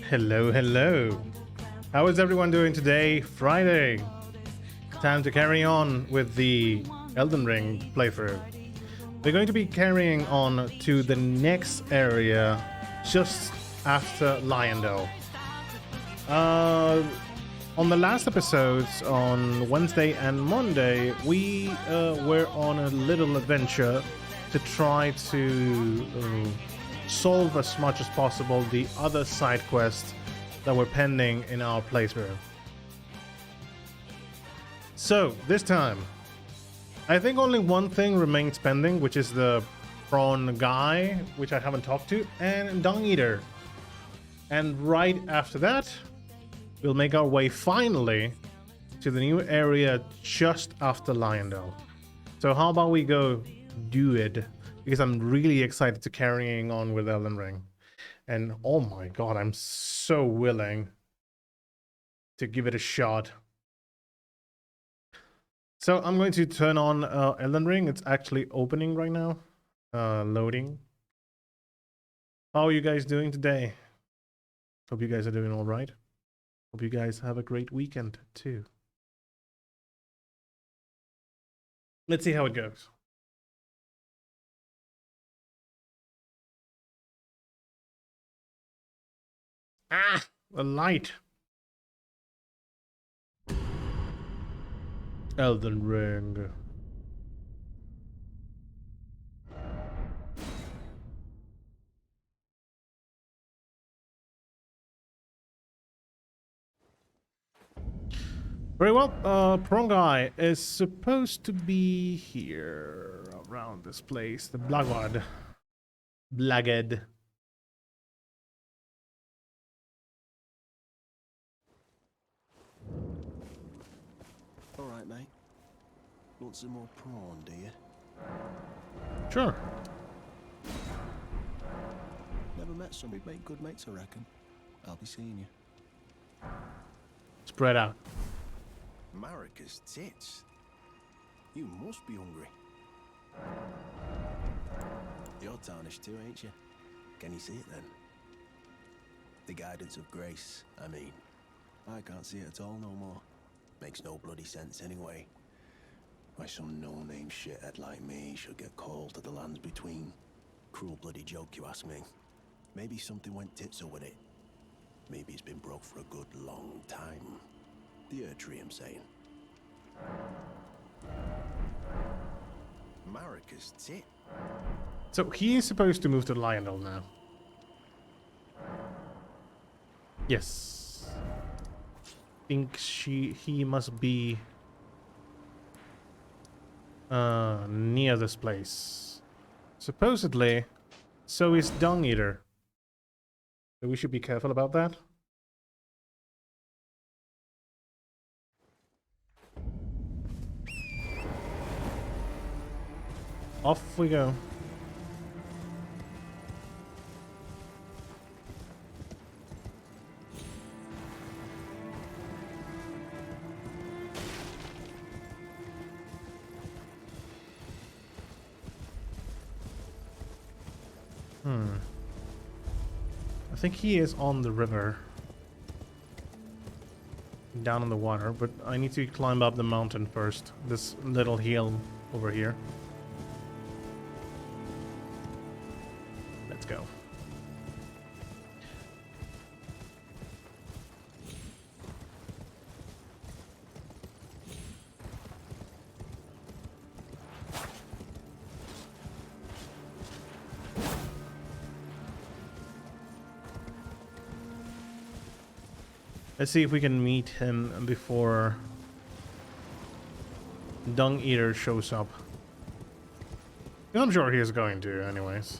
Hello, hello. How is everyone doing today? Friday. Time to carry on with the Elden Ring playthrough. We're going to be carrying on to the next area just after Lyondell. On the last episodes on Wednesday and Monday, we were on a little adventure to try to solve as much as possible the other side quests that were pending in our playthrough. So this time, I think only one thing remains pending, which is the prawn guy, which I haven't talked to, and dung eater. And right after that, we'll make our way finally to the new area just after Lyondell. So how about we go do it? Because I'm really excited to carrying on with Elden Ring. And oh my god, I'm so willing to give it a shot. So I'm going to turn on Elden Ring. It's actually opening right now. Loading. How are you guys doing today? Hope you guys are doing all right. Hope you guys have a great weekend too. Let's see how it goes. Ah, a light. Elden Ring. Very well, prawn guy is supposed to be here around this place. The Blackwood. Blagged. Alright, mate. Want some more prawn, do you? Sure. Never met some who'd make good mates, I reckon. I'll be seeing you. Spread out. Marika's tits. You must be hungry. You're tarnished too, ain't you? Can you see it then? The guidance of grace, I mean. I can't see it at all no more. Makes no bloody sense anyway. Why some no-name shithead like me should get called to the lands between. Cruel bloody joke, you ask me. Maybe something went tits with it. Maybe it's been broke for a good long time. The tree, I'm saying. Marika's tit. So he is supposed to move to Lyondell now. Yes. Think he must be near this place. Supposedly, so is dung eater. So we should be careful about that. Off we go. I think he is on the river. Down in the water, but I need to climb up the mountain first. This little hill over here. Let's go. Let's see if we can meet him before Dung Eater shows up. I'm sure he is going to, anyways.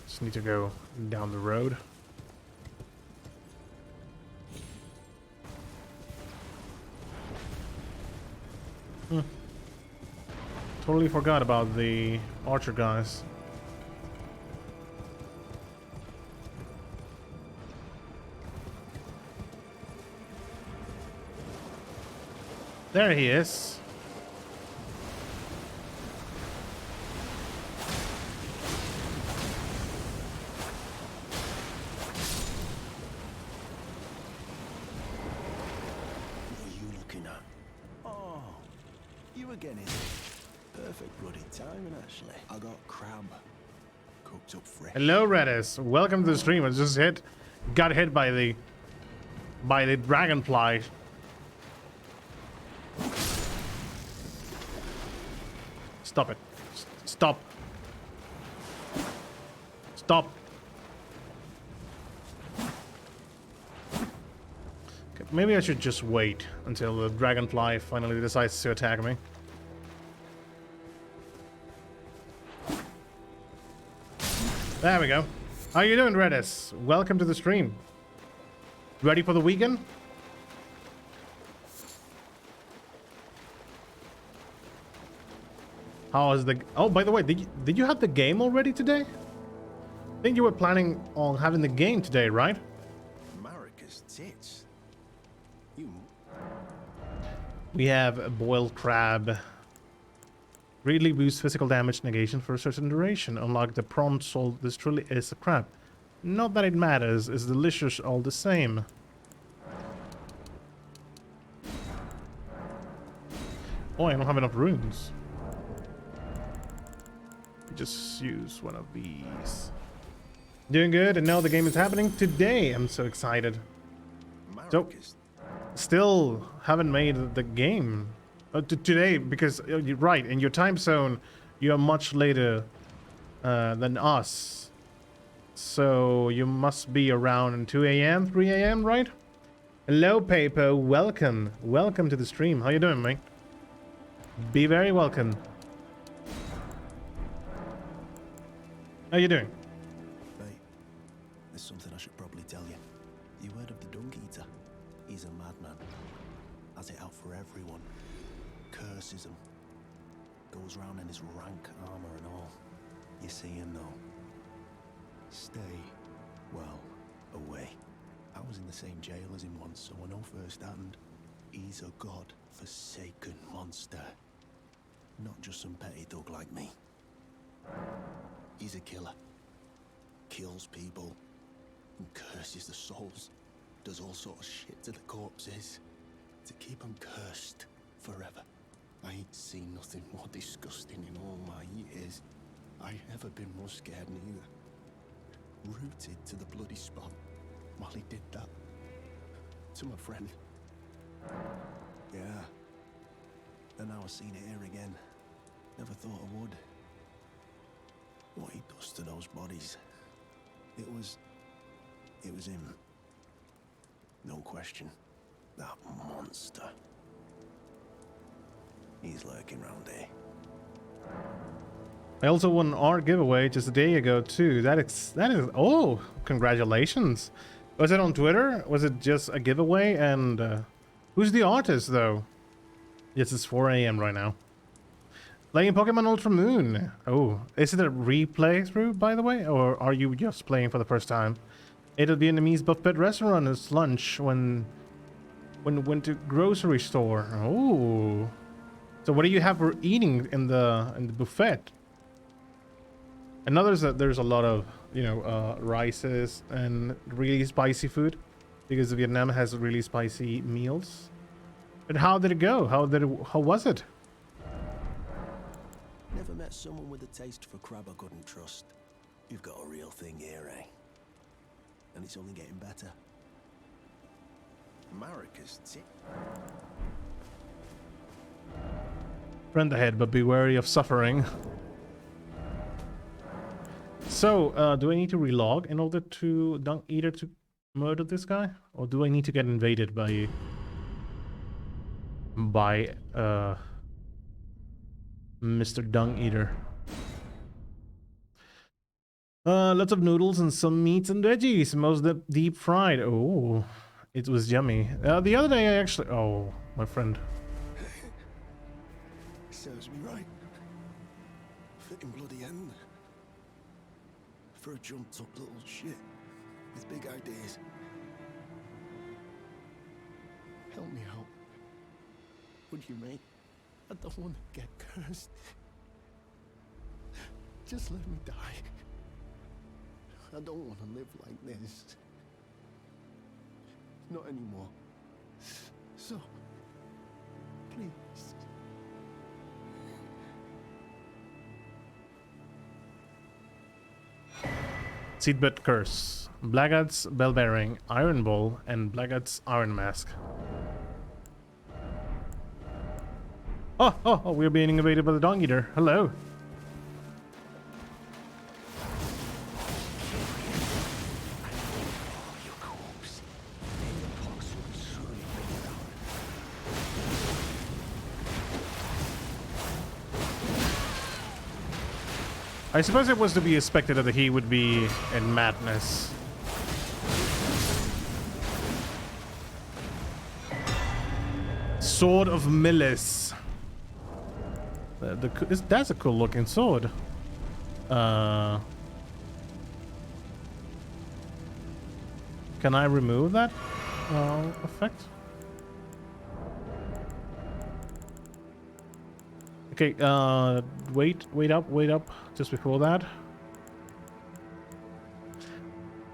Just need to go down the road. Totally forgot about the archer guys. There he is. you again, is it? Perfect bloody timing, actually. I got crab cooked up fresh. Hello, Redis. Welcome to the stream. I just got hit by the dragonfly. Stop it. Stop. Stop. Okay, maybe I should just wait until the dragonfly finally decides to attack me. There we go. How you doing, Redis? Welcome to the stream. Ready for the weekend? How is the... Oh, by the way, did you have the game already today? I think you were planning on having the game today, right? Marika's tits. You... We have a boiled crab. Greatly boosts physical damage negation for a certain duration. Unlike the prawn salt, this truly is a crab. Not that it matters, it's delicious all the same. Oh, I don't have enough runes. Just use one of these. Doing good, and now the game is happening today. I'm so excited. So, still haven't made the game today because you're right. In your time zone, you are much later than us. So you must be around 2 a.m., 3 a.m., right? Hello, Paper. Welcome. Welcome to the stream. How you doing, mate? Be very welcome. How you doing? Mate, there's something I should probably tell you. You heard of the Dung Eater? He's a madman. Has it out for everyone. Curses them. Goes round in his rank armor and all. You see him though. Stay, well, away. I was in the same jail as him once, so I know firsthand. He's a god-forsaken monster. Not just some petty thug like me. He's a killer. Kills people. And curses the souls. Does all sorts of shit to the corpses. To keep them cursed forever. I ain't seen nothing more disgusting in all my years. I ever been more scared neither. Rooted to the bloody spot while he did that. To my friend. Yeah. And now I've seen it here again. Never thought I would. What he does to those bodies. It was him. No question. That monster. He's lurking round here. I also won an art giveaway just a day ago too. That is oh, congratulations. Was it on Twitter? Was it just a giveaway? And who's the artist though? Yes, it's 4 a.m. right now. Playing Pokemon Ultra Moon. Oh, is it a replay through, by the way? Or are you just playing for the first time? It'll be Vietnamese buffet restaurant as lunch when went to grocery store. Oh. So what do you have for eating in the buffet? And now there's a lot of, you know, rices and really spicy food because Vietnam has really spicy meals. But how did it go? How was it? Never met someone with a taste for crab I couldn't trust. You've got a real thing here, eh? And it's only getting better. Marika's tip. Friend ahead, but be wary of suffering. So, do I need to relog in order to Dung Eater to murder this guy? Or do I need to get invaded by Mr. Dung Eater? Lots of noodles and some meats and veggies. Most deep fried. Oh, it was yummy. The other day I actually... Oh, my friend. Serves me right. Fitting bloody end. For a jumped up little shit with big ideas. Help me out. Would you, mate? I don't want to get cursed. Just let me die. I don't want to live like this. Not anymore. So, please. Seedbed Curse, Blackguard's Bell Bearing, Iron Ball, and Blackguard's Iron Mask. Oh, we're being invaded by the Dog Eater. Hello. I suppose it was to be expected that he would be in madness. Sword of Millis. That's a cool looking sword. Can I remove that effect? Okay, wait up, just before that.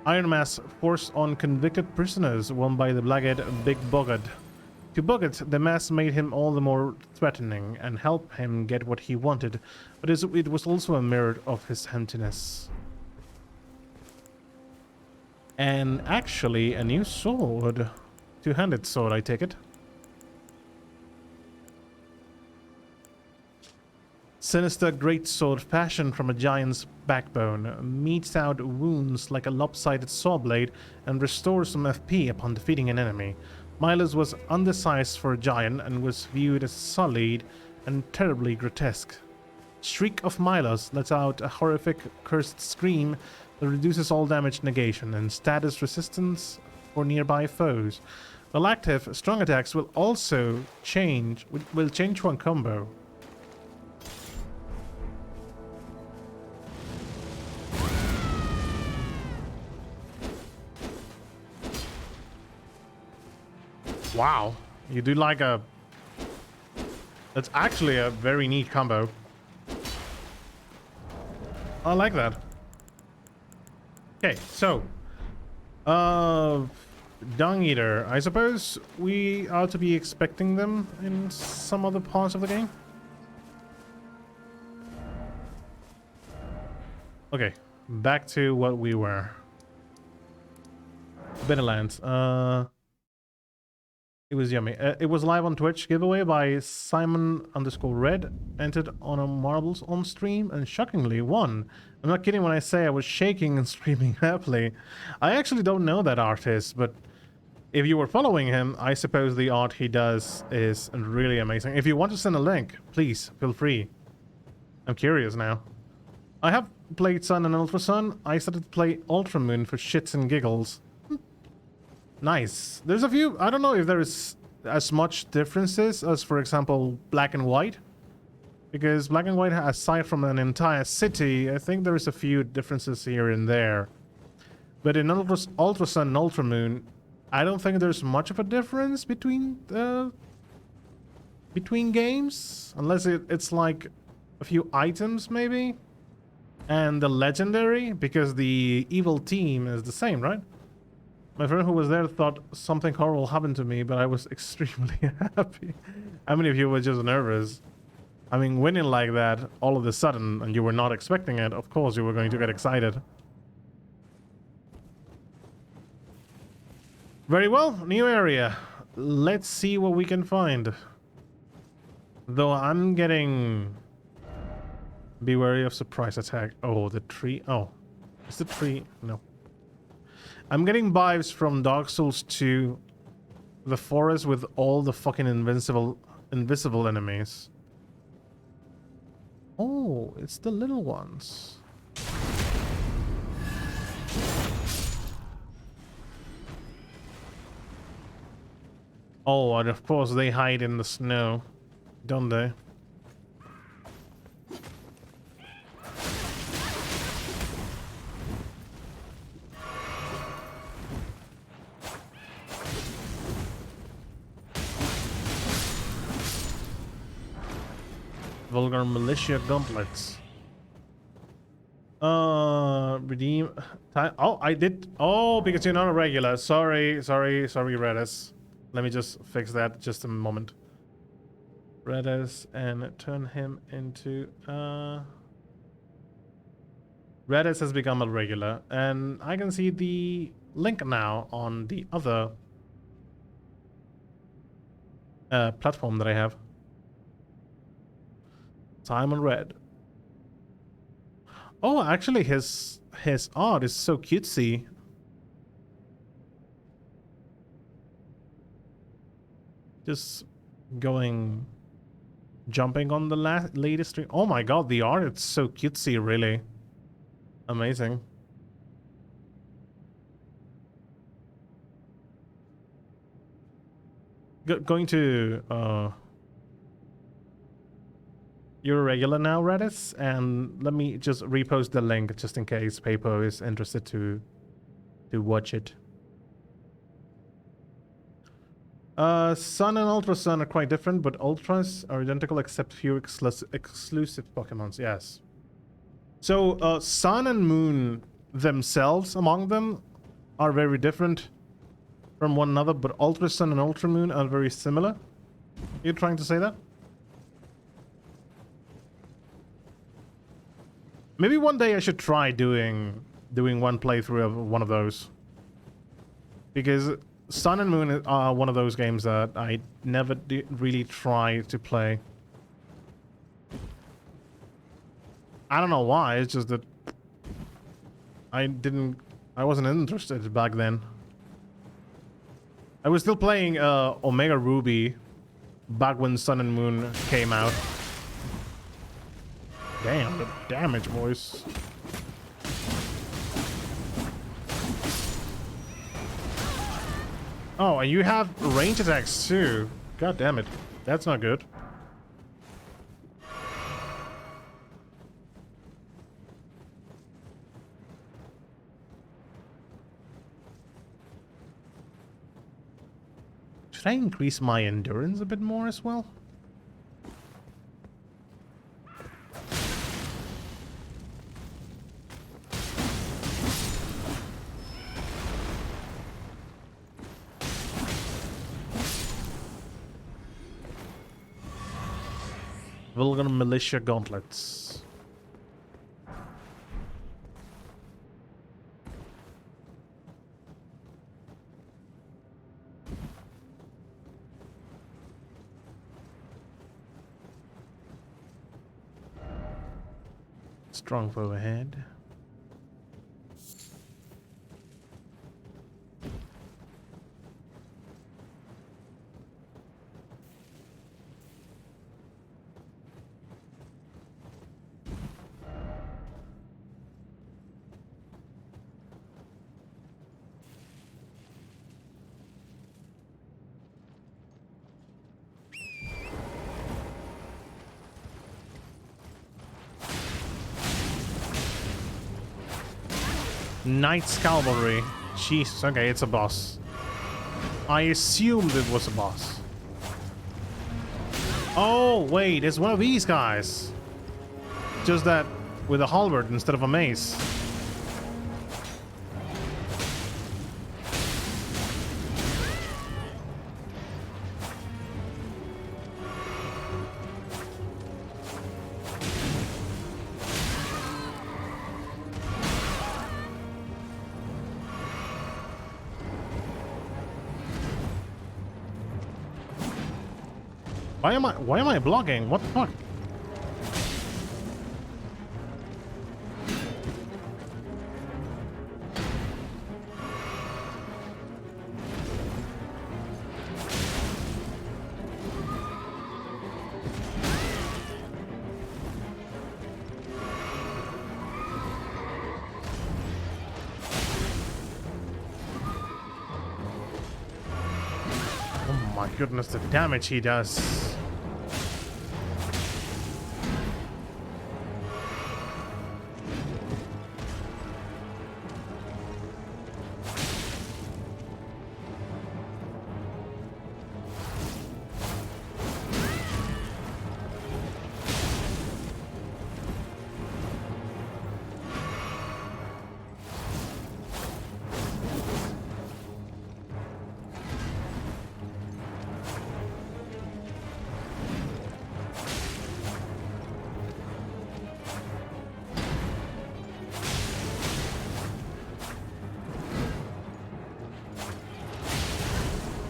Iron Mask, force on convicted prisoners, won by the blackguard Big Boggart. To Boggart, the mask made him all the more threatening and helped him get what he wanted, but it was also a mirror of his emptiness. And actually, a new sword. Two-handed sword, I take it. Sinister greatsword fashioned from a giant's backbone, meets out wounds like a lopsided saw blade and restores some FP upon defeating an enemy. Milos was undersized for a giant and was viewed as sullied and terribly grotesque. Shriek of Milos lets out a horrific cursed scream that reduces all damage negation and status resistance for nearby foes. While active, strong attacks will also change one combo. Wow, you do like a... That's actually a very neat combo. I like that. Okay, so... Dung Eater. I suppose we are to be expecting them in some other parts of the game? Okay, back to what we were. Bitterlands. It was yummy. It was live on Twitch. Giveaway by Simon_Red. Entered on a marbles on stream and shockingly won. I'm not kidding when I say I was shaking and screaming happily. I actually don't know that artist, but if you were following him, I suppose the art he does is really amazing. If you want to send a link, please feel free. I'm curious now. I have played Sun and Ultra Sun. I started to play Ultra Moon for shits and giggles. Nice. There's a few... I don't know if there is as much differences as, for example, Black and White. Because Black and White, aside from an entire city, I think there is a few differences here and there. But in Ultra Sun and Ultra Moon, I don't think there's much of a difference between games. Unless it's like a few items, maybe? And the legendary, because the evil team is the same, right? My friend who was there thought something horrible happened to me, but I was extremely happy. How many of you were just nervous? I mean, winning like that all of a sudden, and you were not expecting it, of course you were going to get excited. Very well, new area. Let's see what we can find. Though I'm getting... Be wary of surprise attack. Oh, the tree. Oh, is the tree? No. I'm getting vibes from Dark Souls 2, the forest with all the fucking invisible enemies. Oh, it's the little ones. Oh, and of course they hide in the snow, don't they? Vulgar militia gauntlets. Redeem time. Oh, I did. Oh, because you're not a regular. Sorry, Redis. Let me just fix that just a moment. Redis and turn him into Redis has become a regular, and I can see the link now on the other platform that I have. Simon Red. Oh, actually, his art is so cutesy. Just jumping on the latest stream. Oh my god, the art, it's so cutesy, really. Amazing. Going to you're a regular now, Redis, and let me just repost the link just in case Papo is interested to watch it. Sun and Ultra Sun are quite different, but Ultras are identical except few exclusive Pokemons. Yes. So Sun and Moon themselves, among them, are very different from one another, but Ultra Sun and Ultra Moon are very similar. You're trying to say that? Maybe one day I should try doing one playthrough of one of those. Because Sun and Moon are one of those games that I never really try to play. I don't know why, it's just that I wasn't interested back then. I was still playing Omega Ruby back when Sun and Moon came out. Damn, the damage, boys. Oh, and you have range attacks too. God damn it. That's not good. Should I increase my endurance a bit more as well? Vulcan Militia Gauntlets. Strong for overhead. Knight's Cavalry. Jesus, okay, it's a boss. I assumed it was a boss. Oh, wait, it's one of these guys. Just that with a halberd instead of a mace. Why am I blocking? What the fuck? Oh my goodness, the damage he does.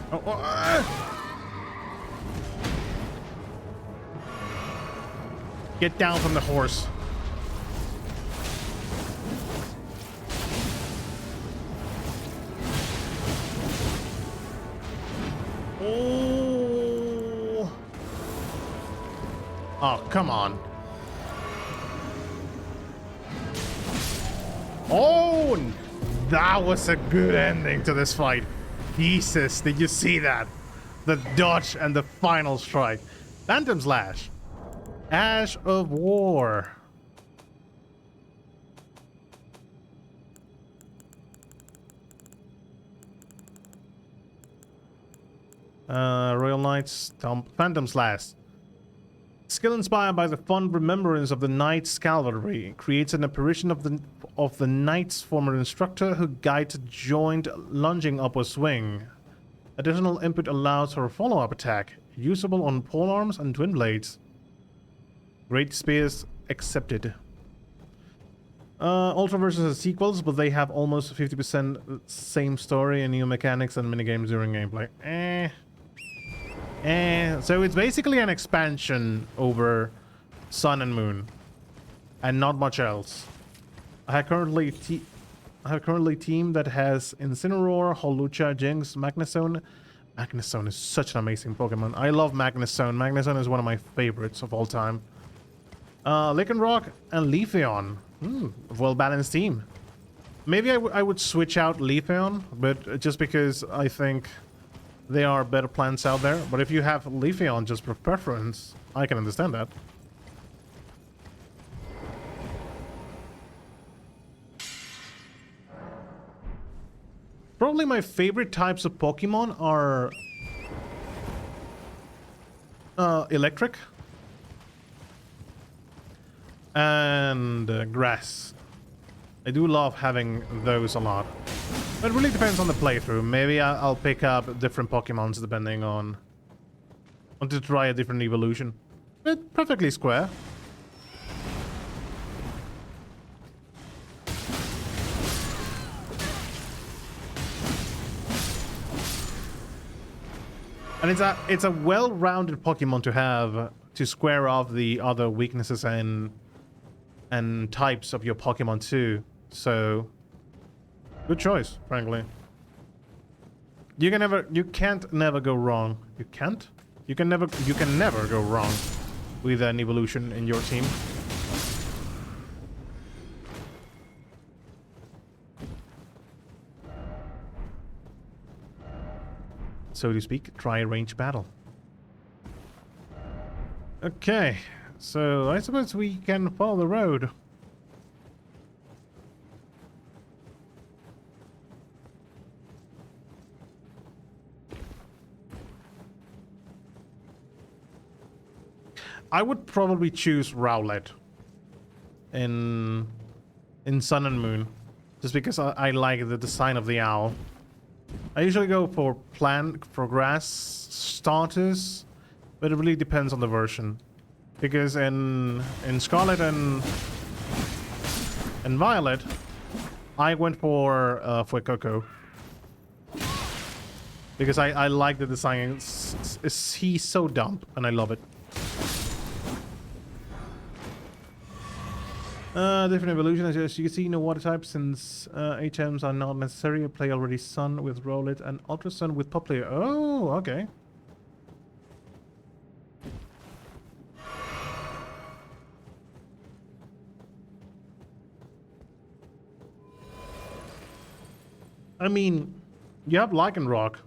Oh, Get down from the horse. Oh. Oh, come on. Oh, that was a good ending to this fight. Jesus, did you see that? The dodge and the final strike. Phantom Slash. Ash of War. Royal Knights, Phantom Slash. Skill inspired by the fond remembrance of the Knight's cavalry creates an apparition of the Knight's former instructor who guides a joint lunging upward swing. Additional input allows for a follow-up attack, usable on polearms and twin blades. Great Spears accepted. Ultra versus the sequels, but they have almost 50% same story and new mechanics and minigames during gameplay. So it's basically an expansion over Sun and Moon, and not much else. I have currently team that has Incineroar, Holucha, Jinx, Magnezone. Magnezone is such an amazing Pokemon. I love Magnezone. Magnezone is one of my favorites of all time. Lycanroc and Leafeon. Well-balanced team. Maybe I would switch out Leafeon, but just because I think there are better plants out there. But if you have Leafeon just for preference, I can understand that. Probably my favorite types of Pokemon are electric and grass. I do love having those a lot. But it really depends on the playthrough. Maybe I'll pick up different Pokemons depending on... want to try a different evolution. But perfectly square. And it's a well-rounded Pokemon to have to square off the other weaknesses and types of your Pokemon too. So good choice, frankly. You can't never go wrong. You can't? You can never go wrong with an evolution in your team. So to speak, try a range battle. Okay, so I suppose we can follow the road. I would probably choose Rowlet in Sun and Moon, just because I like the design of the owl. I usually go for grass starters, but it really depends on the version. Because in Scarlet and Violet, I went for Coco. Because I like the design. He's so dumb, and I love it. Different evolutions, as you can see, no water types, since HMs are not necessary. I play already Sun with Rowlet and Ultra Sun with Popplio. Oh, okay. I mean, you have Lycanroc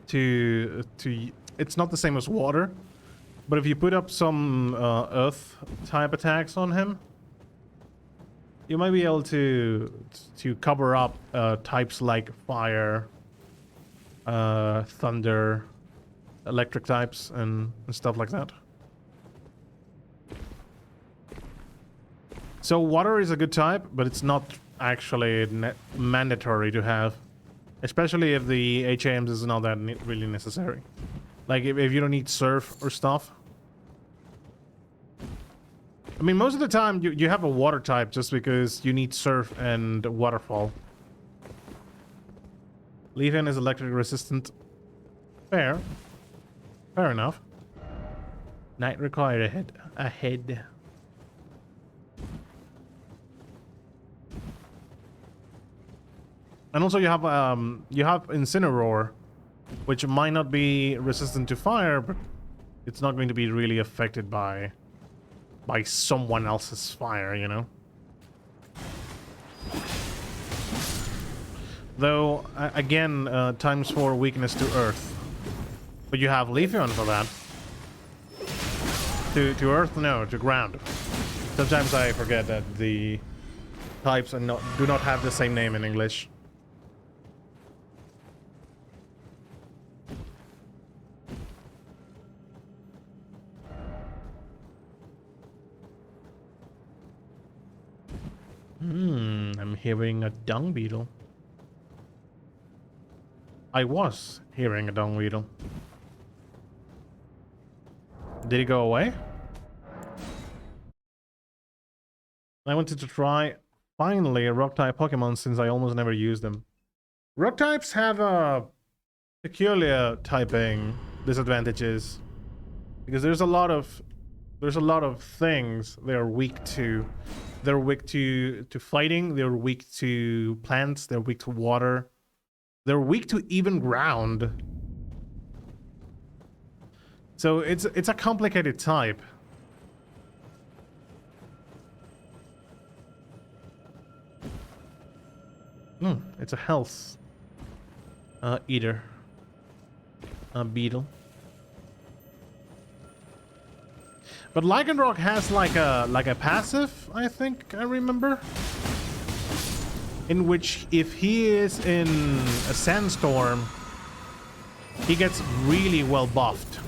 to it's not the same as water. But if you put up some earth type attacks on him, you might be able to cover up types like fire, thunder, electric types, and stuff like that. So water is a good type, but it's not actually mandatory to have, especially if the HAMs is not that really necessary. Like if you don't need surf or stuff. I mean, most of the time you have a water type just because you need surf and waterfall. Leaf-in is electric resistant. Fair. Fair enough. Night required ahead. And also you have Incineroar, which might not be resistant to fire, but it's not going to be really affected by someone else's fire, you know? Though, again, times 4 weakness to earth. But you have Leafeon for that. To earth? No, to ground. Sometimes I forget that the types do not have the same name in English. I'm hearing a dung beetle. I was hearing a dung beetle. Did it go away? I wanted to try, finally, a rock-type Pokemon since I almost never use them. Rock types have a peculiar typing disadvantages because there's a lot of things they are weak to. They're weak to fighting, they're weak to plants, they're weak to water. They're weak to even ground. So it's a complicated type. It's a health eater. A beetle. But Lycanroc has like a passive, I think I remember. In which if he is in a sandstorm, he gets really well buffed.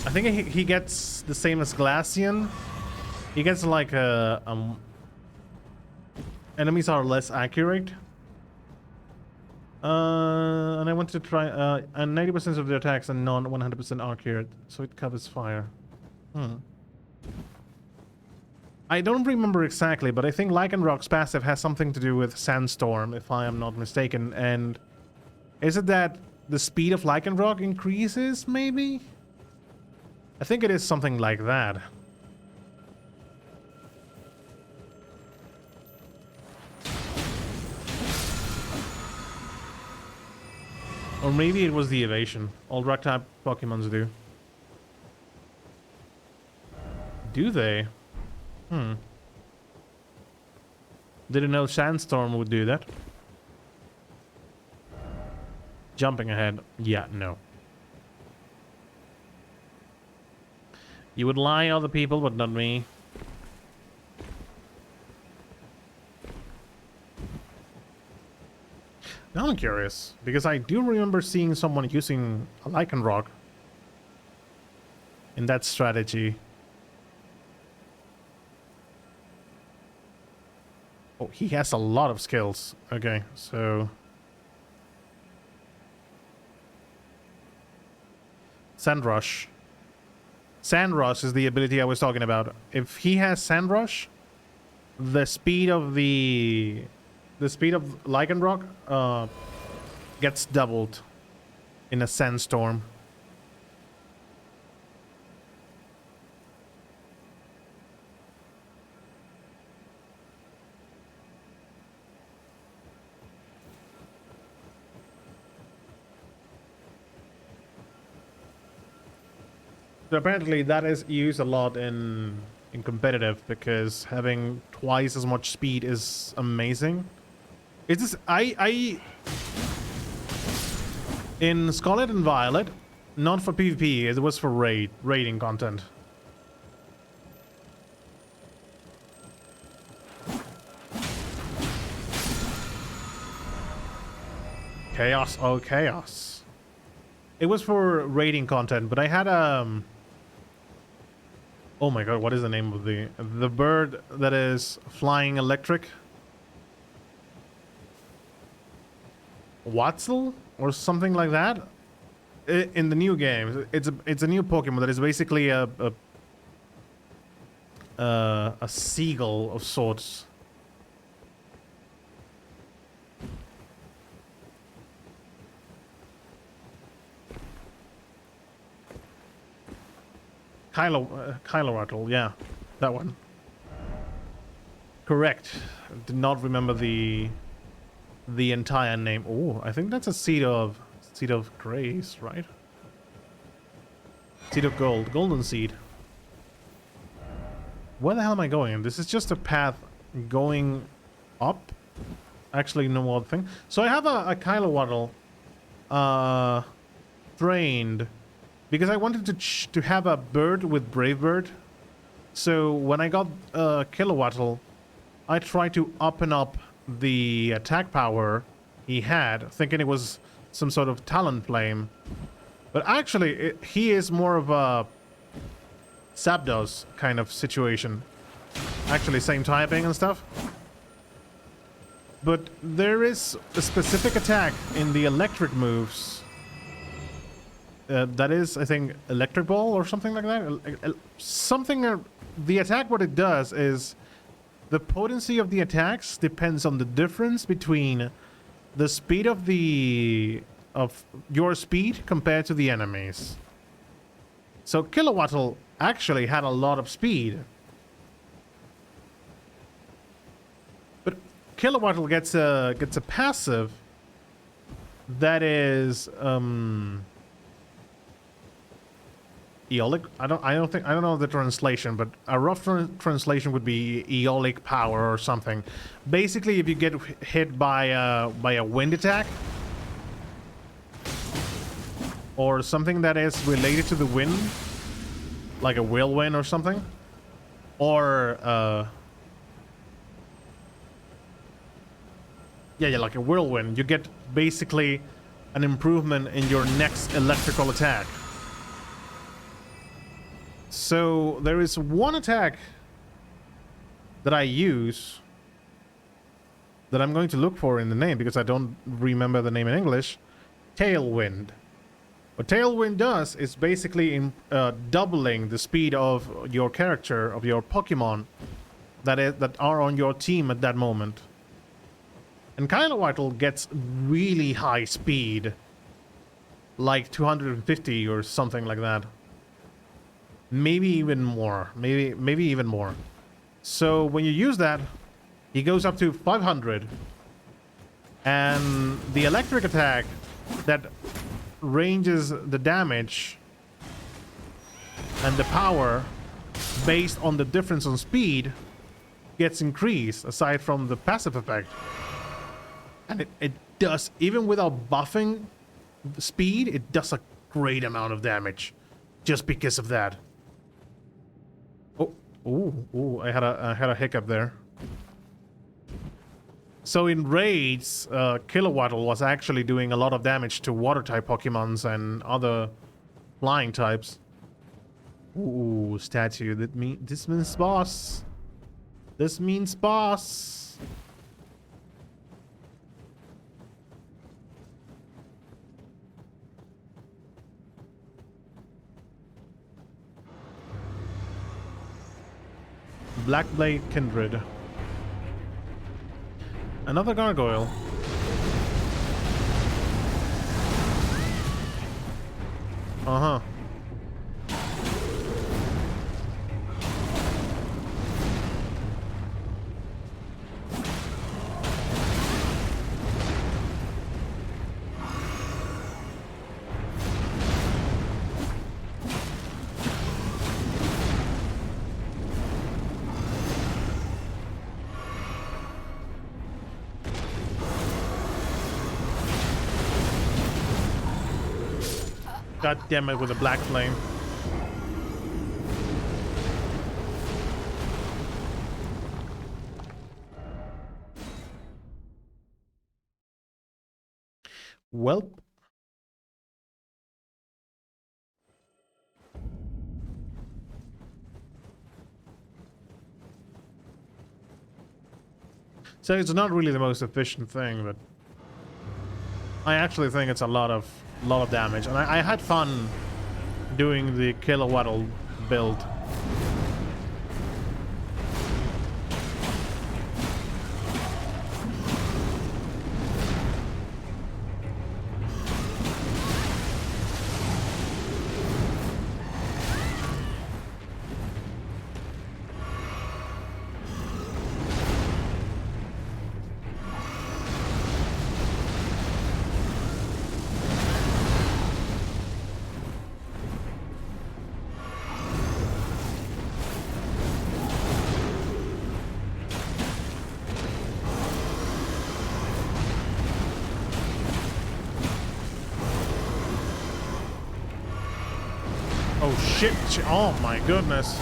I think he gets the same as Glaceon. He gets like a enemies are less accurate. And I want to try and 90% of the attacks are non 100% accurate, so it covers fire. I don't remember exactly, but I think Lycanroc's passive has something to do with Sandstorm, if I am not mistaken. And is it that the speed of Lycanroc increases, maybe? I think it is something like that. Or maybe it was the evasion. All rock type Pokemons do. Do they? Didn't know Sandstorm would do that. Jumping ahead. Yeah, no. You would lie other people, but not me. Now I'm curious, because I do remember seeing someone using a Lycanroc in that strategy. Oh, he has a lot of skills. Okay, so... Sandrush. Sandrush is the ability I was talking about. If he has Sandrush, the speed of Lycanroc gets doubled in a sandstorm. So apparently that is used a lot in competitive because having twice as much speed is amazing. It's just, I in Scarlet and Violet, not for PvP, it was for raiding content. Chaos, oh chaos. It was for raiding content, but I had oh my god, what is the name of the bird that is flying electric? Watzel or something like that. In the new game, it's a new Pokemon that is basically a seagull of sorts. Kylo, yeah, that one. Correct. Did not remember the entire name. Oh, I think that's a seed of grace, right? Seed of gold, golden seed. Where the hell am I going? This is just a path going up. Actually, no other thing. So I have a Kylo trained because I wanted to have a bird with Brave Bird. So when I got Kilowattle, I tried to up the attack power he had, thinking it was some sort of talent flame. But actually, he is more of a Zapdos kind of situation. Actually, same typing and stuff. But there is a specific attack in the electric moves. That is, I think, Electric Ball or something like that. The attack, what it does is the potency of the attacks depends on the difference between the speed of your speed compared to the enemies. So Kilowattle actually had a lot of speed. But Kilowattle gets a passive that is Eolic. I don't know the translation, but a rough translation would be Eolic power or something. Basically, if you get hit by a wind attack or something that is related to the wind, like a whirlwind or something, or yeah, like a whirlwind, you get basically an improvement in your next electrical attack. So there is one attack that I use that I'm going to look for in the name because I don't remember the name in English. Tailwind. What Tailwind does is basically doubling the speed of your character, of your Pokemon that are on your team at that moment. And Kylowattle gets really high speed, like 250 or something like that. Maybe even more. Maybe even more. So when you use that, he goes up to 500. And the electric attack that ranges the damage and the power based on the difference on speed gets increased aside from the passive effect. And it does, even without buffing the speed, it does a great amount of damage just because of that. Oh, I had a hiccup there. So in raids, Kilowattle was actually doing a lot of damage to water-type Pokemons and other flying types. Ooh, statue. This means boss. This means boss. Blackblade Kindred. Another gargoyle. Uh-huh. God damn it with a black flame. Welp. So it's not really the most efficient thing, but I actually think it's a lot of damage, and I had fun doing the kilowatt build. Oh shit, oh my goodness.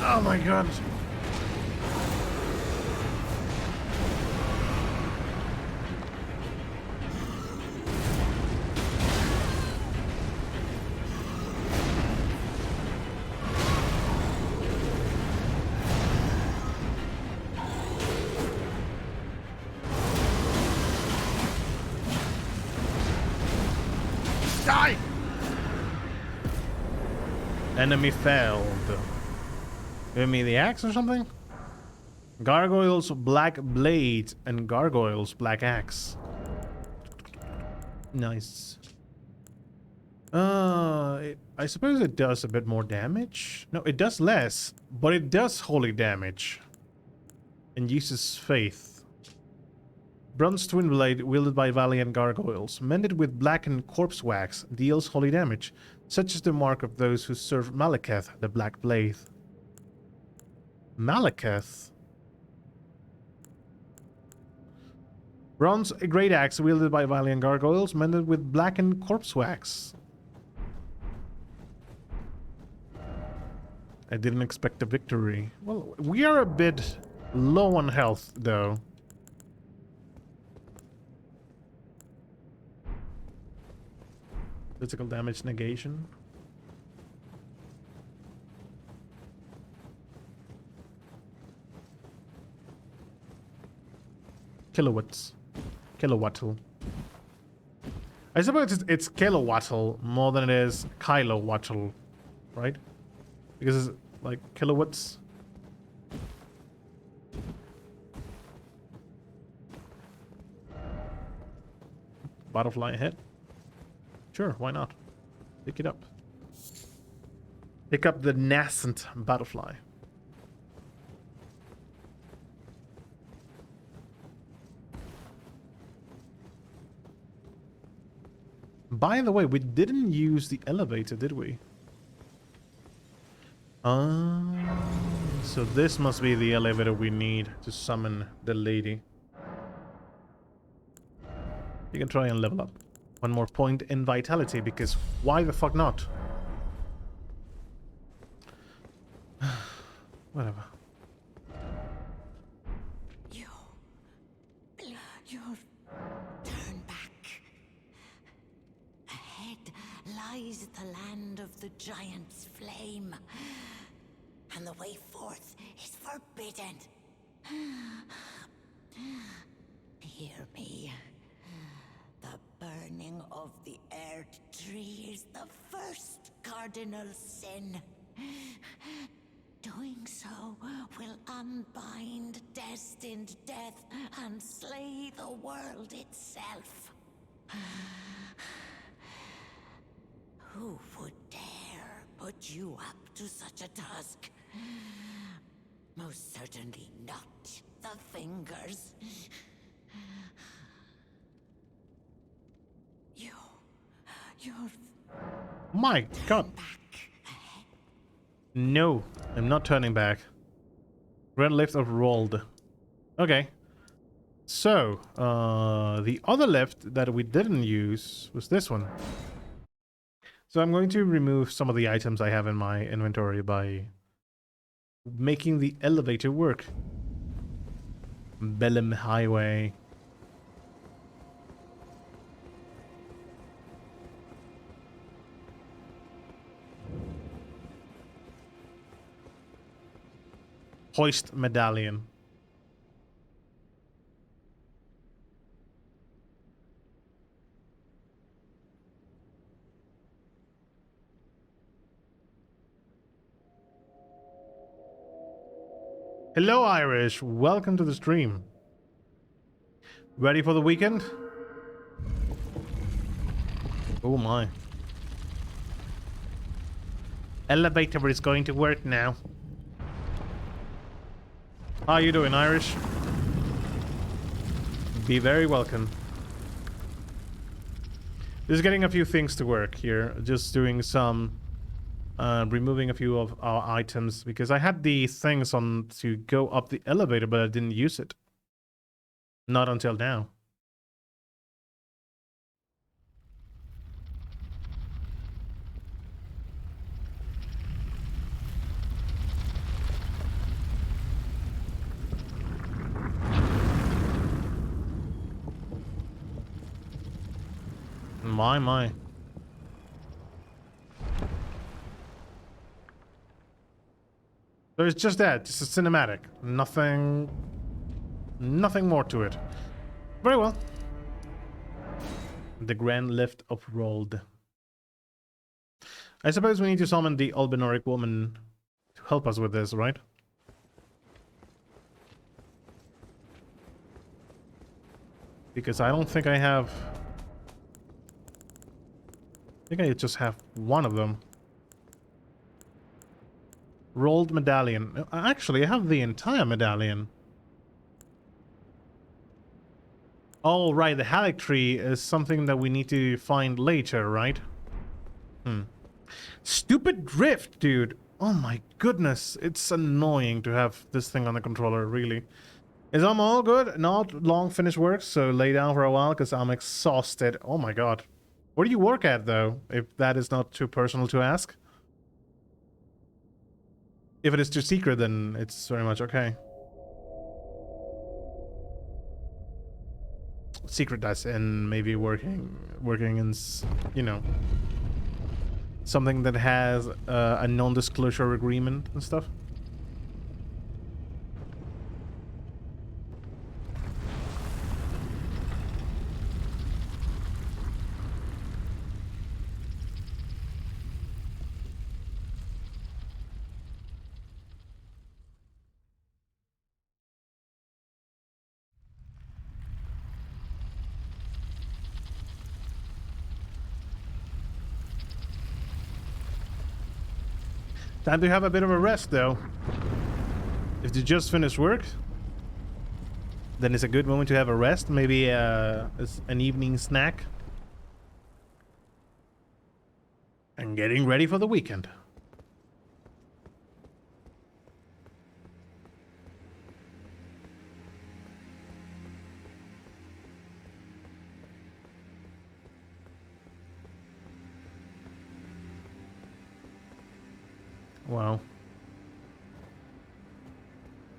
Oh my god. Die! Enemy failed. Give me the axe or something? Gargoyles black blade and gargoyles black axe. Nice. I suppose it does a bit more damage. No, it does less, but it does holy damage. And uses faith. Bronze twin blade wielded by valiant gargoyles, mended with blackened corpse wax, deals holy damage. Such is the mark of those who serve Malekith, the black blade. Malekith? Bronze great axe wielded by valiant gargoyles, mended with blackened corpse wax. I didn't expect a victory. Well, we are a bit low on health, though. Physical damage negation. Kilowatts. Kilowattl. I suppose it's kilowattl more than it is kilowattl, right? Because it's like kilowatts. Butterfly hit. Sure, why not? Pick it up. Pick up the nascent butterfly. By the way, we didn't use the elevator, did we? So this must be the elevator we need to summon the lady. You can try and level up. One more point in vitality, because why the fuck not? Whatever. You're turn back. Ahead lies the land of the giant's flame, and the way forth is forbidden. Hear me. The burning of the earth tree is the first cardinal sin. Doing so will unbind destined death and slay the world itself. Who would dare put you up to such a task? Most certainly not the fingers. You're My God. back. No, I'm not turning back. Red lift of rolled. Okay. So, the other lift that we didn't use was this one. So I'm going to remove some of the items I have in my inventory by making the elevator work. Bellum Highway. Hoist medallion. Hello, Irish. Welcome to the stream. Ready for the weekend? Oh my. Elevator is going to work now. How you doing, Irish? Be very welcome. Just getting a few things to work here. Just doing some removing a few of our items because I had the things on to go up the elevator, but I didn't use it. Not until now. My. So it's just that, just a cinematic. Nothing more to it. Very well. The grand lift of rolled. I suppose we need to summon the albinoric woman to help us with this, right? Because I don't think I have... I think I just have one of them. Rolled medallion. Actually, I have the entire medallion. Oh, right. The Halleck tree is something that we need to find later, right? Stupid drift, dude. Oh my goodness. It's annoying to have this thing on the controller, really. Is I'm all good? Not long finished work, so lay down for a while because I'm exhausted. Oh my god. Where do you work at, though? If that is not too personal to ask. If it is too secret, then it's very much okay. Secret as in maybe working in, you know, something that has a non-disclosure agreement and stuff. Time to have a bit of a rest, though. If you just finished work, then it's a good moment to have a rest. Maybe an evening snack. And getting ready for the weekend. Wow.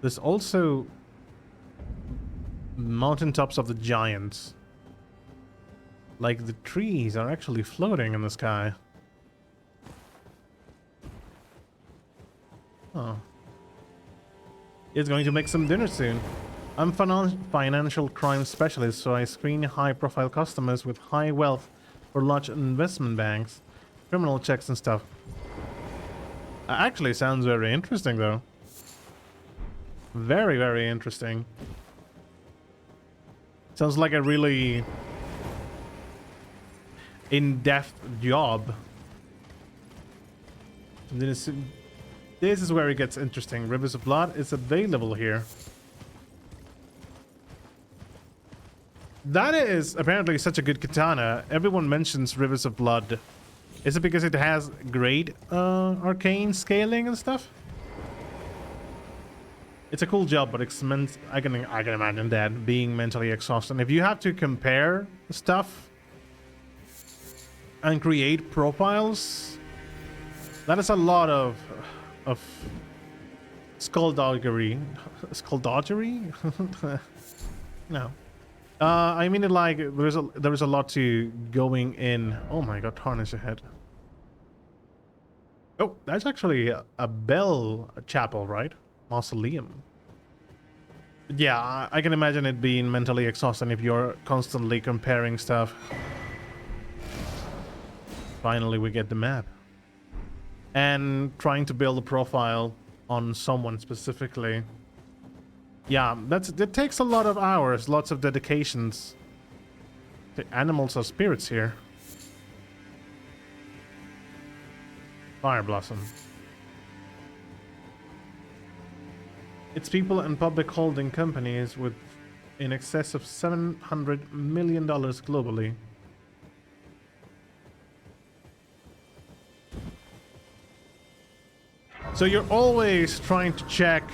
There's also mountaintops of the giants. Like the trees are actually floating in the sky. Oh. It's going to make some dinner soon. I'm financial crime specialist, so I screen high-profile customers with high wealth for large investment banks, criminal checks and stuff. Actually sounds very interesting, though. Very, very interesting. Sounds like a really in-depth job. And then this is where it gets interesting. Rivers of Blood is available here. That is apparently such a good katana. Everyone mentions Rivers of Blood. Is it because it has great arcane scaling and stuff? It's a cool job, but it's I can imagine that being mentally exhausting. If you have to compare stuff and create profiles, that is a lot of skullduggery. Skullduggery? No. I mean it like there is a lot to going in. Oh my god, tarnish ahead. Oh, that's actually a bell chapel, right? Mausoleum. Yeah, I can imagine it being mentally exhausting if you're constantly comparing stuff. Finally, we get the map. And trying to build a profile on someone specifically. Yeah, that takes a lot of hours, lots of dedications. The animals are spirits here. Fire Blossom. It's people and public holding companies with in excess of $700 million globally. So you're always trying to check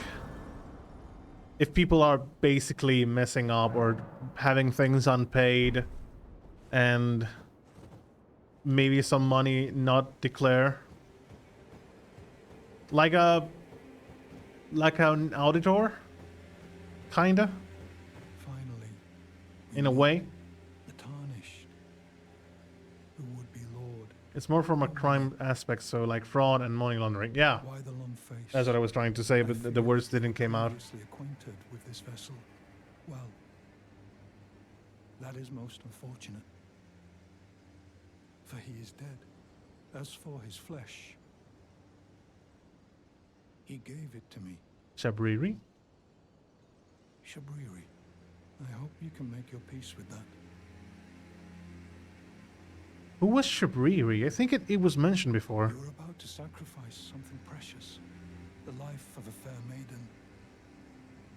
if people are basically messing up or having things unpaid and maybe some money not declare. Like an auditor? Kinda? Finally. In a way. The tarnished. Who would be Lord? It's more from a crime aspect, so like fraud and money laundering. Yeah. Why the long face? That's what I was trying to say, but the words didn't come out. Previously acquainted with this vessel. Well, that is most unfortunate. For he is dead. As for his flesh, he gave it to me. Shabriri? Shabriri. I hope you can make your peace with that. Who was Shabriri? I think it was mentioned before. You were about to sacrifice something precious. The life of a fair maiden.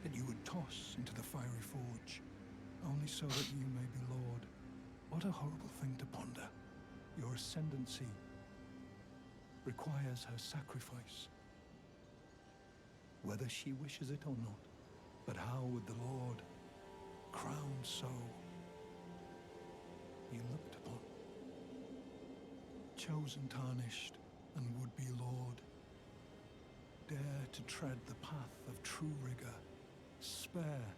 That you would toss into the fiery forge. Only so that you may be Lord. What a horrible thing to ponder. Your ascendancy requires her sacrifice. Whether she wishes it or not. But how would the Lord, crowned so, be looked upon? Chosen tarnished and would be Lord. Dare to tread the path of true rigor. Spare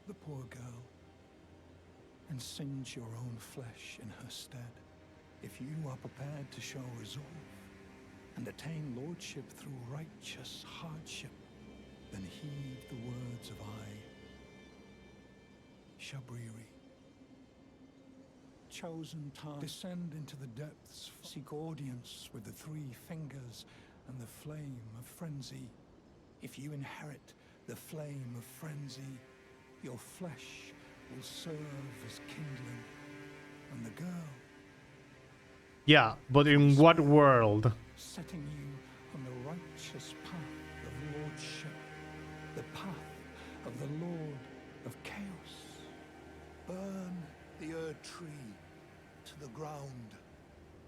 the poor girl. And singe your own flesh in her stead. If you are prepared to show resolve and attain lordship through righteous hardship, then heed the words of I, Shabriri. Chosen task, descend into the depths, seek audience with the three fingers and the flame of frenzy. If you inherit the flame of frenzy, your flesh will serve as kindling, and the girl... Yeah, but in what world? Setting you on the righteous path of lordship. The path of the Lord of Chaos. Burn the Erd tree to the ground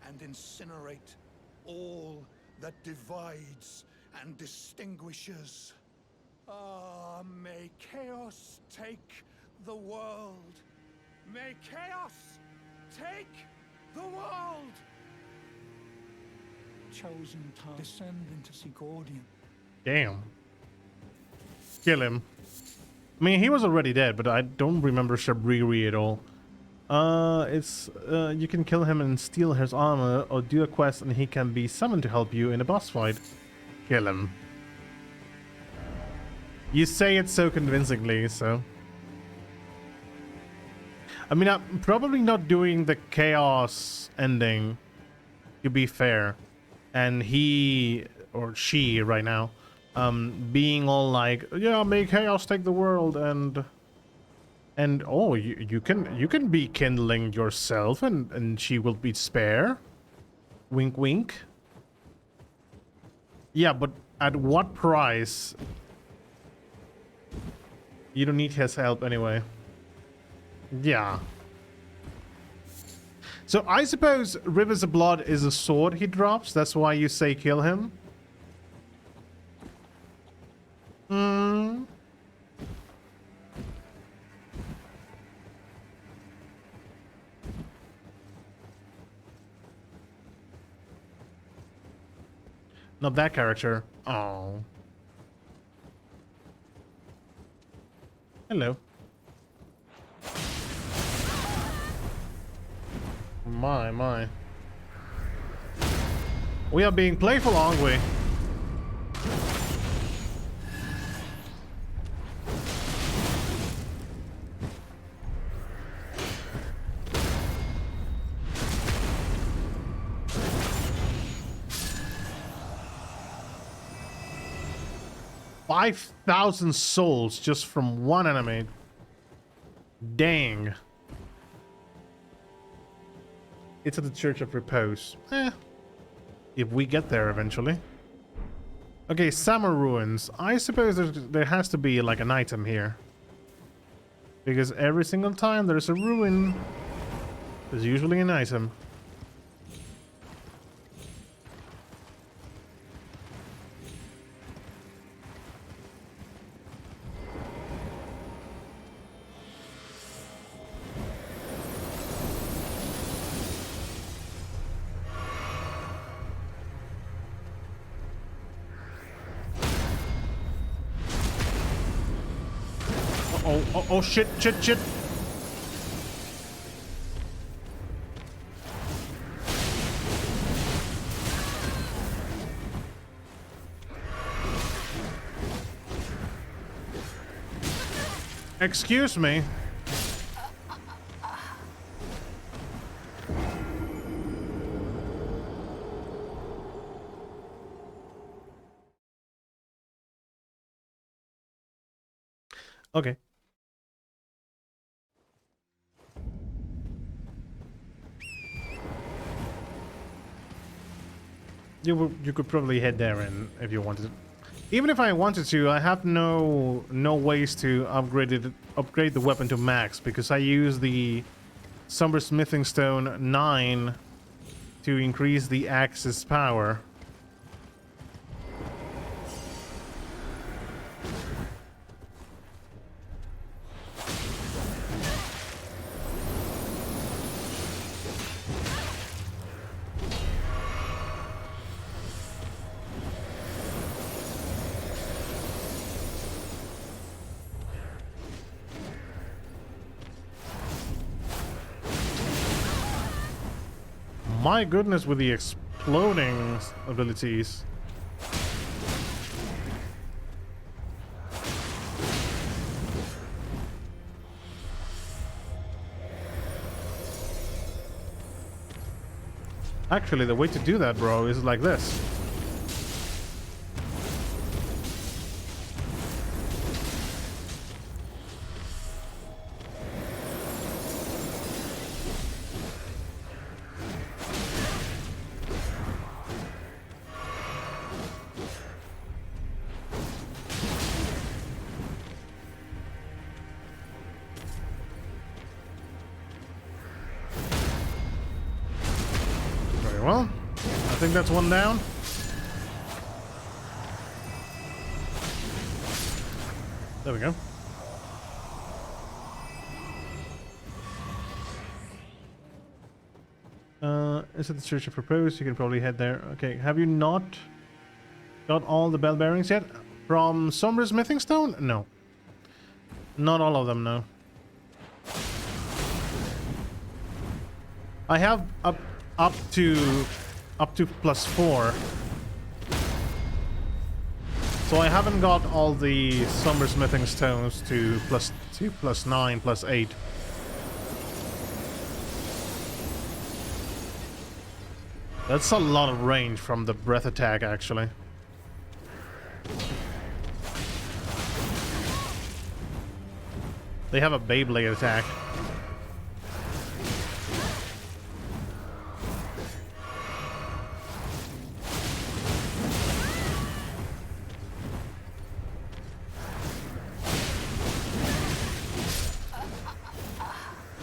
and incinerate all that divides and distinguishes. Ah, may chaos take the world. May chaos take the world. Chosen time, descend into seek audience. Damn. Kill him. I mean, he was already dead, but I don't remember Shabriri at all. You can kill him and steal his armor, or do a quest and he can be summoned to help you in a boss fight. Kill him. You say it so convincingly, so... I mean, I'm probably not doing the chaos ending, to be fair. And he, or she right now, being all like, yeah, make chaos take the world, and oh, you can be kindling yourself, and she will be spare. Wink, wink. Yeah, but at what price? You don't need his help anyway. Yeah. So I suppose Rivers of Blood is a sword he drops. That's why you say kill him. Hmm. Not that character. Oh. Hello. My. We are being playful, aren't we? $5,000 souls just from one enemy. Dang. It's at the Church of Repose. If we get there eventually. Okay, Summer Ruins. I suppose there has to be like an item here. Because every single time there's a ruin, there's usually an item. Oh, shit. Excuse me. Okay. You could probably head there and if you wanted. Even if I wanted to, I have no ways to upgrade the weapon to max because I use the Somber Smithing Stone 9 to increase the axe's power. My goodness, with the exploding abilities. Actually, the way to do that, bro, is like this. Well, I think that's one down. There we go. Is it the Church of Repose? You can probably head there. Okay, have you not got all the bell bearings yet? From Somber Smithing Stone? No. Not all of them, no. I have up to +4. So I haven't got all the Somber Smithing Stones to +2, +9, +8. That's a lot of range from the breath attack, actually. They have a Beyblade attack.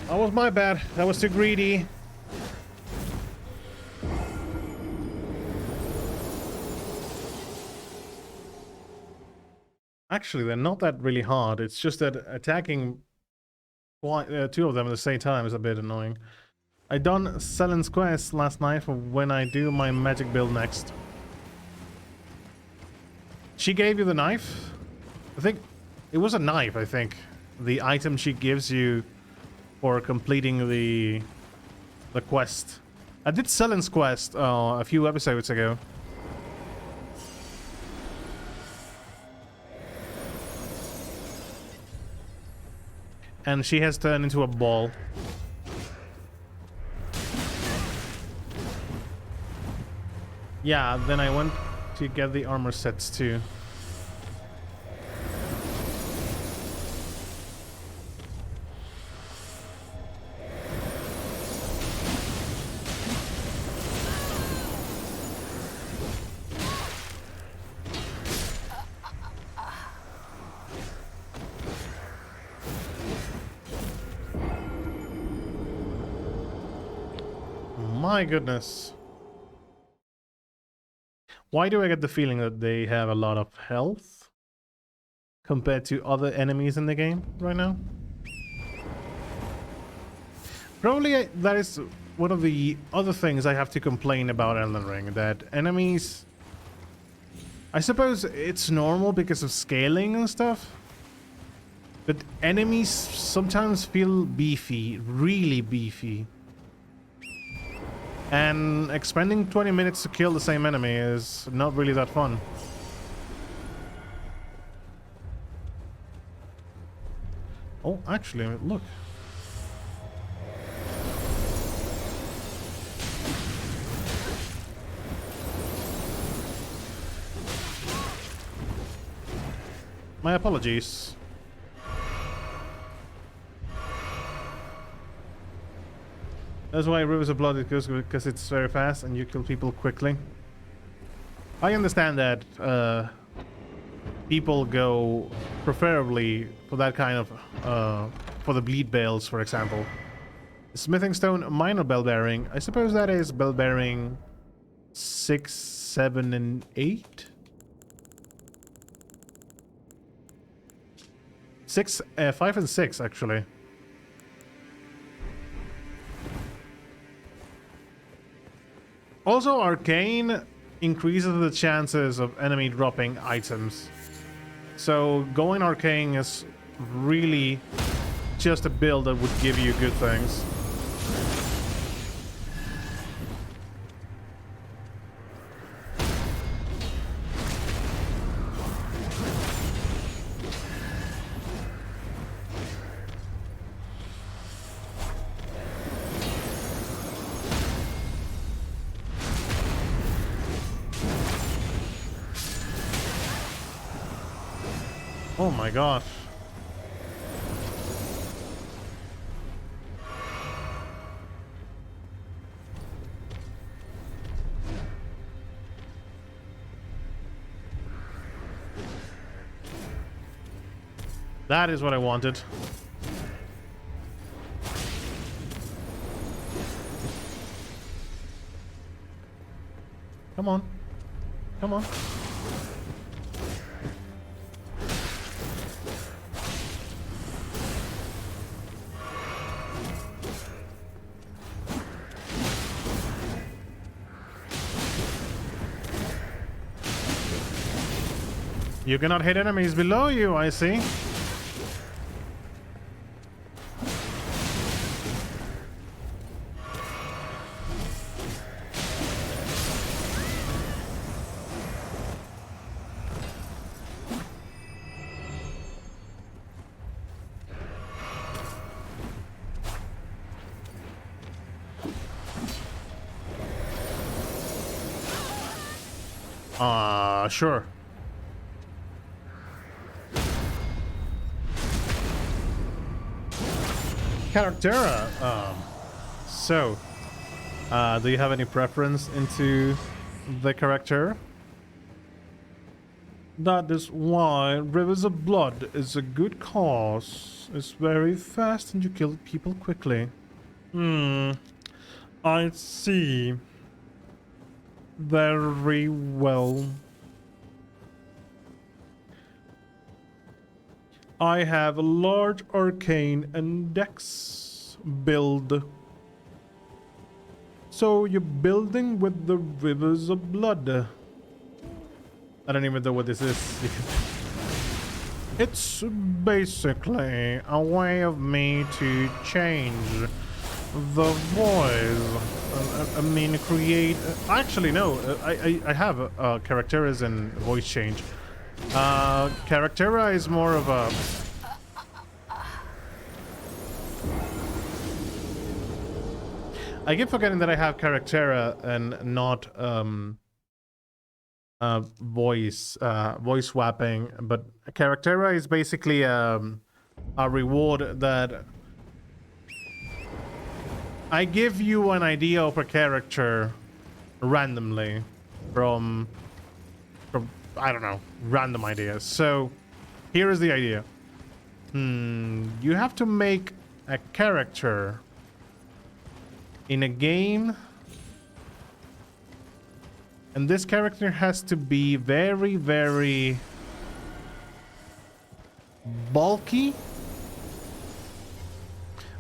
That was my bad. That was too greedy. Actually, they're not that really hard. It's just that attacking two of them at the same time is a bit annoying. I done Selen's quest last night for when I do my magic build next. She gave you the knife? I think it was a knife, I think. The item she gives you for completing the quest. I did Selen's quest a few episodes ago. And she has turned into a ball. Yeah, then I went to get the armor sets too. My goodness. Why do I get the feeling that they have a lot of health compared to other enemies in the game right now? Probably that is one of the other things I have to complain about Elden Ring, that enemies... I suppose it's normal because of scaling and stuff, but enemies sometimes feel beefy, really beefy. And expending 20 minutes to kill the same enemy is not really that fun. Oh, actually, look. My apologies. That's why Rivers of Blood goes, because it's very fast and you kill people quickly. I understand that people go preferably for that kind of for the bleed bales, for example. Smithing stone, minor bell bearing. I suppose that is bell bearing 6, 7, and 8. 5 and 6 actually. Also, arcane increases the chances of enemy dropping items. So going arcane is really just a build that would give you good things. Oh my gosh. That is what I wanted. Come on. Come on. You cannot hit enemies below you, I see. Sure. Charactera. So, do you have any preference into the character? That is why Rivers of Blood is a good cause. It's very fast and you kill people quickly. I see. Very well. I have a large arcane and dex build. So you're building with the Rivers of Blood. I don't even know what this is. It's basically a way of me to change the voice. I mean, create. Actually, no. I have characters and voice change. Charactera is more of a. I keep forgetting that I have charactera and not voice swapping, but charactera is basically a reward that I give you an idea of a character randomly from I don't know, random ideas. So here is the idea. You have to make a character in a game, and this character has to be very, very bulky.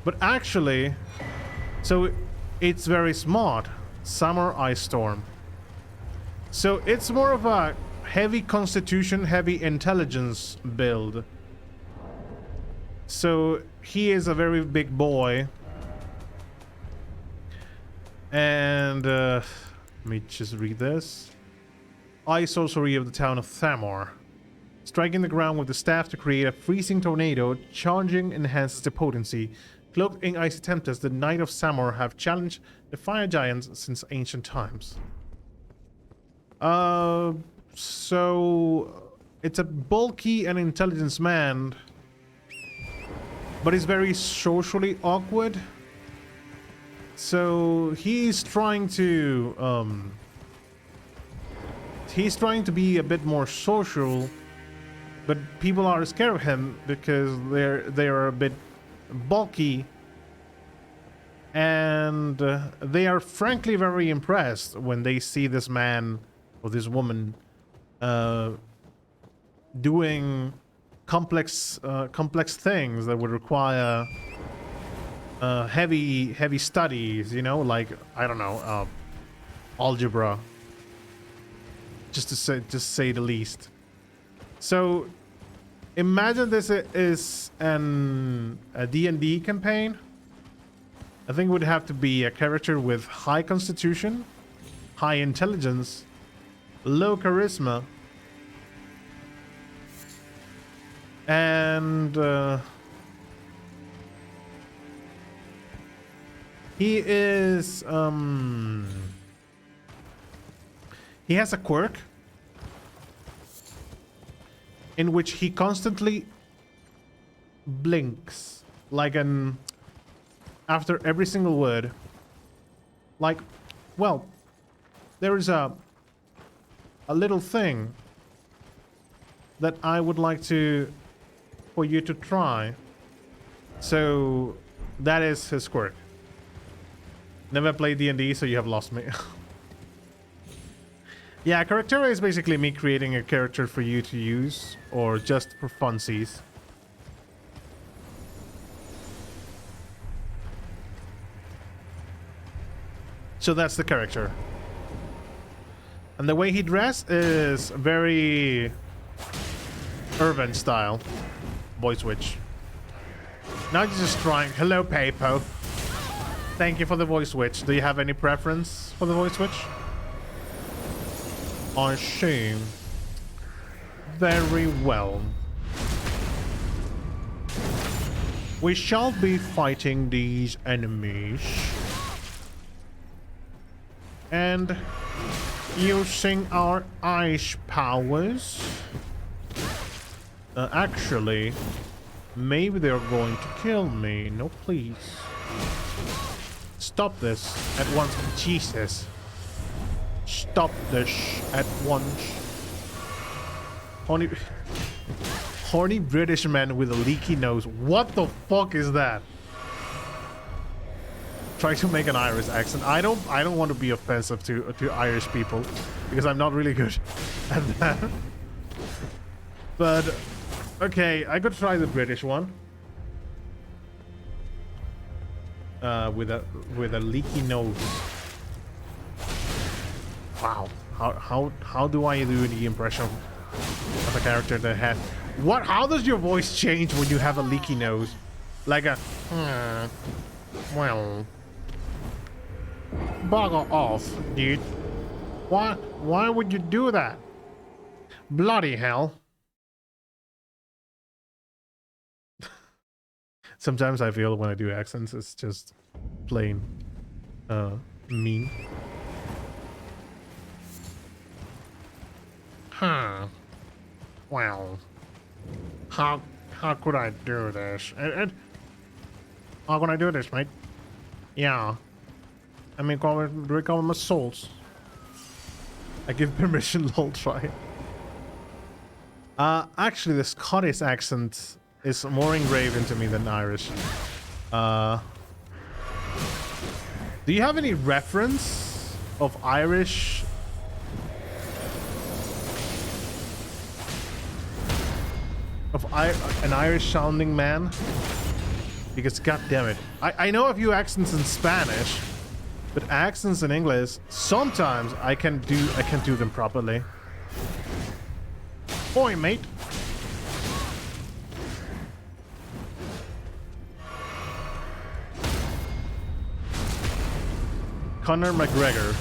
But actually, so it's very smart. Summer Ice Storm. So it's more of a heavy constitution, heavy intelligence build. So he is a very big boy. And let me just read this. Ice sorcery of the town of Thamor. Striking the ground with the staff to create a freezing tornado, charging enhances the potency. Cloaked in icy tempest, the Knight of Thamor have challenged the fire giants since ancient times. So it's a bulky and intelligent man, but he's very socially awkward. So he's trying to be a bit more social, but people are scared of him because they're a bit bulky, and they are frankly very impressed when they see this man or this woman doing complex things that would require heavy studies, you know, like, I don't know, algebra, just to say the least. So imagine this is a D&D campaign. I think it would have to be a character with high constitution, high intelligence, low charisma, and he is he has a quirk in which he constantly blinks like an after every single word. Like, well, there is a little thing that I would like for you to try. So that is his quirk. Never played D&D, so you have lost me. Yeah, Charactera is basically me creating a character for you to use, or just for funsies. So that's the character. And the way he dressed is very urban style. Voice switch. Now he's just trying. Hello, Papo. Thank you for the voice switch. Do you have any preference for the voice switch? I see. Very well. We shall be fighting these enemies and using our ice powers. Actually, Maybe they're going to kill me. No, please. Stop this at once. Jesus. Stop this at once. Horny British man with a leaky nose. What the fuck is that? Try to make an Irish accent. I don't want to be offensive to Irish people because I'm not really good at that. But okay, I could try the British one. With a leaky nose. Wow. How do I do the impression of a character that has what? How does your voice change when you have a leaky nose? Like a well, bugger off, dude. Why would you do that? Bloody hell. Sometimes I feel when I do accents, it's just plain mean. Huh. Well, how could I do this? How can I do this, mate? Yeah. I mean, recover my souls. I give permission, lol, try. Actually, the Scottish accent is more engraved into me than Irish. Do you have any reference of Irish? Of an Irish sounding man? Because god damn it. I know a few accents in Spanish, but accents in English, sometimes I can do them properly. Oi, mate. Conor McGregor.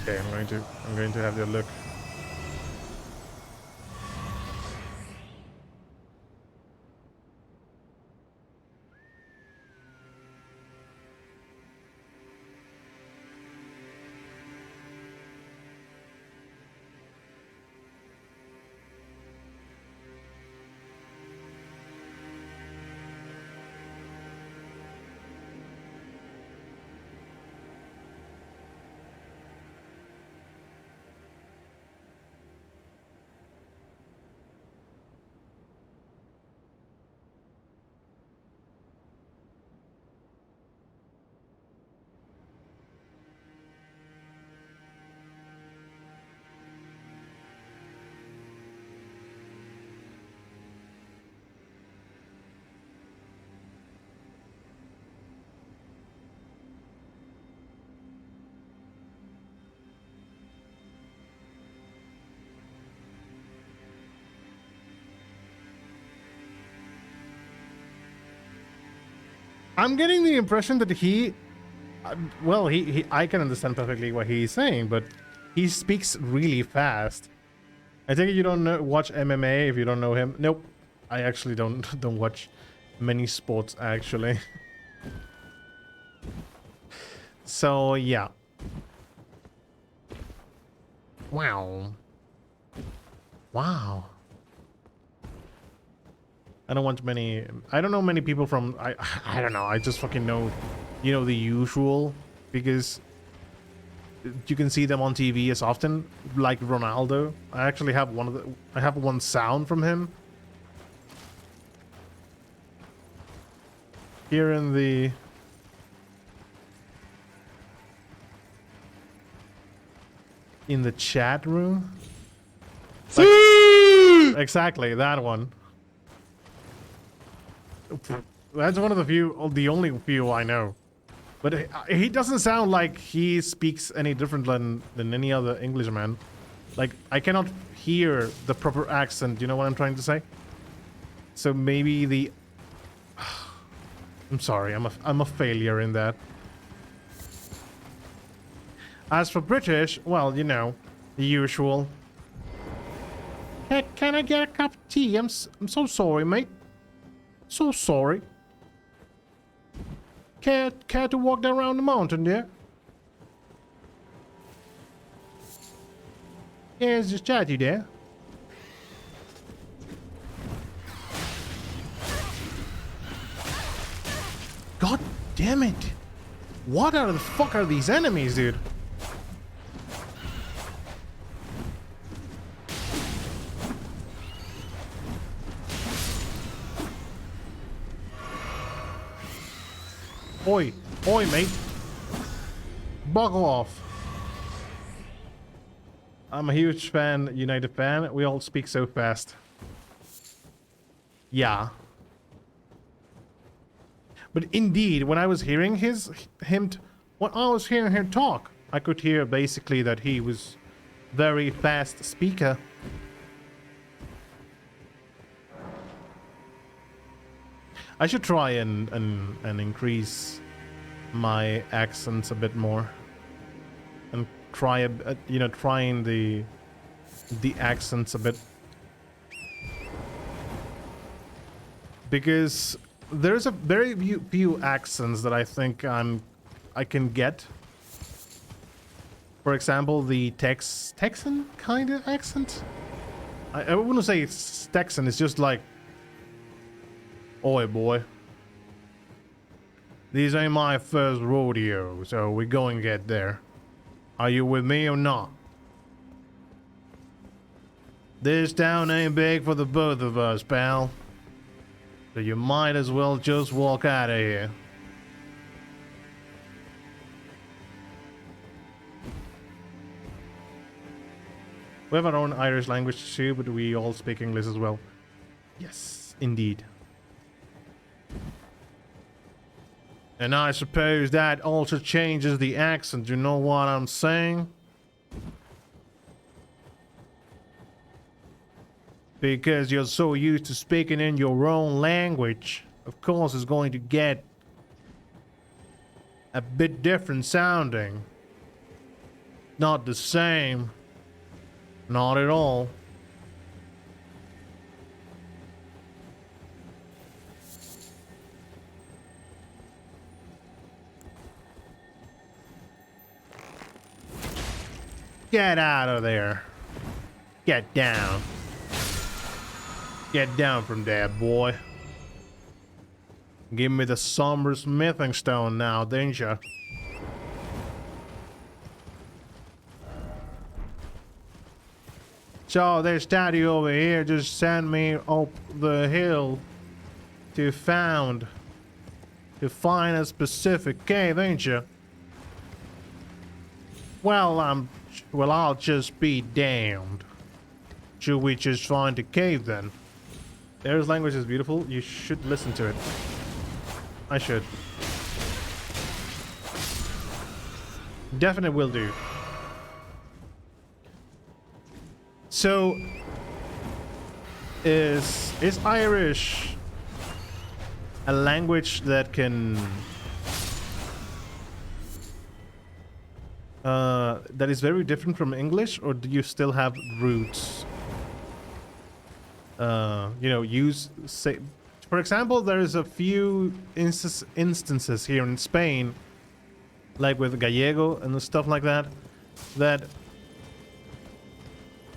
Okay, I'm going to have a look. I'm getting the impression that well, I can understand perfectly what he's saying, but he speaks really fast. I think you don't watch MMA if you don't know him. Nope, I actually don't watch many sports actually. So yeah. Wow. Wow. I don't know many people from I don't know, I just fucking know, you know, the usual, because you can see them on TV as often, like Ronaldo. I actually have one sound from him here in the chat room. Like, exactly that one. That's one of the only few I know. But he doesn't sound like he speaks any different than any other Englishman. Like, I cannot hear the proper accent, you know what I'm trying to say? So maybe the... I'm sorry, I'm a failure in that. As for British, well, you know, the usual. Hey, can I get a cup of tea? I'm so sorry, mate. So sorry. Care to walk down around the mountain there? Yeah, it's just chatty there. God damn it. What are the fuck are these enemies, dude? Oi, oi, mate. Buckle off. I'm a huge fan, United fan. We all speak so fast. Yeah. But indeed, when I was hearing when I was hearing him talk, I could hear basically that he was very fast speaker. I should try and increase my accents a bit more, and try trying the accents a bit, because there's a very few accents that I think I can get. For example, the Texan kind of accent. I wouldn't say it's Texan. It's just like, oi, boy. This ain't my first rodeo, so we're going to get there. Are you with me or not? This town ain't big for the both of us, pal. So you might as well just walk out of here. We have our own Irish language too, but we all speak English as well. Yes, indeed. And I suppose that also changes the accent, you know what I'm saying? Because you're so used to speaking in your own language, of course it's going to get a bit different sounding. Not the same. Not at all. Get out of there. Get down. Get down from there, boy. Give me the somber smithing stone now, didn't ya? So this daddy over here just sent me up the hill to find a specific cave, ain't ya? Well, I'll just be damned. Should we just find a cave then? There's language is beautiful. You should listen to it. I should. Definitely will do. So, is Irish a language that can that is very different from English, or do you still have roots? Say, for example, there's a few instances here in Spain, like with Gallego and stuff like that, that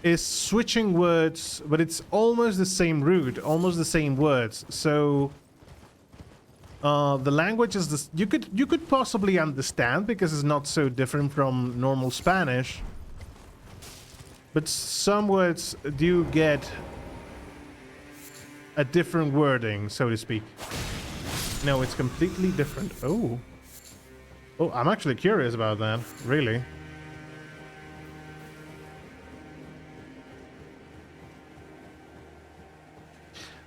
is switching words, but it's almost the same root, almost the same words. So the language is this, you could possibly understand because it's not so different from normal Spanish, but some words do get a different wording, so to speak. No, it's completely different. Oh, I'm actually curious about that, really.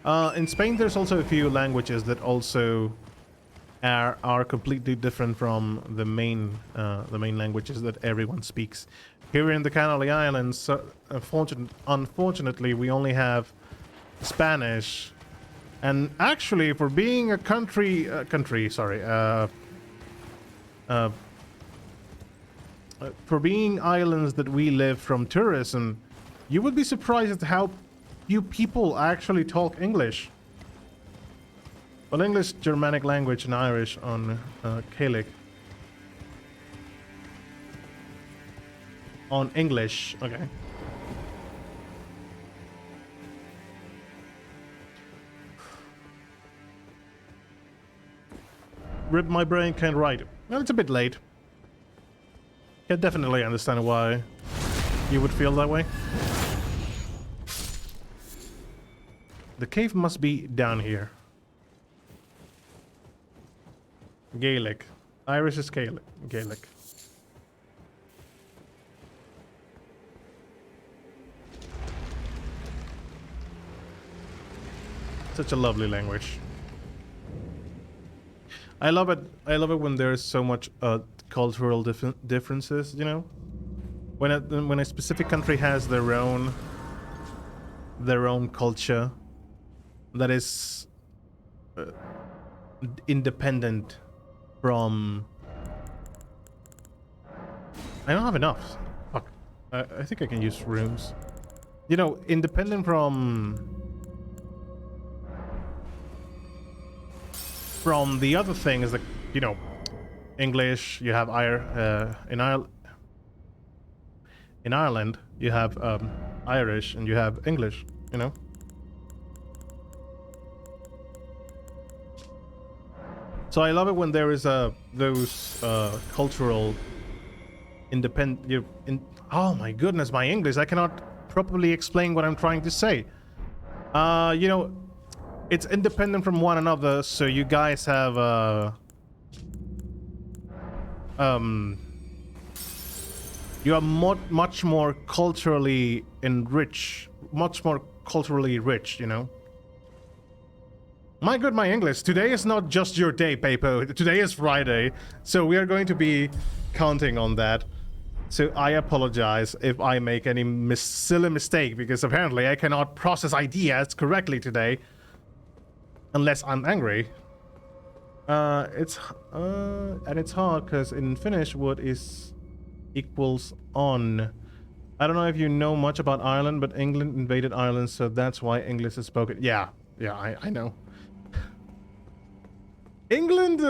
In Spain, there's also a few languages that also are completely different from the main languages that everyone speaks. Here in the Canary Islands, unfortunately, we only have Spanish, and actually, for being a for being islands that we live from tourism, you would be surprised at how few people actually talk English. Well, English, Germanic language, and Irish on Gaelic. On English, okay. Rip my brain, can't write. Well, it's a bit late. Can definitely understand why you would feel that way. The cave must be down here. Gaelic. Irish is Gaelic. Gaelic. Such a lovely language. I love it. I love it when there's so much cultural differences. You know, when a specific country has their own culture that is independent from. I don't have enough. Fuck. I think I can use rooms. You know, independent from the other things that, you know, English, you have in Ireland you have Irish and you have English, you know. So I love it when there is those cultural oh my goodness, my English, I cannot properly explain what I'm trying to say. You know, it's independent from one another, so you guys have you are much more culturally enriched, much more culturally rich, you know. My good, my English. Today is not just your day, Pepo. Today is Friday, so we are going to be counting on that. So I apologize if I make any silly mistake, because apparently I cannot process ideas correctly today. Unless I'm angry. And it's hard because in Finnish what is equals on. I don't know if you know much about Ireland, but England invaded Ireland, so that's why English is spoken. Yeah, I know. England,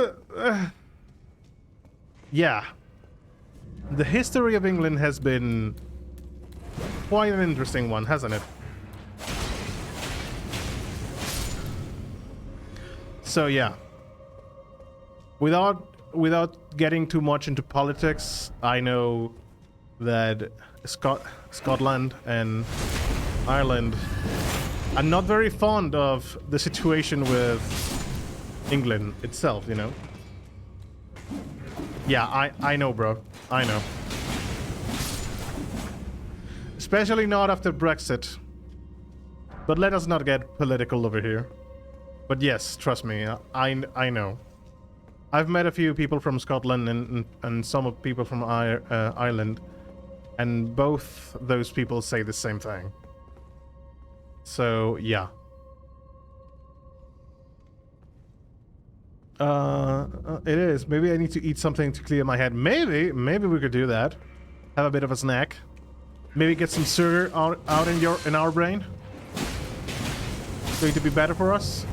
yeah. The history of England has been quite an interesting one, hasn't it? So yeah, without getting too much into politics, I know that Scotland and Ireland are not very fond of the situation with England itself, you know. Yeah, I know, bro. I know. Especially not after Brexit. But let us not get political over here. But yes, trust me, I know. I've met a few people from Scotland and some people from Ireland, and both those people say the same thing. So yeah. It is. Maybe I need to eat something to clear my head. Maybe we could do that. Have a bit of a snack. Maybe get some sugar out in our brain. Going to be better for us.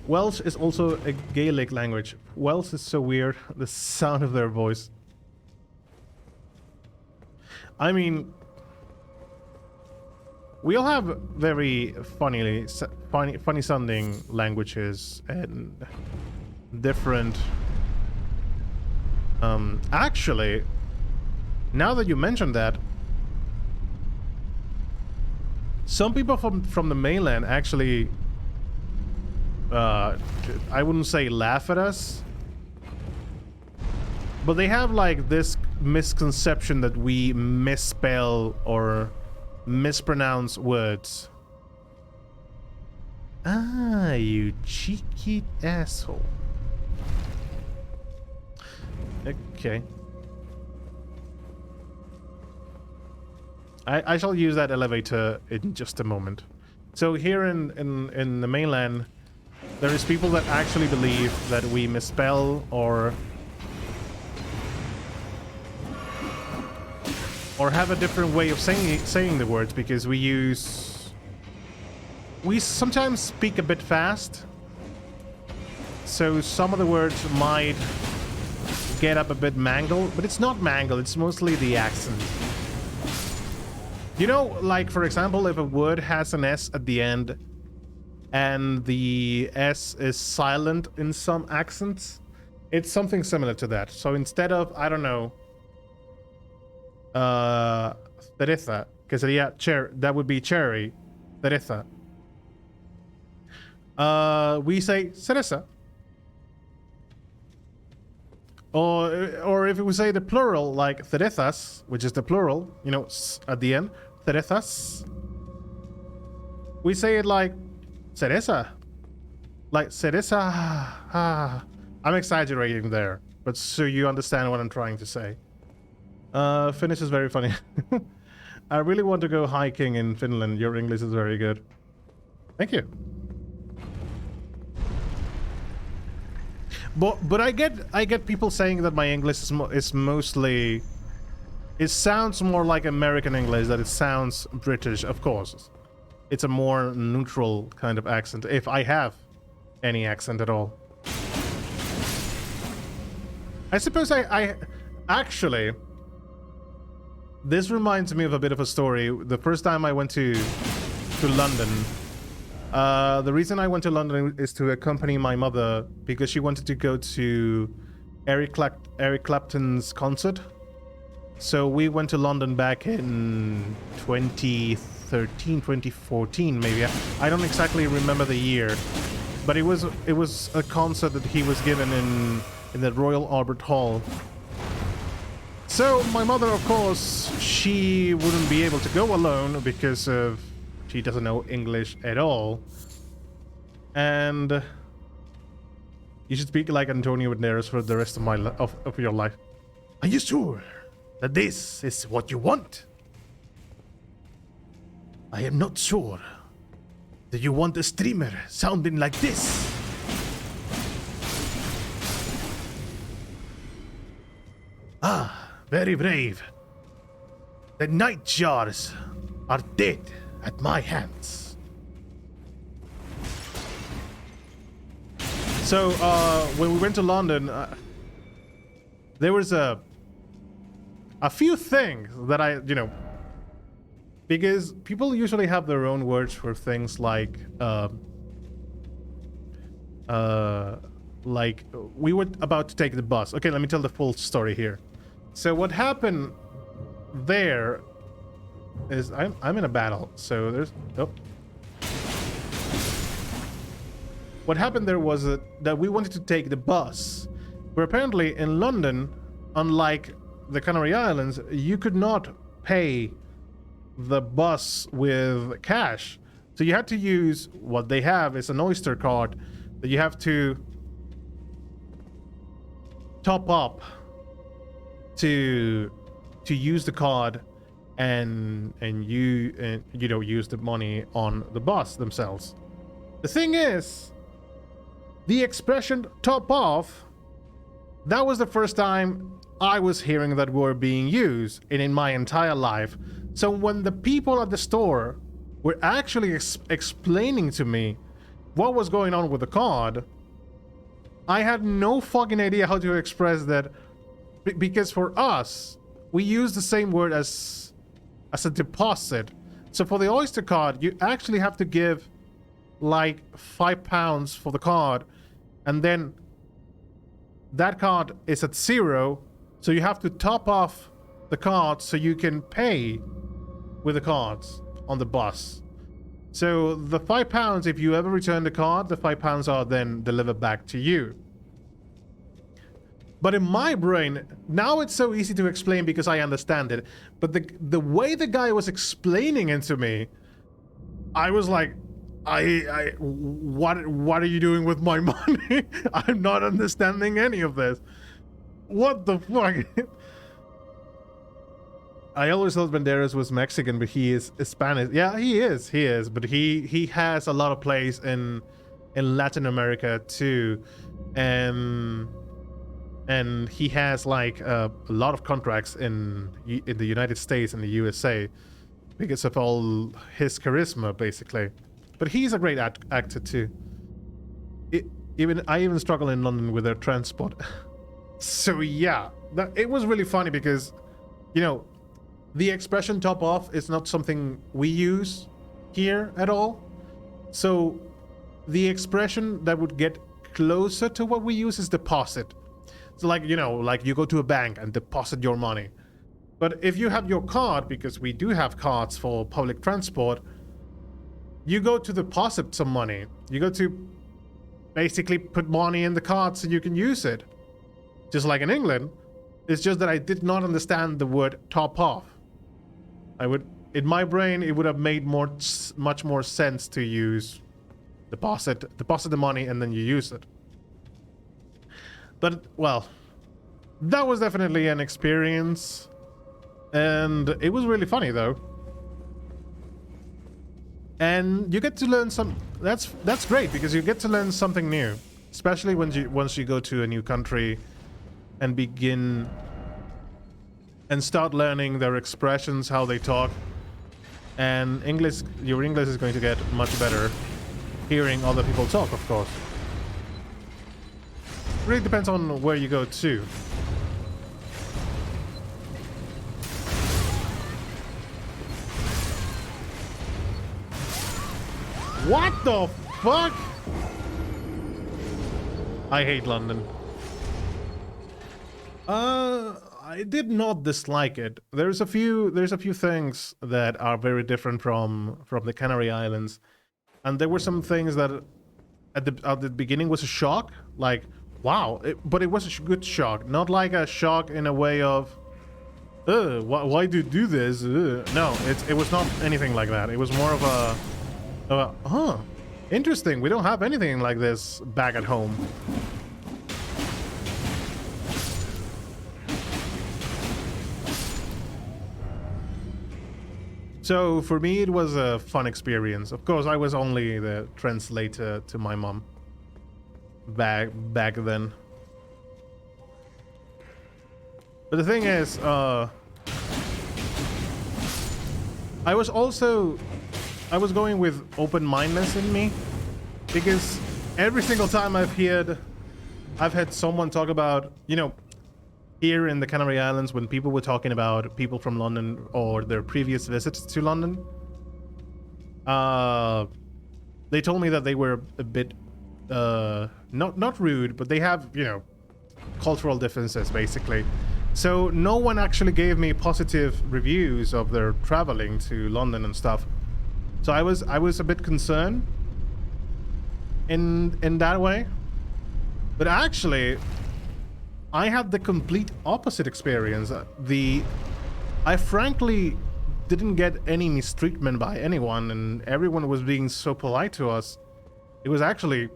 Welsh is also a Gaelic language. Welsh is so weird. The sound of their voice. I mean, we all have very funny sounding languages and different. Actually, now that you mention that, some people from the mainland actually, I wouldn't say laugh at us, but they have like this misconception that we misspell or mispronounce words. Ah, you cheeky asshole. Okay. I shall use that elevator in just a moment. So here in the mainland, there is people that actually believe that we misspell or have a different way of saying the words, because we sometimes speak a bit fast, so some of the words might get up a bit mangled, but it's not mangled, it's mostly the accent. You know, like for example, if a word has an S at the end and the S is silent in some accents, it's something similar to that. So instead of, I don't know, cereza, que sería that would be cherry, cereza. We say cereza. Or if we say the plural, like cerezas, which is the plural, you know, at the end, cerezas, we say it like cereza. Like cereza. I'm exaggerating there, but so you understand what I'm trying to say. Finnish is very funny. I really want to go hiking in Finland. Your English is very good. Thank you. But I get people saying that my English is mostly, it sounds more like American English than it sounds British. Of course, it's a more neutral kind of accent, if I have any accent at all. I suppose I actually, this reminds me of a bit of a story. The first time I went to London. The reason I went to London is to accompany my mother because she wanted to go to Eric Clapton's concert. So we went to London back in 2013, 2014 maybe. I don't exactly remember the year, but it was a concert that he was given in the Royal Albert Hall. So my mother, of course, she wouldn't be able to go alone because of she doesn't know English at all. And you should speak like Antonio Banderas for the rest of of your life. Are you sure that this is what you want? I am not sure that you want a streamer sounding like this. Ah, very brave. The nightjars are dead at my hands. So, when we went to London, there was a few things that because people usually have their own words for things like we were about to take the bus. Okay, let me tell the full story here. So what happened there is I'm in a battle, so there's what happened there was that we wanted to take the bus, but apparently in London, unlike the Canary Islands, you could not pay the bus with cash, so you had to use what they have is an Oyster card that you have to top up to use the card and you know, use the money on the bus themselves. The thing is, the expression top off, that was the first time I was hearing that word being used in my entire life. So when the people at the store were actually explaining to me what was going on with the card, I had no fucking idea how to express that, because for us, we use the same word as a deposit. So for the Oyster card, you actually have to give like £5 for the card, and then that card is at 0, so you have to top off the card so you can pay with the cards on the bus. So the £5, if you ever return the card, the £5 are then delivered back to you. But in my brain, now it's so easy to explain because I understand it. But the way the guy was explaining it to me, I was like, what are you doing with my money? I'm not understanding any of this. What the fuck? I always thought Banderas was Mexican, but he is Spanish. Yeah, he is. But he has a lot of plays in Latin America too, and he has like a lot of contracts in the United States and the USA because of all his charisma, basically. But he's a great actor too. I even struggle in London with their transport. So yeah, it was really funny because, you know, the expression top off is not something we use here at all. So the expression that would get closer to what we use is deposit. So like, you know, like you go to a bank and deposit your money. But if you have your card, because we do have cards for public transport, you go to deposit some money. You go to basically put money in the card so you can use it. Just like in England. It's just that I did not understand the word top off. In my brain, it would have made much more sense to use deposit the money and then you use it. But, well, that was definitely an experience. And it was really funny, though. And you get to learn that's great, because you get to learn something new. Especially once you go to a new country and begin and start learning their expressions, how they talk. And your English is going to get much better hearing other people talk, of course. Really depends on where you go to. What the fuck? I hate London. I did not dislike it. There's a few things that are very different from the Canary Islands, and there were some things that at the beginning was a shock, like wow, but it was a good shock, not like a shock in a way of why do you do this? No, it was not anything like that. It was more of a interesting, we don't have anything like this back at home. So for me, it was a fun experience. Of course, I was only the translator to my mom back then. But the thing is, I was going with open-mindedness in me, because every single time I've had someone talk about, you know, here in the Canary Islands, when people were talking about people from London or their previous visits to London, they told me that they were a bit not rude, but they have, you know, cultural differences basically. So no one actually gave me positive reviews of their traveling to London and stuff. So I was a bit concerned in that way. But actually, I had the complete opposite experience. I frankly didn't get any mistreatment by anyone, and everyone was being so polite to us. It was actually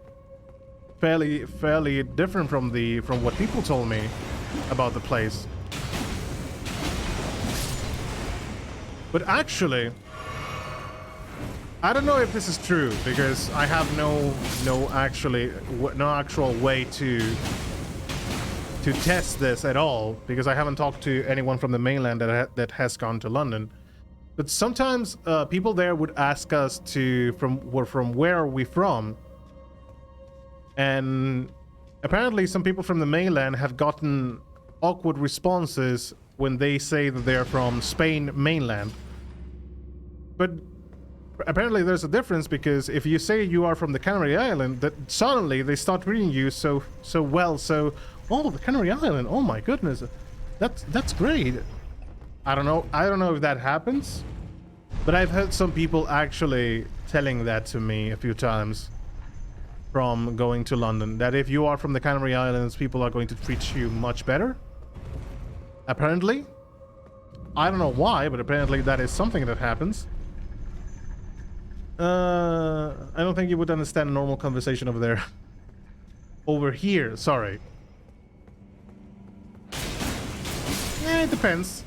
fairly different from what people told me about the place. But actually, I don't know if this is true, because I have no actual way to test this at all, because I haven't talked to anyone from the mainland that has gone to London. But sometimes people there would ask us from where are we from, and apparently some people from the mainland have gotten awkward responses when they say that they're from Spain mainland. But apparently there's a difference, because if you say you are from the Canary Island, that suddenly they start reading you so well. So, oh, the Canary Island, oh my goodness, that's great. I don't know if that happens, but I've heard some people actually telling that to me a few times from going to London, that if you are from the Canary Islands, people are going to treat you much better. Apparently. I don't know why, but apparently that is something that happens. I don't think you would understand a normal conversation over there. Over here, sorry. It depends.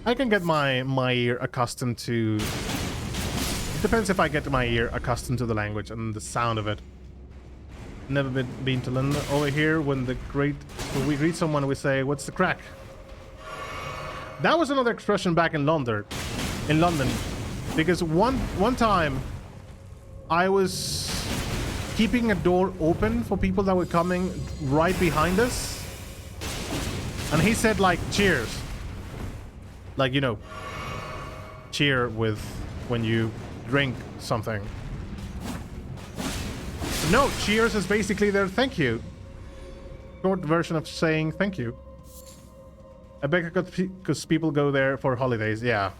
I can get my ear accustomed to... It depends if I get my ear accustomed to the language and the sound of it. Never been to London. Over here, when we greet someone, we say, "What's the crack?" That was another expression back in London. Because one time, I was keeping a door open for people that were coming right behind us. And he said, like, cheers. Like, you know, cheer with when you drink something. No, cheers is basically their thank you. Short version of saying thank you. I bet because people go there for holidays. Yeah.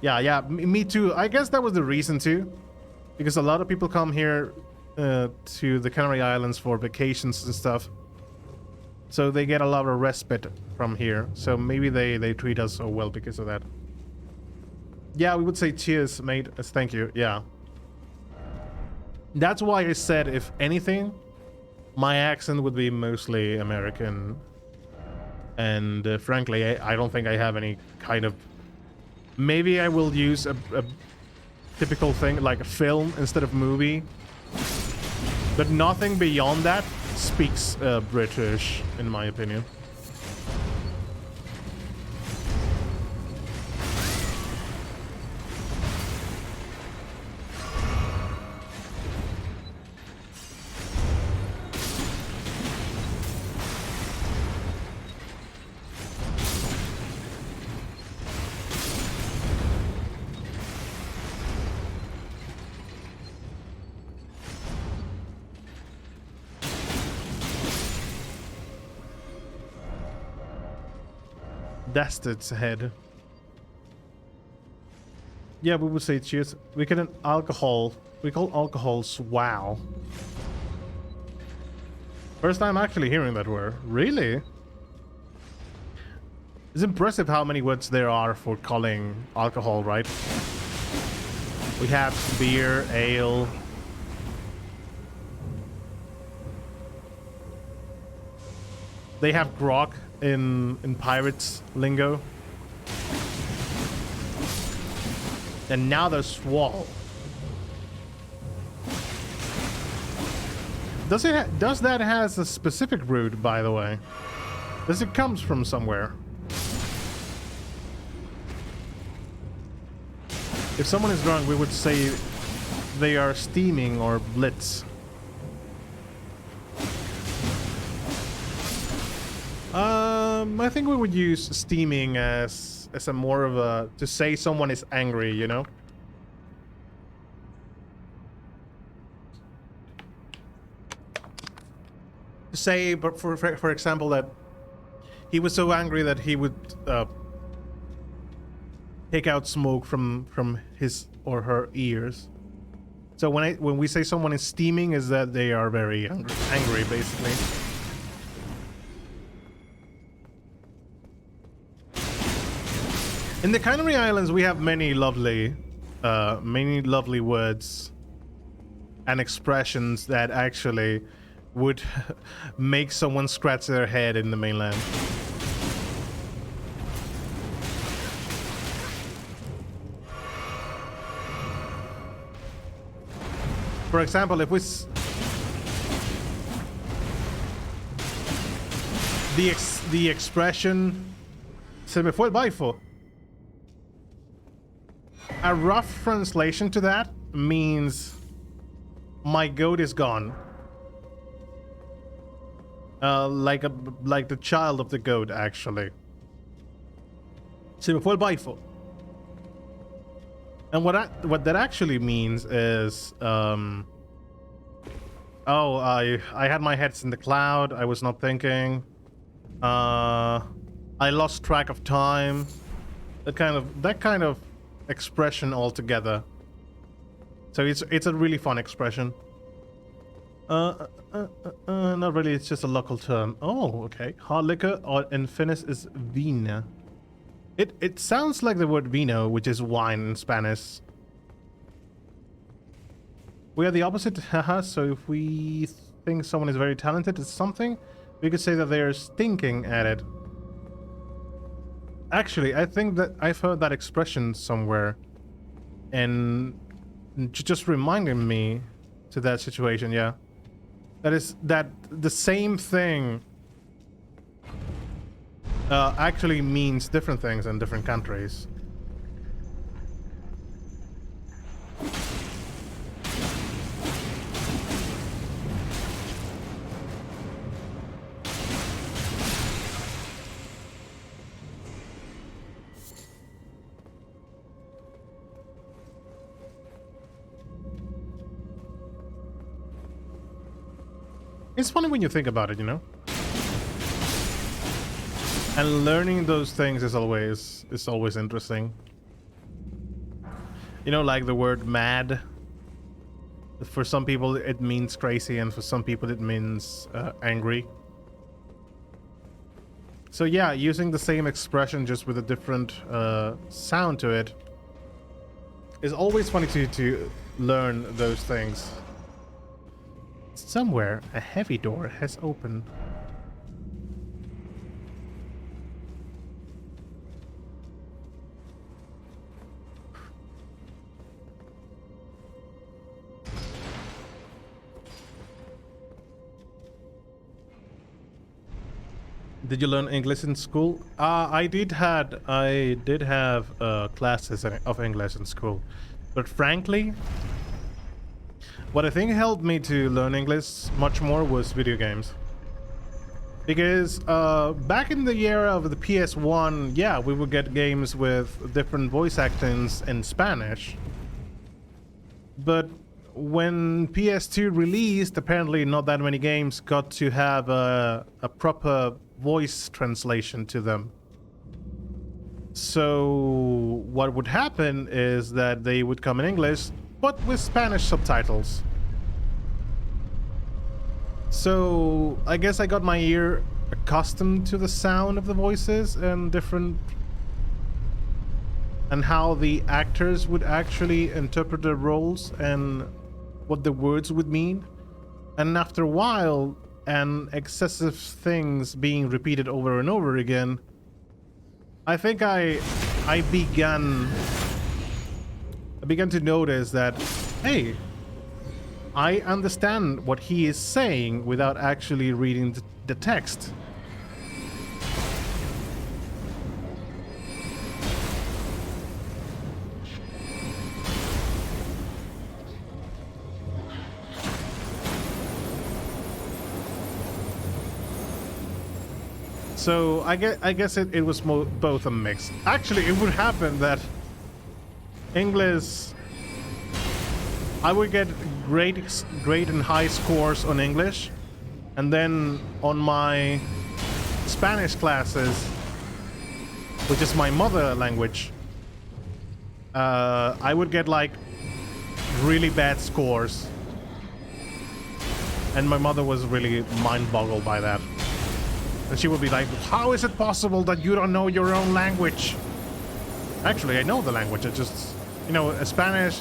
Yeah, me too. I guess that was the reason too. Because a lot of people come here to the Canary Islands for vacations and stuff. So they get a lot of respite from here. So maybe they treat us so well because of that. Yeah, we would say cheers, mate, as thank you. Yeah. That's why I said, if anything, my accent would be mostly American. And frankly, I don't think I have any kind of... Maybe I will use a typical thing, like a film instead of movie. But nothing beyond that speaks British, in my opinion. That's its head. Yeah, we would say cheers. We can alcohol. We call alcohols wow. First time actually hearing that word. Really? It's impressive how many words there are for calling alcohol, right? We have beer, ale. They have grog in pirates lingo. And now there's swall. Does that has a specific root, by the way? Does it comes from somewhere? If someone is drunk, we would say they are steaming or blitz. I think we would use steaming as a more of a to say someone is angry, you know? To say, but for example, that he was so angry that he would take out smoke from his or her ears. So when we say someone is steaming, is that they are very angry, basically. In the Canary Islands, we have many lovely words and expressions that actually would make someone scratch their head in the mainland. For example, if we the expression "se me fue el baifo." A rough translation to that means "my goat is gone." Like the child of the goat, actually. Se me fue el baifo. And what that actually means is, oh, I had my heads in the cloud. I was not thinking. I lost track of time. That kind of expression altogether. So it's a really fun expression. Not really. It's just a local term. Oh, okay. Hard liquor, or in Finnish is vina. It sounds like the word vino, which is wine in Spanish. We are the opposite, haha. So if we think someone is very talented at something, we could say that they are stinking at it. Actually, I think that I've heard that expression somewhere, and just reminding me to that situation. Yeah, that the same thing actually means different things in different countries. It's funny when you think about it, you know? And learning those things is always interesting. You know, like the word mad. For some people it means crazy, and for some people it means angry. So yeah, using the same expression just with a different sound to it is always funny to learn those things. Somewhere a heavy door has opened. Did you learn English in school? I did have classes of English in school, but frankly, what I think helped me to learn English much more was video games. Because back in the era of the PS1, yeah, we would get games with different voice actings in Spanish. But when PS2 released, apparently not that many games got to have a proper voice translation to them. So what would happen is that they would come in English, but with Spanish subtitles. So I guess I got my ear accustomed to the sound of the voices and how the actors would actually interpret their roles and what the words would mean. And after a while, and excessive things being repeated over and over again, I think I began to notice that, hey, I understand what he is saying without actually reading the text. So I guess it was both a mix. Actually, it would happen that English, I would get great and high scores on English, and then on my Spanish classes, which is my mother language, I would get like really bad scores, and my mother was really mind-boggled by that. And she would be like, how is it possible that you don't know your own language? Actually, I know the language. It just, you know, Spanish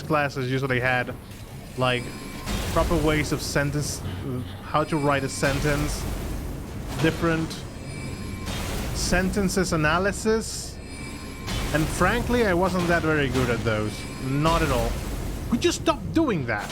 classes usually had like proper ways of how to write a sentence, different sentences analysis. And frankly, I wasn't that very good at those. Not at all. Could you stop doing that?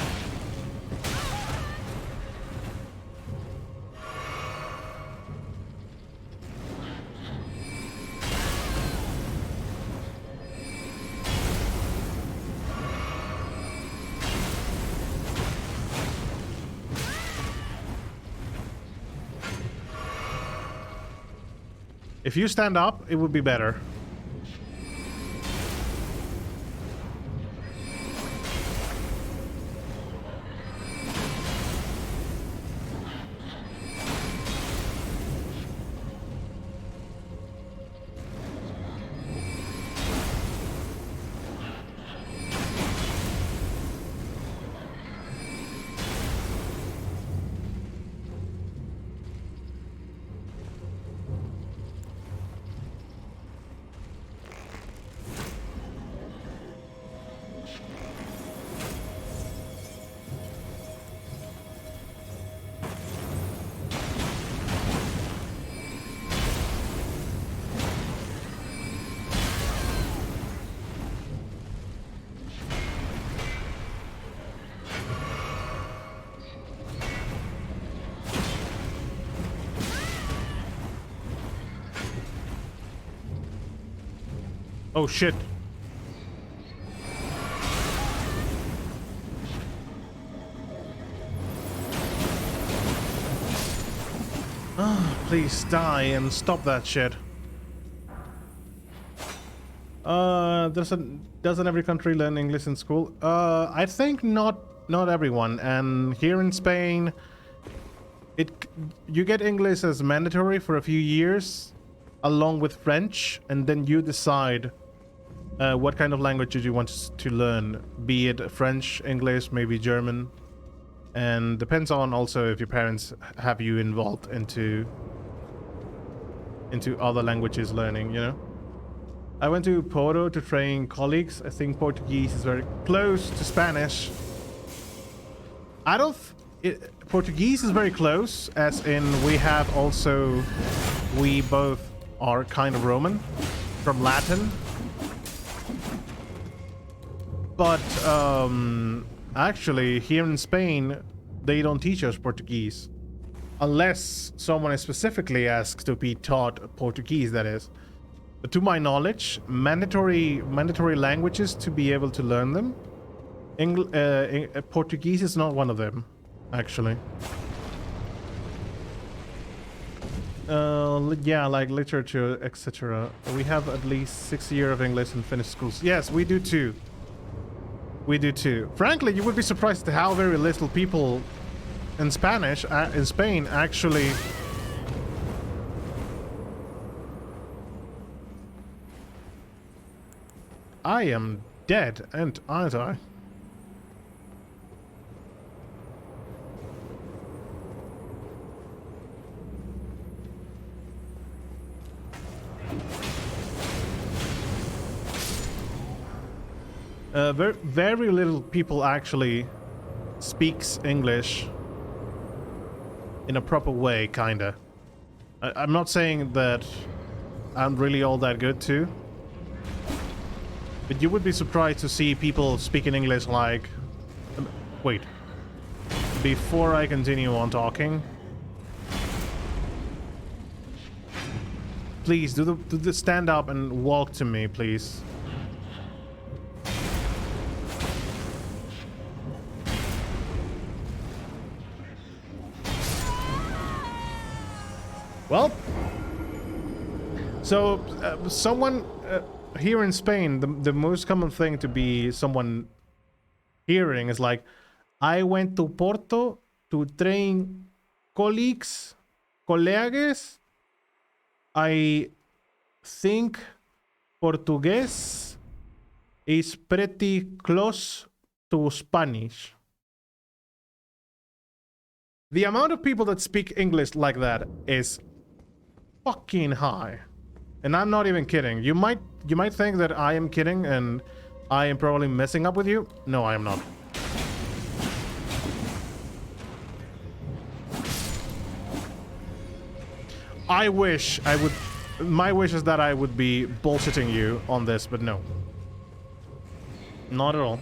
If you stand up, it would be better. Oh shit. Please die and stop that shit. Doesn't every country learn English in school? I think not everyone. And here in Spain, you get English as mandatory for a few years, along with French, and then you decide what kind of languages you want to learn, be it French, English, maybe German, and depends on also if your parents have you involved into other languages learning, you know. I went to Porto to train colleagues. I think Portuguese is very close to Spanish. Portuguese is very close, as in we both are kind of Roman from Latin. But actually here in Spain, they don't teach us Portuguese. Unless someone is specifically asked to be taught Portuguese, that is. But to my knowledge, mandatory languages to be able to learn them, Portuguese is not one of them, actually. Yeah, like literature, etc. We have at least 6 years of English in Finnish schools. Yes, we do too. We do too. Frankly, you would be surprised at how very little people in Spanish, in Spain, actually... I am dead, and aren't I? Very little people actually speaks English in a proper way, kinda. I'm not saying that I'm really all that good too. But you would be surprised to see people speaking English like... Wait. Before I continue on talking... Please, do the stand up and walk to me, please. Well... So, someone... here in Spain, the most common thing to be someone hearing is like, I went to Porto to train colleagues. I think Portuguese is pretty close to Spanish. The amount of people that speak English like that is fucking high. And I'm not even kidding. You might think that I am kidding and I am probably messing up with you. No, I am not. I wish I would... My wish is that I would be bullshitting you on this, but no. Not at all.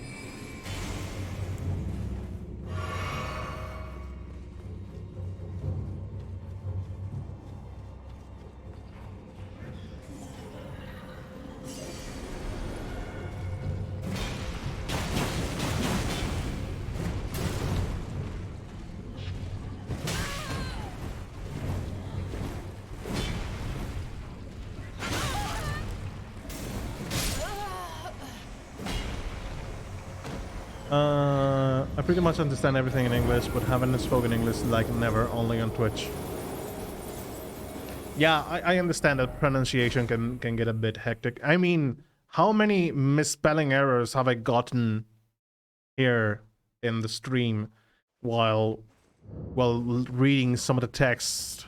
I pretty much understand everything in English, but haven't spoken English like never, only on Twitch. Yeah, I understand that pronunciation can get a bit hectic. I mean, how many misspelling errors have I gotten here in the stream while reading some of the text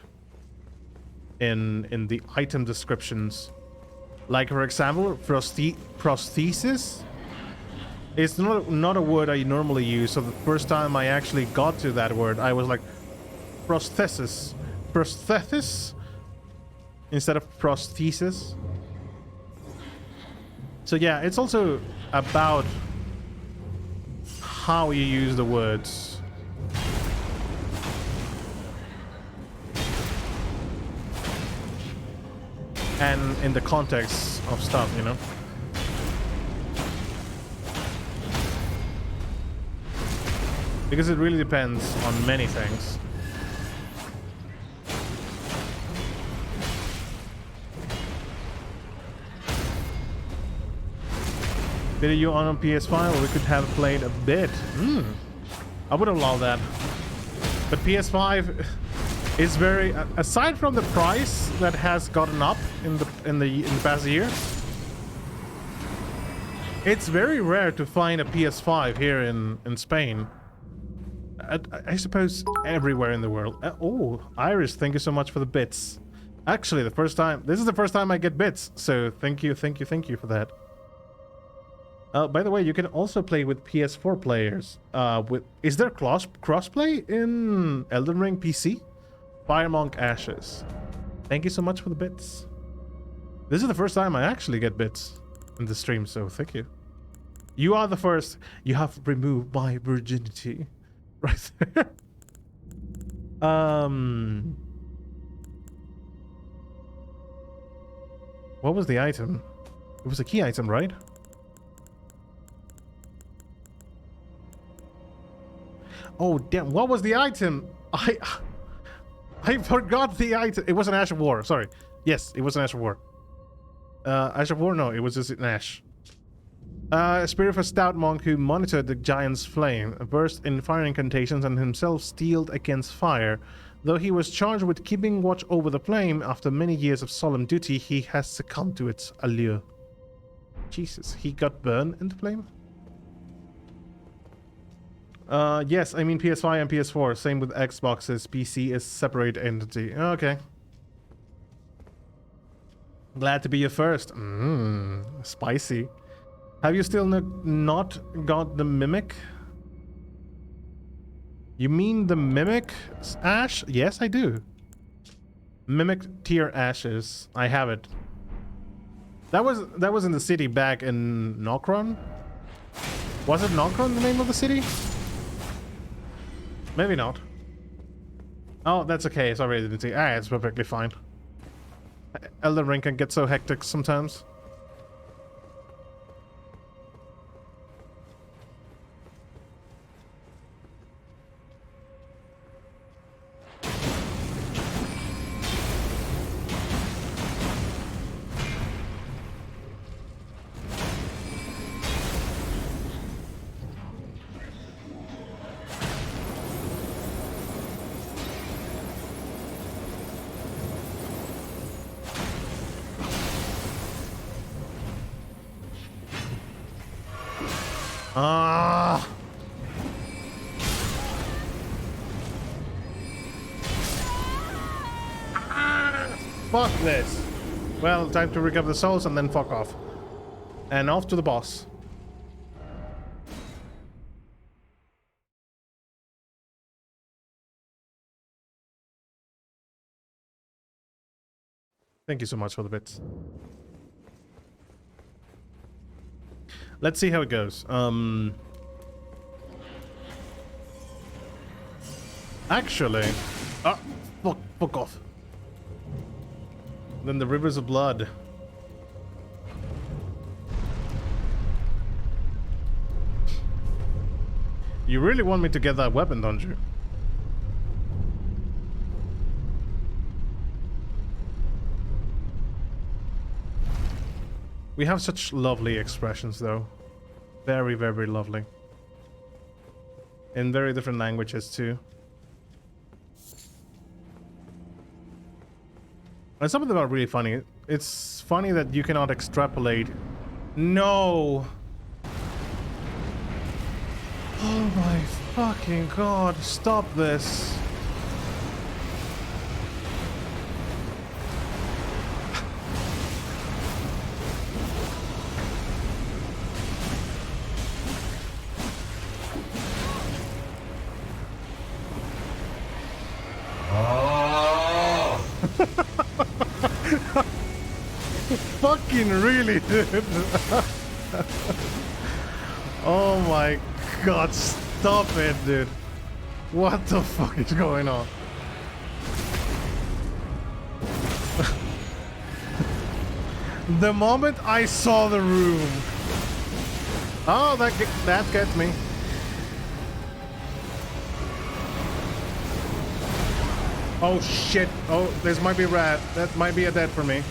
in the item descriptions? Like, for example, prosthesis. It's not a word I normally use, so the first time I actually got to that word, I was like, prosthesis. Prosthesis? Instead of prosthesis. So yeah, it's also about how you use the words. And in the context of stuff, you know? Because it really depends on many things. Video on PS5, we could have played a bit. I would allow that. But PS5, It's very aside from the price that has gotten up in the past year. It's very rare to find a PS5 here in Spain. I suppose everywhere in the world. Oh, Iris, thank you so much for the bits. Actually, this is the first time I get bits, so thank you for that. By the way, you can also play with PS4 players. Is there crossplay in Elden Ring PC? Firemonk Ashes. Thank you so much for the bits. This is the first time I actually get bits in the stream, so thank you. You are the first. You have removed my virginity. Right there. What was the item? It was a key item, right? Oh, damn. What was the item? I forgot the item. It was an Ash of War. Sorry. Yes, it was an Ash of War. Ash of War? No, it was just an Ash. A spirit of a stout monk who monitored the giant's flame, versed in fire incantations and himself steeled against fire. Though he was charged with keeping watch over the flame, after many years of solemn duty, he has succumbed to its allure. Jesus, he got burned in the flame? Yes, I mean PS5 and PS4. Same with Xboxes. PC is separate entity. Okay. Glad to be your first. Spicy. Have you still not got the Mimic? You mean the Mimic Ash? Yes, I do. Mimic tier Ashes. I have it. That was in the city back in Nokron? Was it Nokron, the name of the city? Maybe not. Oh, that's okay. Sorry, I didn't see. Ah, it's perfectly fine. Elden Ring can get so hectic sometimes. Fuck this. Well, time to recover the souls and then fuck off. And off to the boss. Thank you so much for the bits. Let's see how it goes. Actually... fuck off. Then the rivers of blood. You really want me to get that weapon, don't you? We have such lovely expressions, though. Very, very lovely. In very different languages, too. And some of them are really funny. It's funny that you cannot extrapolate. No! Oh my fucking god, stop this. Fucking really, dude. Oh my god, stop it, dude. What the fuck is going on? The moment I saw the room. Oh, that gets me. Oh shit. Oh, this might be rat. That might be a dead for me.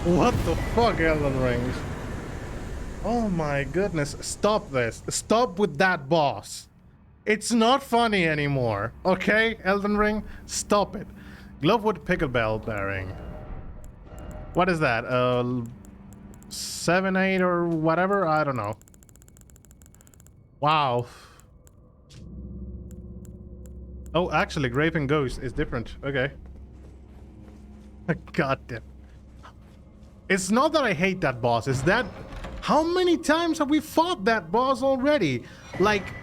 What the fuck, Elden Ring? Oh my goodness. Stop this. Stop with that boss. It's not funny anymore. Okay, Elden Ring? Stop it. Glovewood picklebell bearing. What is that? 7, 8 or whatever? I don't know. Wow. Oh, actually, Grape and Ghost is different. Okay. God damn. It's not that I hate that boss. It's that... How many times have we fought that boss already? Like...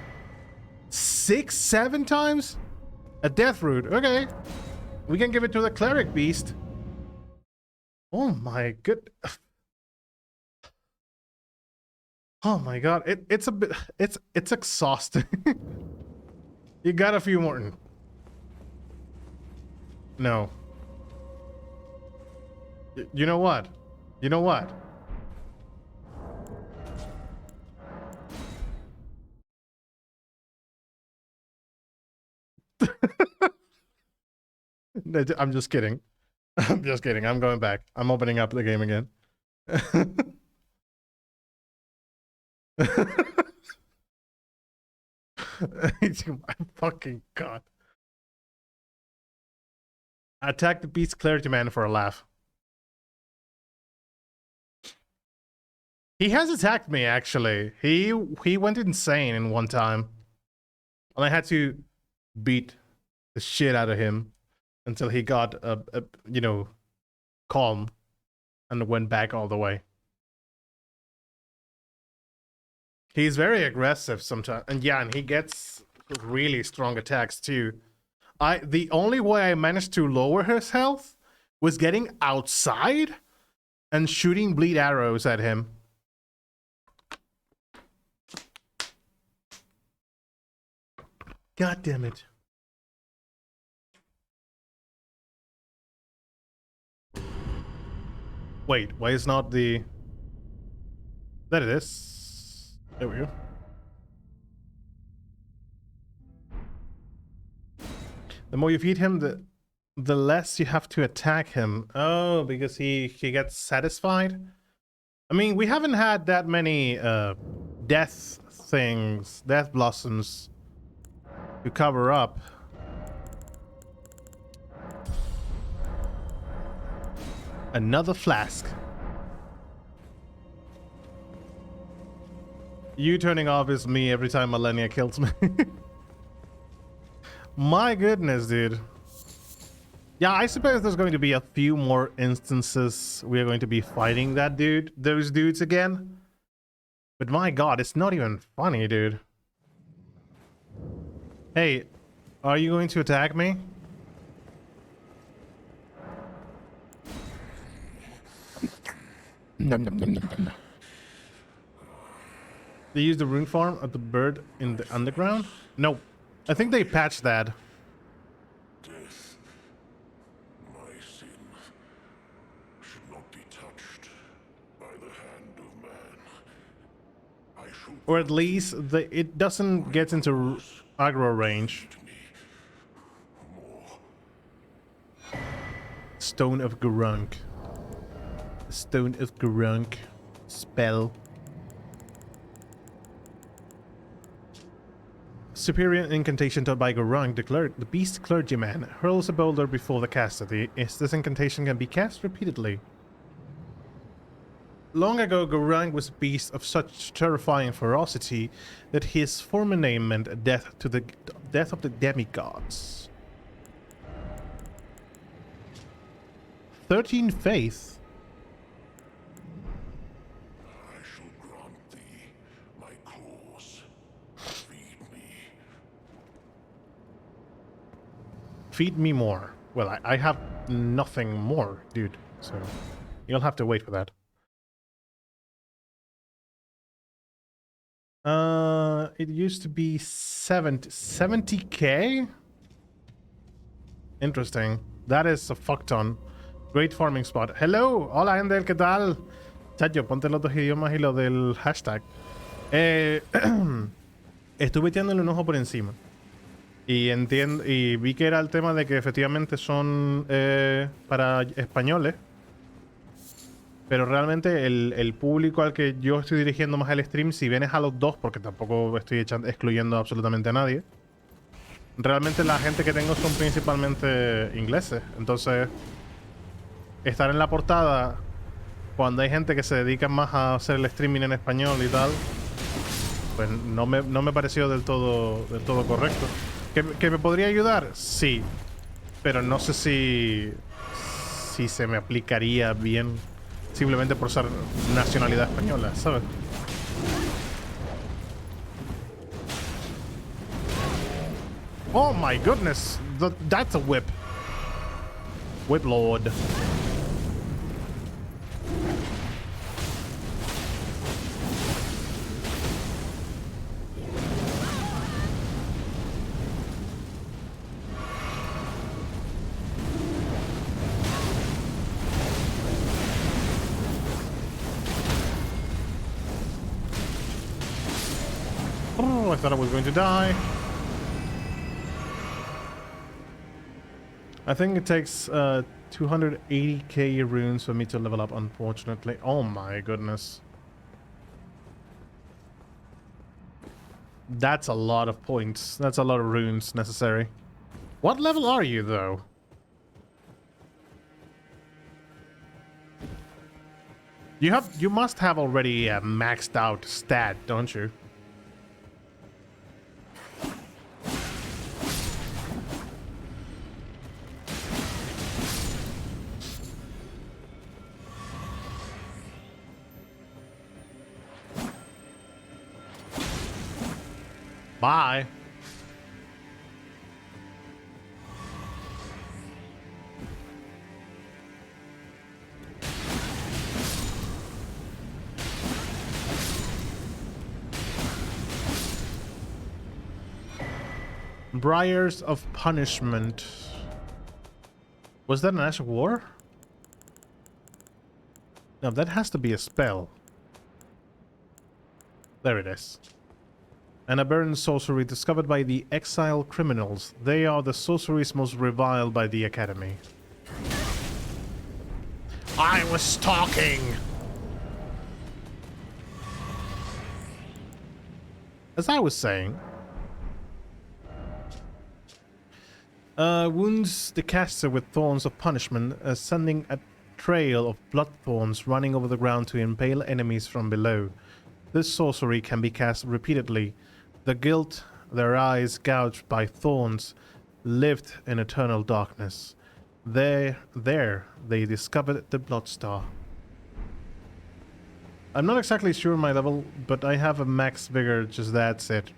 6, 7 times? A death root. Okay. We can give it to the cleric beast. Oh my good... Oh my god. It's a bit... It's exhausting. You got a few more. No. You know what? You know what? I'm just kidding. I'm just kidding. I'm going back. I'm opening up the game again. My fucking god. Attack the beast clergyman for a laugh. He has attacked me, actually. He went insane in one time. And I had to beat the shit out of him until he got, you know, calm and went back all the way. He's very aggressive sometimes. And yeah, and he gets really strong attacks too. The only way I managed to lower his health was getting outside and shooting bleed arrows at him. God damn it. Wait, why is not the... There it is. There we go. The more you feed him, the less you have to attack him. Oh, because he gets satisfied? I mean, we haven't had that many death things, death blossoms to cover up. Another flask. You turning off is me every time Malenia kills me. My goodness, dude. Yeah, I suppose there's going to be a few more instances we are going to be fighting that dude, those dudes again. But my god, it's not even funny, dude. Hey, are you going to attack me? They use the rune farm of the bird in the underground? No, I think they patched that. Death, my sin, should not be touched by the hand of man. I should... Or at least it doesn't get into aggro range. Stone of Gurunk. Stone of Gurunk spell. Superior incantation taught by Gurunk, the beast clergyman, hurls a boulder before the caster. This incantation can be cast repeatedly. Long ago, Gurunk was a beast of such terrifying ferocity that his former name meant death of the demigods. 13 faith. I shall grant thee my cause. Feed me. Feed me more. Well, I have nothing more, dude. So you'll have to wait for that. It used to be 70k? Interesting. That is a fuck ton. Great farming spot. Hello, hola Endel, ¿qué tal? Chacho, ponte los dos idiomas y lo del hashtag. Estuve echándole un ojo por encima. Y vi que era el tema de que efectivamente son para españoles. Pero realmente el público al que yo estoy dirigiendo más el stream, si bien es a los dos, porque tampoco estoy excluyendo absolutamente a nadie, realmente la gente que tengo son principalmente ingleses. Entonces, estar en la portada cuando hay gente que se dedica más a hacer el streaming en español y tal, pues no me pareció del todo correcto. ¿Que me podría ayudar? Sí. Pero no sé si se me aplicaría bien simplemente por ser nacionalidad española, ¿sabes? Oh my goodness, that's a whip. Whip lord. Oh, I thought I was going to die. I think it takes 280k runes for me to level up, unfortunately. Oh my goodness. That's a lot of points. That's a lot of runes necessary. What level are you, though? You must have already a maxed out stat, don't you? Bye. Briars of Punishment. Was that an Ash of War? No, that has to be a spell. There it is. An aberrant sorcery discovered by the exiled criminals. They are the sorceries most reviled by the Academy. I was talking! As I was saying... wounds the caster with thorns of punishment, sending a trail of blood thorns running over the ground to impale enemies from below. This sorcery can be cast repeatedly. The guilt, their eyes gouged by thorns, lived in eternal darkness. There they discovered the Bloodstar. I'm not exactly sure my level, but I have a max vigor, just that's it.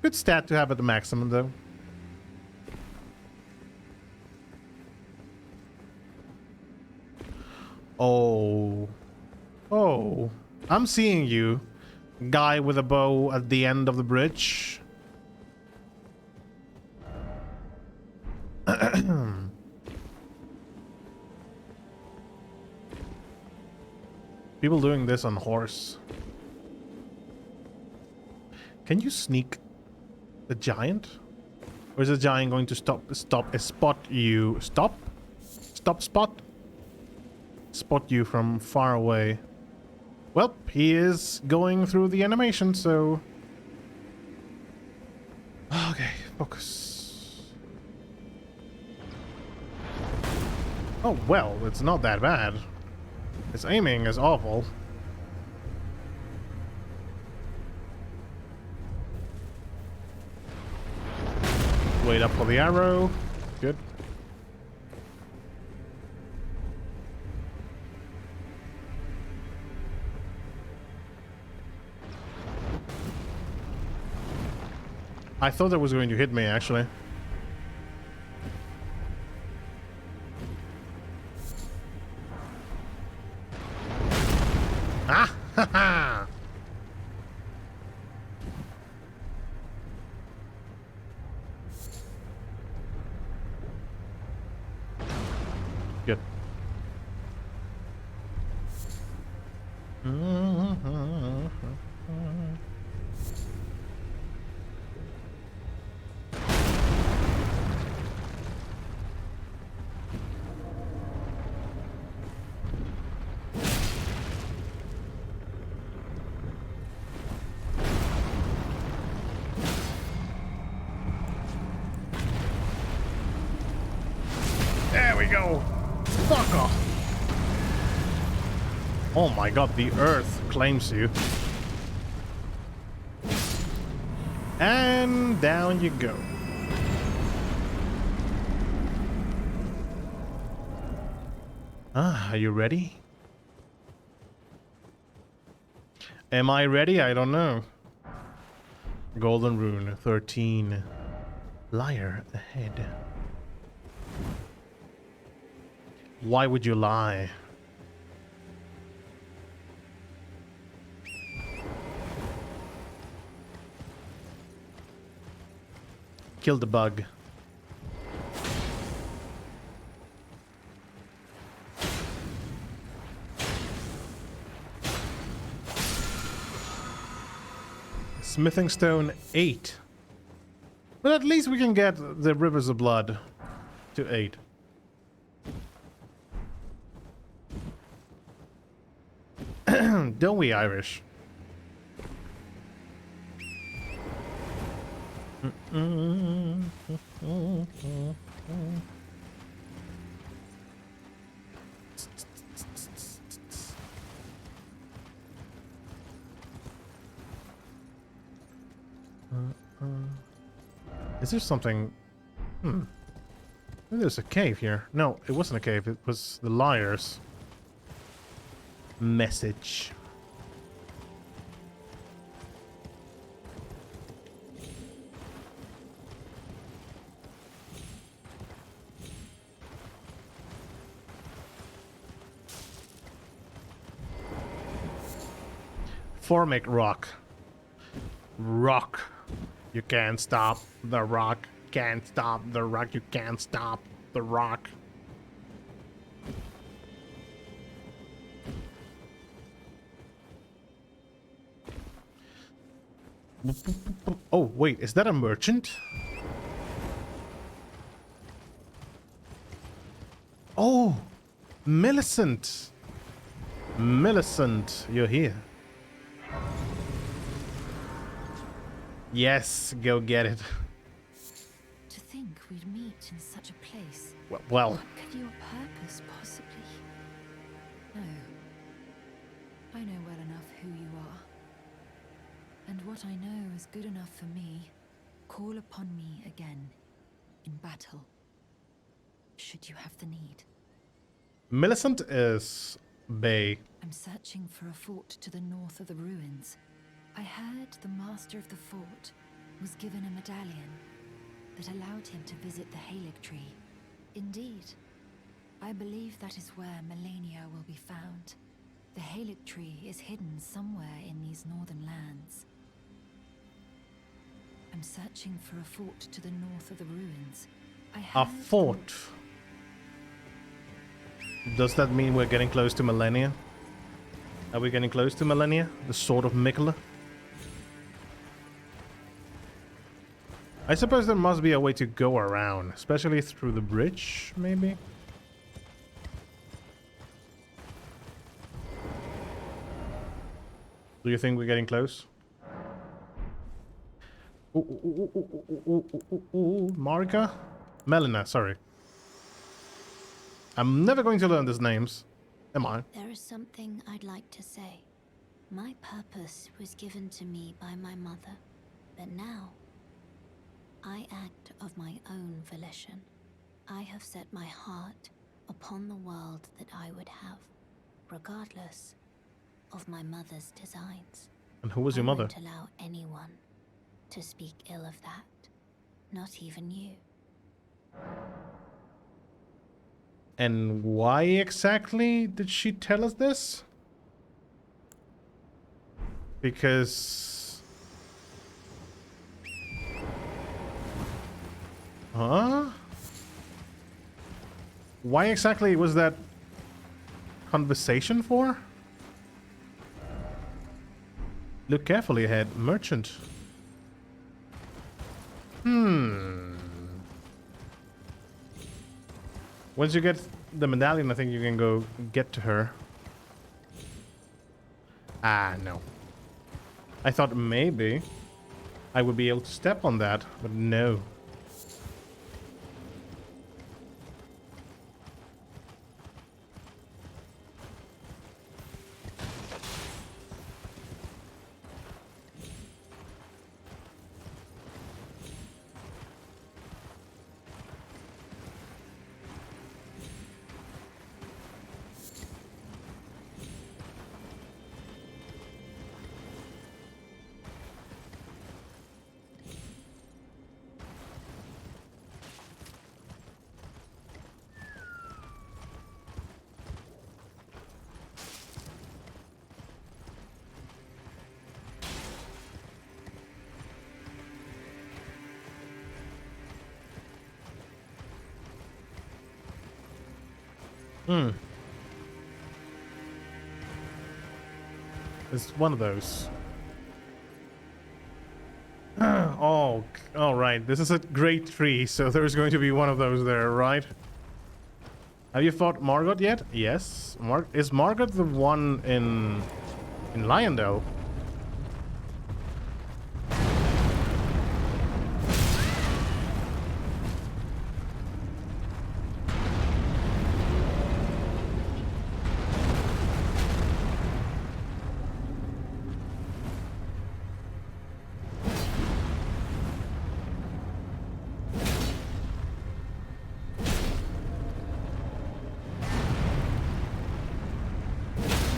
Good stat to have at the maximum, though. Oh. Oh. I'm seeing you. Guy with a bow at the end of the bridge. People doing this on horse. Can you sneak the giant? Or is the giant going to spot you? Spot you from far away. Well, he is going through the animation, so... Okay, focus. Oh, well, it's not that bad. His aiming is awful. Wait up for the arrow. Good. I thought that was going to hit me, actually. Ah! Ha ha! Good. go. Fuck off. Oh my god, the earth claims you. And down you go. Are you ready? Am I ready? I don't know. Golden rune 13. Liar ahead. Why would you lie? Kill the bug. Smithing stone 8. But at least we can get the rivers of blood to 8. Don't we, Irish? Is there something? Maybe there's a cave here. No, it wasn't a cave. It was the liar's message. Formic rock. Rock. You can't stop the rock. Can't stop the rock. You can't stop the rock. Oh, wait. Is that a merchant? Oh, Millicent. Millicent, you're here. Yes, go get it. To think we'd meet in such a place. Well. What could your purpose possibly? No. I know well enough who you are. And what I know is good enough for me. Call upon me again. In battle. Should you have the need. Millicent is Bay. I'm searching for a fort to the north of the ruins. I heard the master of the fort was given a medallion that allowed him to visit the Halig tree. Indeed, I believe that is where Melania will be found. The Halig tree is hidden somewhere in these northern lands. I'm searching for a fort to the north of the ruins. A fort? Does that mean we're getting close to Melania? Are we getting close to Melania? The Sword of Mikula? I suppose there must be a way to go around, especially through the bridge, maybe? Do you think we're getting close? Marika? Melina, sorry. I'm never going to learn these names. Am I? There is something I'd like to say. My purpose was given to me by my mother, but now I act of my own volition. I have set my heart upon the world that I would have, regardless of my mother's designs. And who was your mother? I won't allow anyone to speak ill of that, not even you. And why exactly did she tell us this? Because... Huh? Why exactly was that conversation for? Look carefully ahead. Merchant. Once you get the medallion, I think you can go get to her. Ah, no. I thought maybe I would be able to step on that, but no. Hmm. It's one of those. Oh, all right. This is a great tree, so there's going to be one of those there, right? Have you fought Margot yet? Yes. Is Margot the one in Lyondell?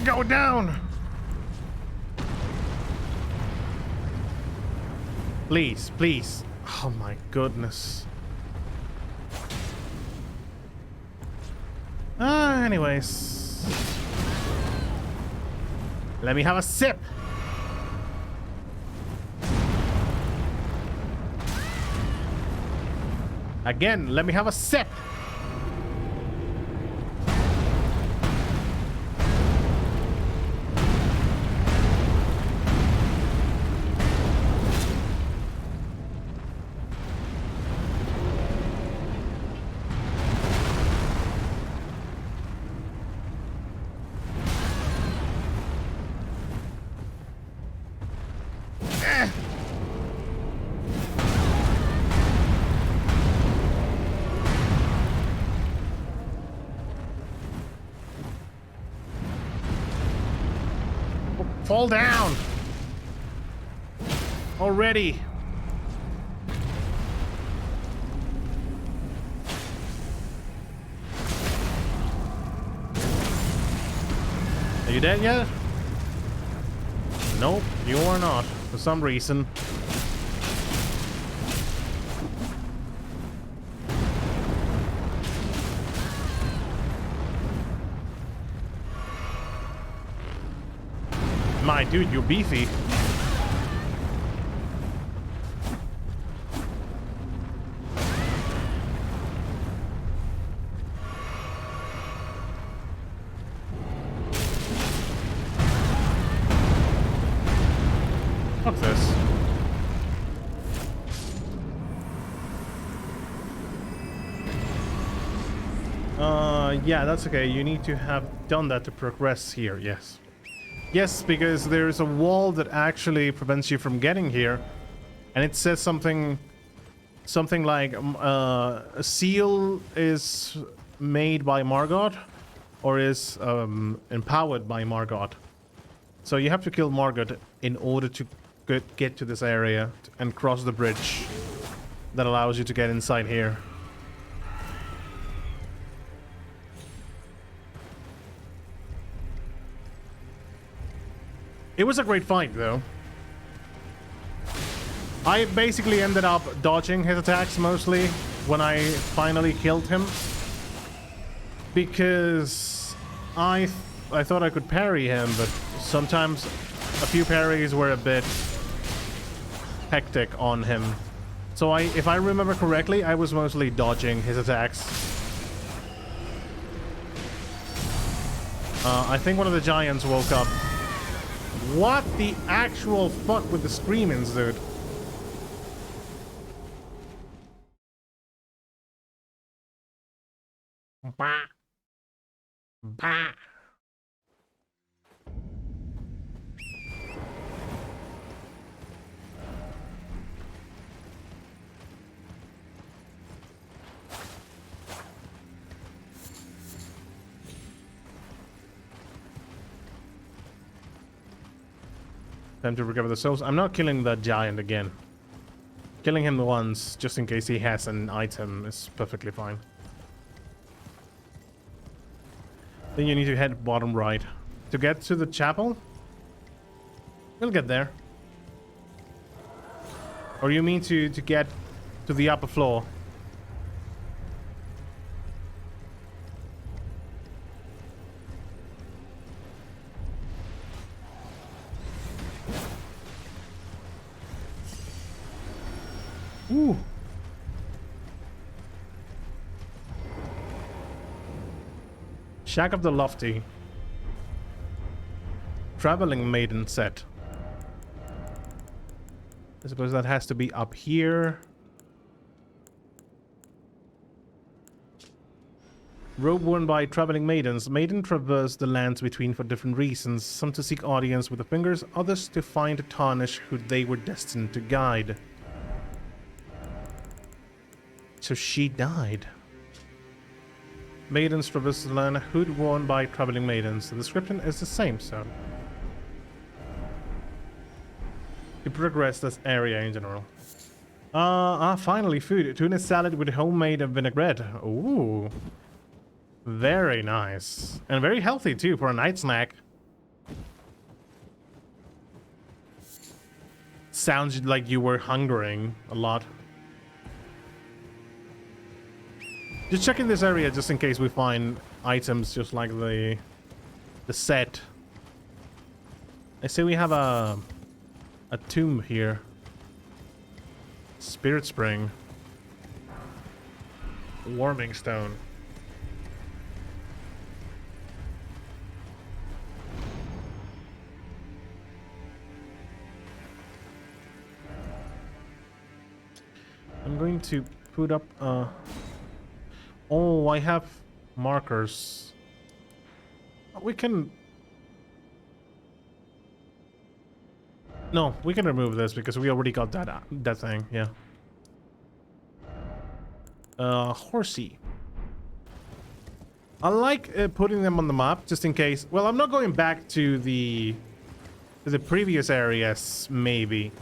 Go down! Please, please. Oh my goodness. Anyways. Let me have a sip. Again, let me have a sip. Fall down! Already! Are you dead yet? Nope, you are not, for some reason. My dude, you're beefy. What's this? Yeah, that's okay. You need to have done that to progress here, yes. Yes, because there's a wall that actually prevents you from getting here. And it says something like a seal is made by Margot or is empowered by Margot. So you have to kill Margot in order to get to this area and cross the bridge that allows you to get inside here. It was a great fight, though. I basically ended up dodging his attacks mostly when I finally killed him. Because I thought I could parry him, but sometimes a few parries were a bit hectic on him. So if I remember correctly, I was mostly dodging his attacks. I think one of the giants woke up. What the actual fuck with the screamings, dude? Bah. Bah. Time to recover the souls. I'm not killing that giant again. Killing him once, just in case he has an item, is perfectly fine. Then you need to head bottom right. To get to the chapel? We'll get there. Or you mean to get to the upper floor? Ooh. Shack of the Lofty. Traveling Maiden set. I suppose that has to be up here. Robe worn by traveling maidens. Maiden traverse the lands between for different reasons. Some to seek audience with the fingers, others to find a tarnish who they were destined to guide. So she died. Maidens traverse the land, hood worn by traveling maidens. The description is the same, so. To progress this area in general. Finally food. Tuna salad with homemade vinaigrette. Ooh. Very nice. And very healthy too for a night snack. Sounds like you were hungering a lot. Just checking this area just in case we find items just like the set. I see we have a tomb here. Spirit spring. Warming stone. I'm going to put up oh, I have markers. We can... No, we can remove this because we already got that thing, yeah. Horsey. I like putting them on the map just in case. Well, I'm not going back to the previous areas, maybe.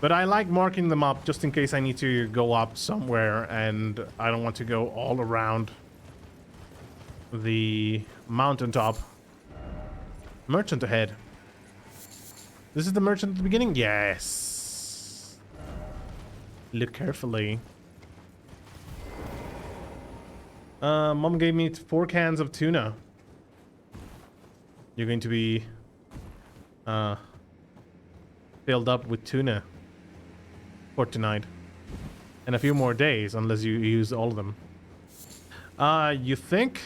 But I like marking them up just in case I need to go up somewhere and I don't want to go all around the mountaintop. Merchant ahead. This is the merchant at the beginning? Yes. Look carefully. Mom gave me 4 cans of tuna. You're going to be filled up with tuna for tonight. And a few more days, unless you use all of them. You think?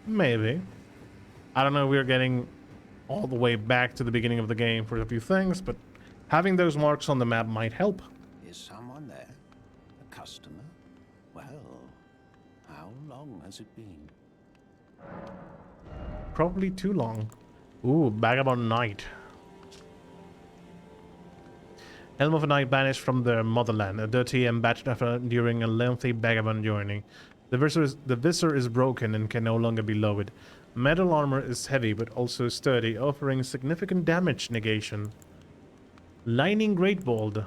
Maybe. I don't know, we're getting all the way back to the beginning of the game for a few things, but having those marks on the map might help. Is someone there? A customer? Well, how long has it been? Probably too long. Ooh, Vagabond Knight. Helm of a Knight banished from the motherland, a dirty and battered after during a lengthy vagabond journey. The visor is broken and can no longer be lowered. Metal armor is heavy but also sturdy, offering significant damage negation. Lightning Greatbold.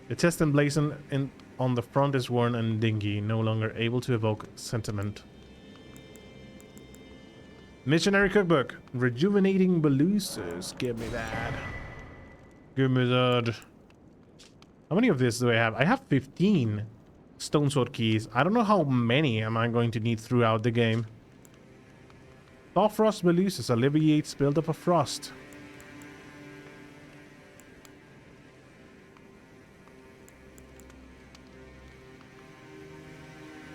The chest emblazoned on the front is worn and dingy, no longer able to evoke sentiment. Missionary Cookbook. Rejuvenating Belusas. Give me that. Give me that. How many of these do I have? I have 15 stone sword keys. I don't know how many am I going to need throughout the game. Thaw Frost Belusas alleviates buildup of frost.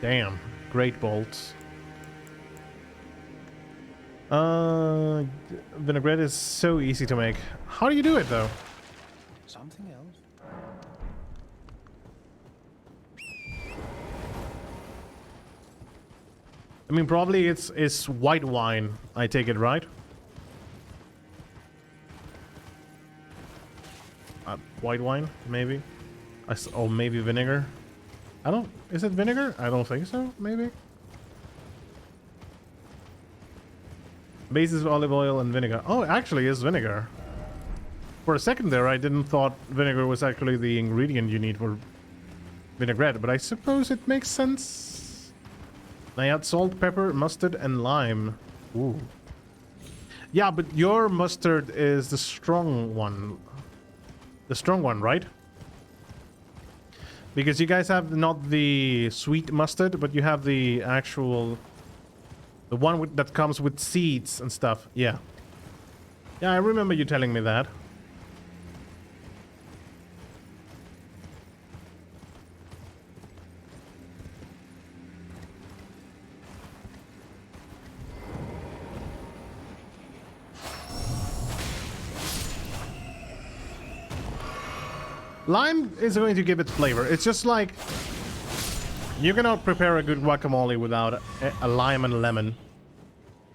Damn. Great bolts. Vinaigrette is so easy to make. How do you do it though? Something else? I mean, probably it's white wine, I take it, right? White wine, maybe? Oh, maybe vinegar? I don't... Is it vinegar? I don't think so, maybe? Base is olive oil and vinegar. Oh, it actually is vinegar. For a second there, I didn't thought vinegar was actually the ingredient you need for vinaigrette, but I suppose it makes sense. I add salt, pepper, mustard, and lime. Ooh. Yeah, but your mustard is the strong one. The strong one, right? Because you guys have not the sweet mustard, but you have the actual... The one that comes with seeds and stuff. Yeah. Yeah, I remember you telling me that. Lime is going to give it flavor. It's just like you cannot prepare a good guacamole without a lime and a lemon.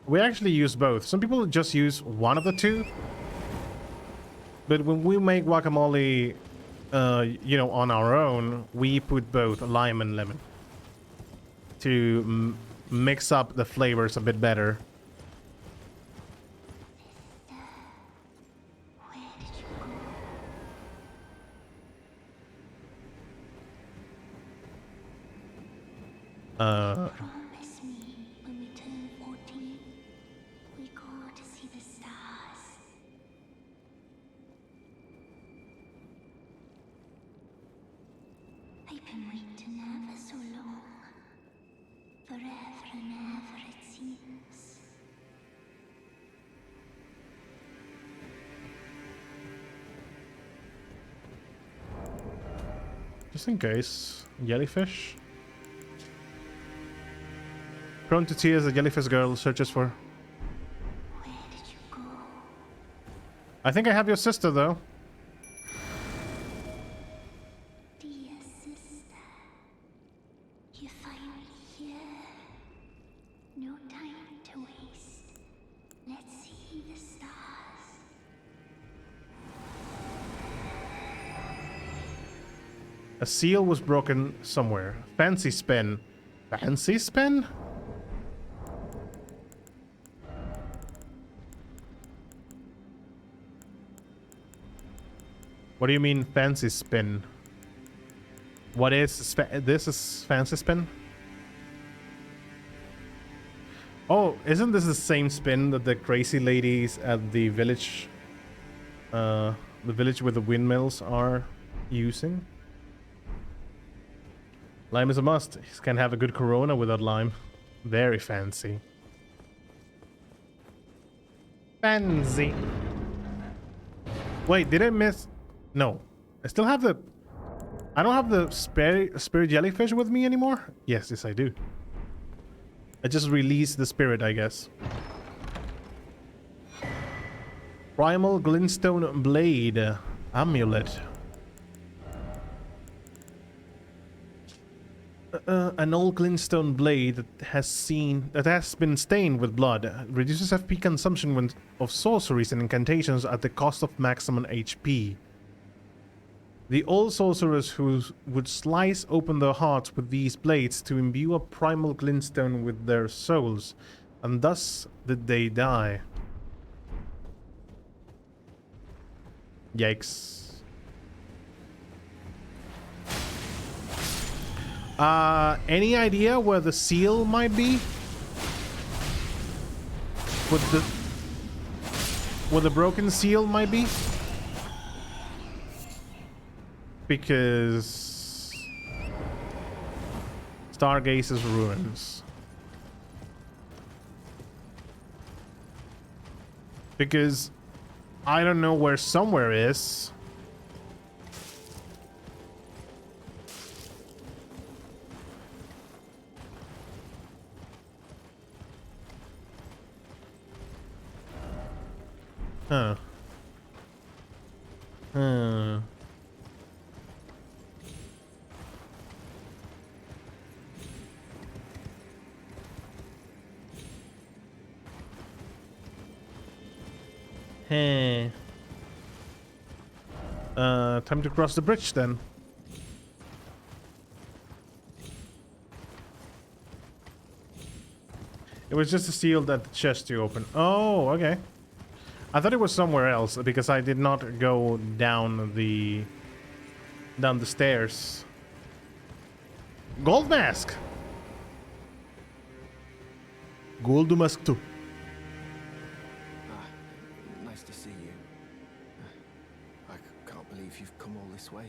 We actually use both. Some people just use one of the two. But when we make guacamole, you know, on our own, we put both lime and lemon to mix up the flavors a bit better. Promise me when we turn 14, we go to see the stars. I've been waiting ever so long. Forever and ever it seems. Just in case. Jellyfish. Prone to tears, a jellyfish girl searches for. Where did you go? I think I have your sister, though. Dear sister, you finally here. No time to waste. Let's see the stars. A seal was broken somewhere. Fancy spin. Fancy spin? What do you mean fancy spin? What is this is fancy spin? Oh, isn't this the same spin that the crazy ladies at the village with the windmills are using? Lime is a must. You can't have a good Corona without lime. Very fancy. Fancy. Wait, did I miss? No. I still have the... I don't have the spirit jellyfish with me anymore? Yes, I do. I just released the spirit, I guess. Primal Glintstone Blade. Amulet. An old glintstone blade that has been stained with blood. Reduces FP consumption of sorceries and incantations at the cost of maximum HP. The old sorcerers who would slice open their hearts with these blades to imbue a primal glintstone with their souls, and thus did they die. Yikes. Any idea where the seal might be? Where the broken seal might be? Because Stargaze's ruins. Because I don't know where somewhere is. Huh. Huh. Hey. Time to cross the bridge then. It was just a seal that the chest you open. Oh, okay. I thought it was somewhere else because I did not go down the stairs. Gold mask. Gold mask too. Nice to see you. I can't believe you've come all this way.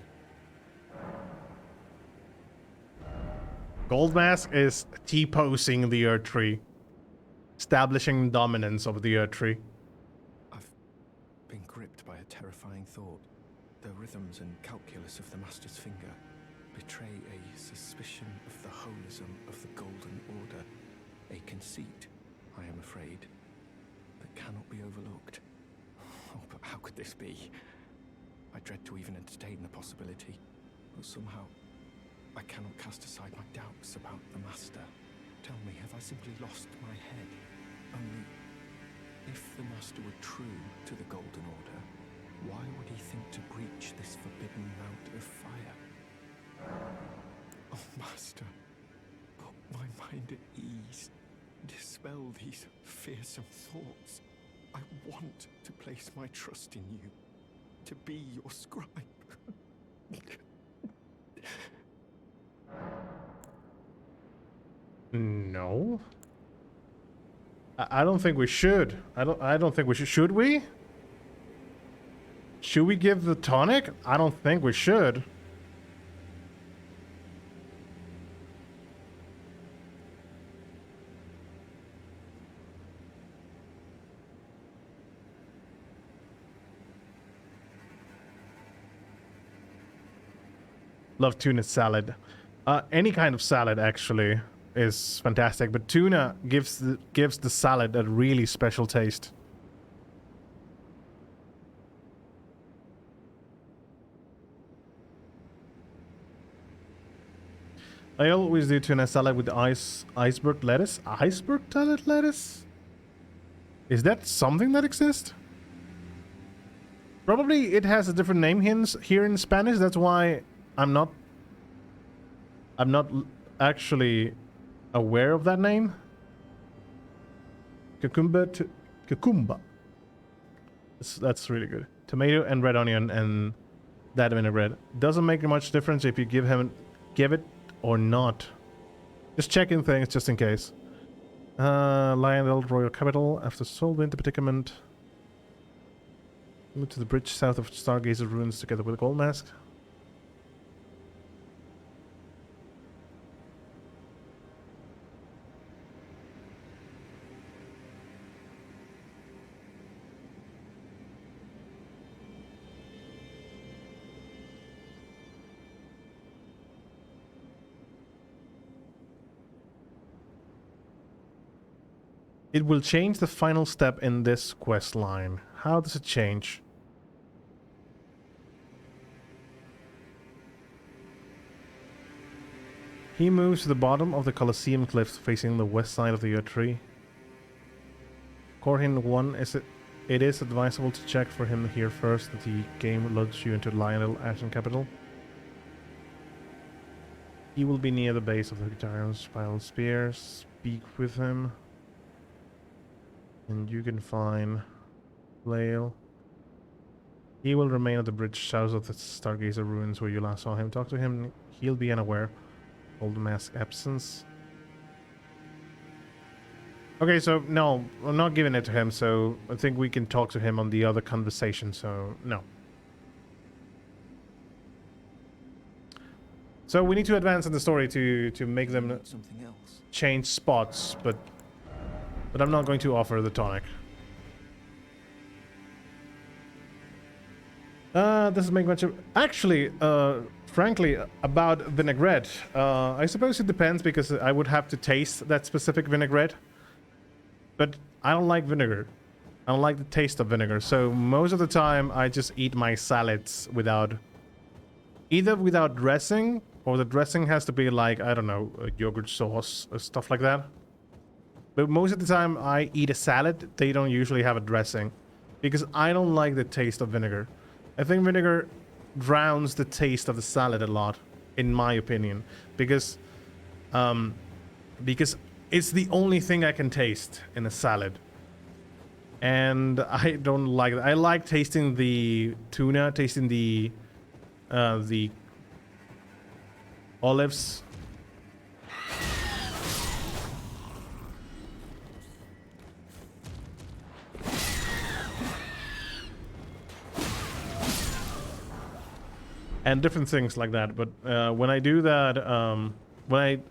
Gold mask is T-posing the Earth Tree, establishing dominance of the Earth Tree. I've been gripped by a terrifying thought. The rhythms and calculus of the Master's finger betray a suspicion of the holism of the Golden Order, a conceit, I am afraid, that cannot be overlooked. Oh, but how could this be? I dread to even entertain the possibility, but somehow I cannot cast aside my doubts about the Master. Tell me, have I simply lost my head? Only, if the Master were true to the Golden Order, why would he think to breach this forbidden mount of fire? Oh, Master, put my mind at ease. Dispel these fearsome thoughts. I want to place my trust in you, to be your scribe. No. I don't think we should. I don't think we should. Should we? Should we give the tonic? I don't think we should. Love tuna salad. Any kind of salad actually is fantastic, but tuna gives the salad a really special taste. I always do tuna salad with iceberg lettuce. Iceberg lettuce? Is that something that exists? Probably it has a different name here in Spanish. That's why I'm not actually aware of that name. Cucumba. That's really good. Tomato and red onion and that vinaigrette. Doesn't make much difference if you give it or not. Just checking things just in case. Lionel Royal Capital. After solving the predicament, move to the bridge south of Stargazer ruins together with a gold mask. It will change the final step in this quest line. How does it change? He moves to the bottom of the Colosseum cliffs facing the west side of the Earth Tree. Corhin 1, it is advisable to check for him here first that the game loads you into Lionel Action Capital. He will be near the base of the giant spiral spear. Speak with him. And you can find Flail. He will remain at the bridge south of the Stargazer ruins where you last saw him. Talk to him. He'll be unaware. Hold the mask absence. Okay, so no, I'm not giving it to him, so I think we can talk to him on the other conversation, so no. So we need to advance in the story to make them Something else. change spots, but I'm not going to offer the tonic. Doesn't make much of... Actually, frankly, about vinaigrette, I suppose it depends because I would have to taste that specific vinaigrette. But I don't like vinegar. I don't like the taste of vinegar. So most of the time, I just eat my salads without... either without dressing, or the dressing has to be like, I don't know, a yogurt sauce or stuff like that. But most of the time I eat a salad, they don't usually have a dressing. Because I don't like the taste of vinegar. I think vinegar drowns the taste of the salad a lot, in my opinion. Because it's the only thing I can taste in a salad. And I don't like it. I like tasting the tuna, tasting the olives. And different things like that, but when I do that, when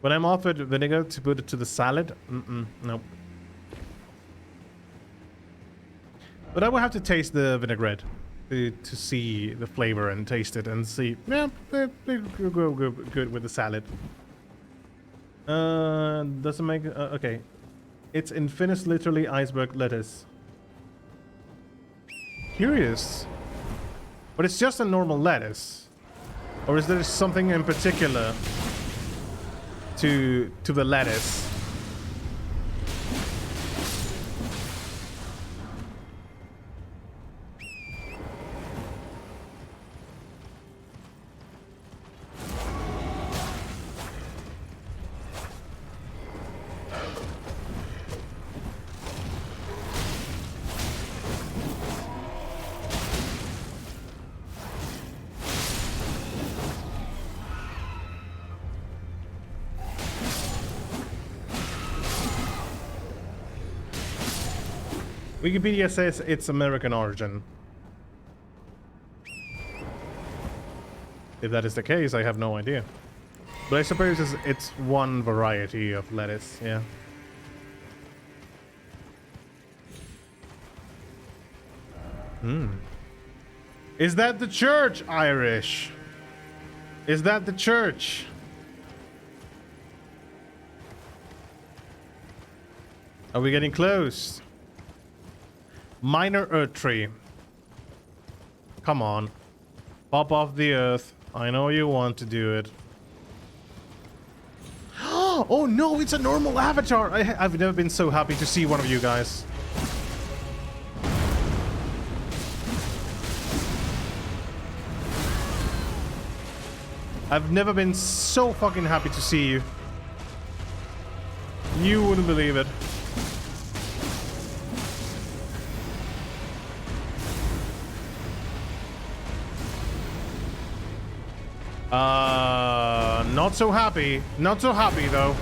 I'm offered vinegar to put it to the salad, no. But I will have to taste the vinaigrette to see the flavor and taste it and see, yeah, they go good with the salad. Doesn't make okay. It's infinite, literally iceberg lettuce. Curious. But it's just a normal lettuce. Or is there something in particular to the lettuce? Wikipedia says it's American origin. If that is the case, I have no idea. But I suppose it's one variety of lettuce, yeah. Is that the church, Irish? Is that the church? Are we getting close? Minor earth tree. Come on. Pop off the earth. I know you want to do it. Oh no, it's a normal avatar. I've never been so happy to see one of you guys. I've never been so fucking happy to see you. You wouldn't believe it. Not so happy. Not so happy, though.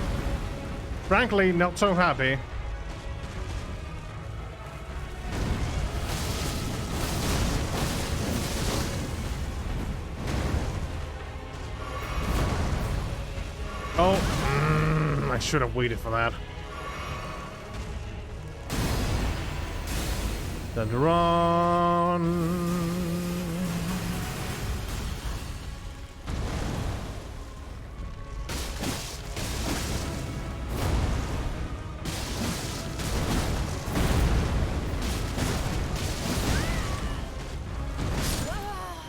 Frankly, not so happy. Oh, I should have waited for that. Then run.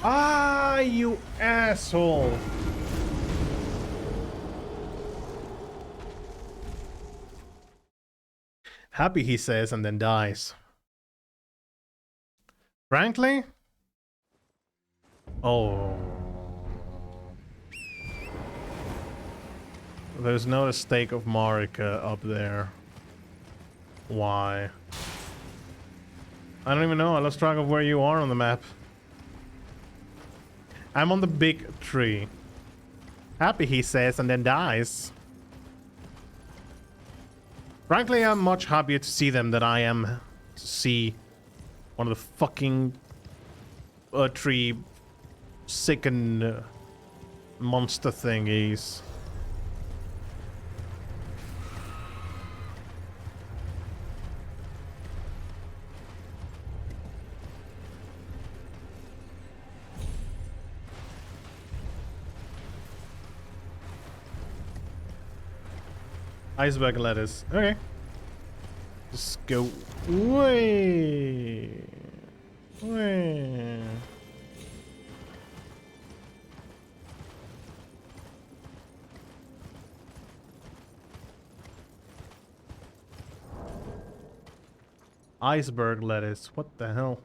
Ah, you asshole. Happy, he says, and then dies. Frankly? Oh. There's no stake of Marika up there. Why? I don't even know. I lost track of where you are on the map. I'm on the big tree. Happy, he says, and then dies. Frankly, I'm much happier to see them than I am to see one of the fucking tree sickened monster thingies. Iceberg lettuce. Okay. Just go way. Way. Iceberg lettuce. What the hell?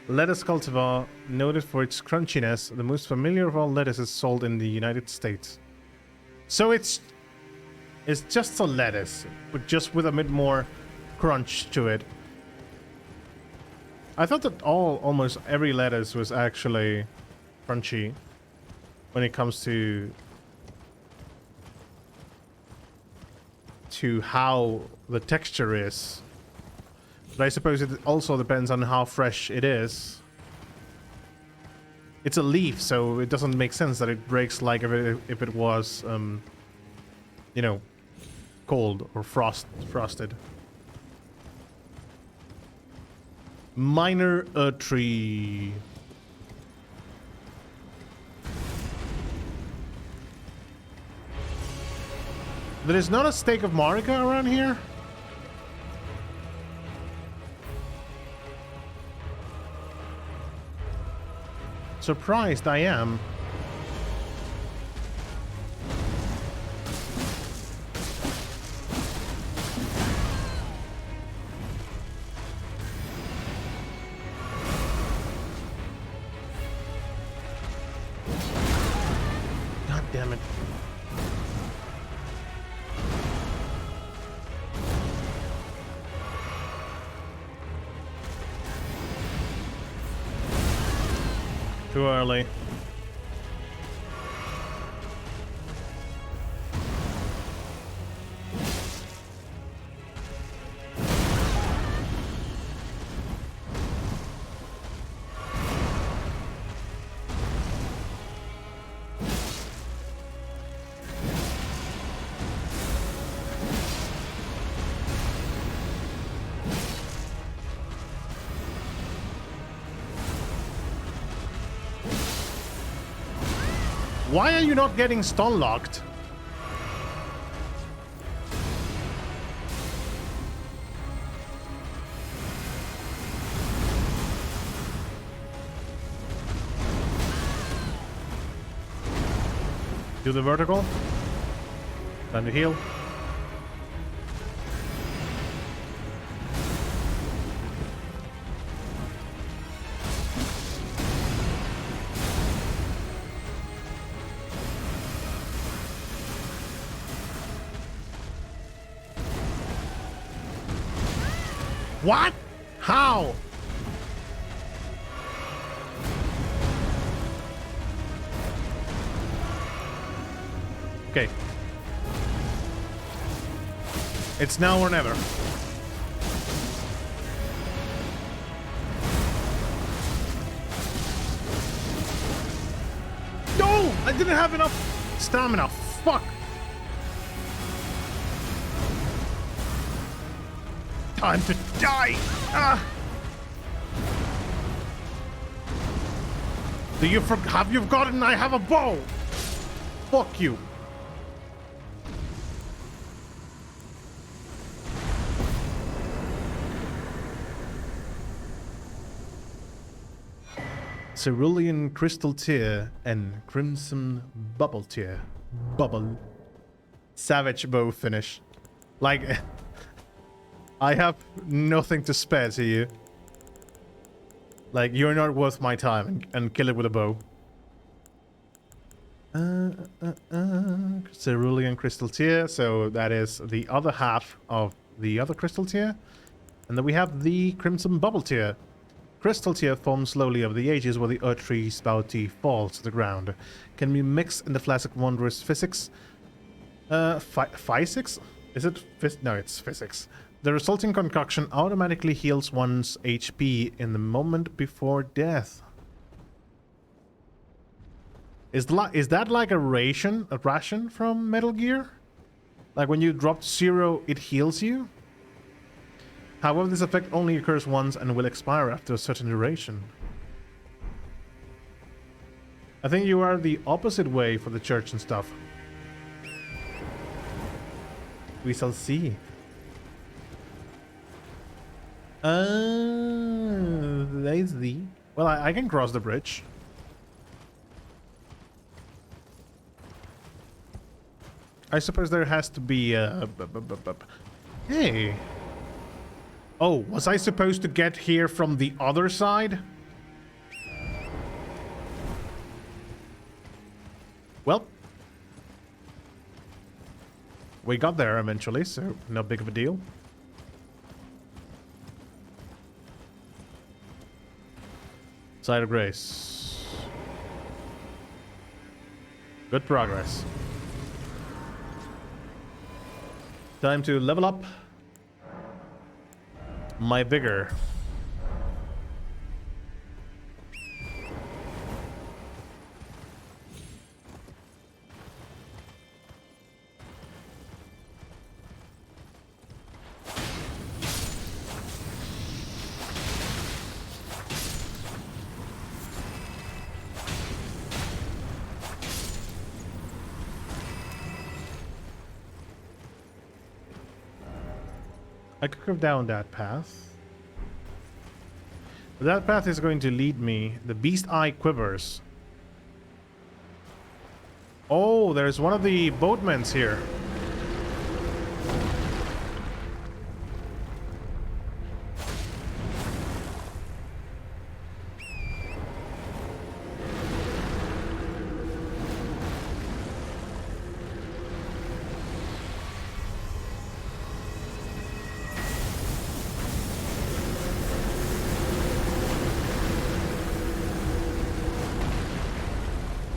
Lettuce cultivar, noted for its crunchiness, the most familiar of all lettuces sold in the United States. So it's just a lettuce, but just with a bit more crunch to it. I thought that almost every lettuce was actually crunchy when it comes to how the texture is. But I suppose it also depends on how fresh it is. It's a leaf, so it doesn't make sense that it breaks like if it was, you know, cold or frosted. Minor tree. There is not a stake of Marika around here? surprised I am. God damn it. Too early. Why are you not getting stun locked? Do the vertical. Time to heal. What? How? Okay. It's now or never. No! I didn't have enough stamina. Fuck. Time to die! Ah! Do you have you forgotten I have a bow? Fuck you. Cerulean crystal tear and crimson bubble tear. Bubble. Savage bow finish. Like... I have nothing to spare to you. Like, you're not worth my time and kill it with a bow. Cerulean crystal tear, so that is the other half of the other crystal tear. And then we have the crimson bubble tear. Crystal tear forms slowly over the ages where the earth tree's bounty falls to the ground. Can be mixed in the classic wondrous physics. Physics? Is it no, it's physics. The resulting concoction automatically heals one's HP in the moment before death. Is that like a ration from Metal Gear? Like when you drop 0, it heals you? However, this effect only occurs once and will expire after a certain duration. I think you are the opposite way for the church and stuff. We shall see. There's the... Well, I can cross the bridge. I suppose there has to be a... Hey! Oh, was I supposed to get here from the other side? Well... We got there eventually, so no big of a deal. Side of Grace. Good progress. Time to level up my vigor. I could go down that path. That path is going to lead me. The beast eye quivers. Oh, there's one of the boatmen's here.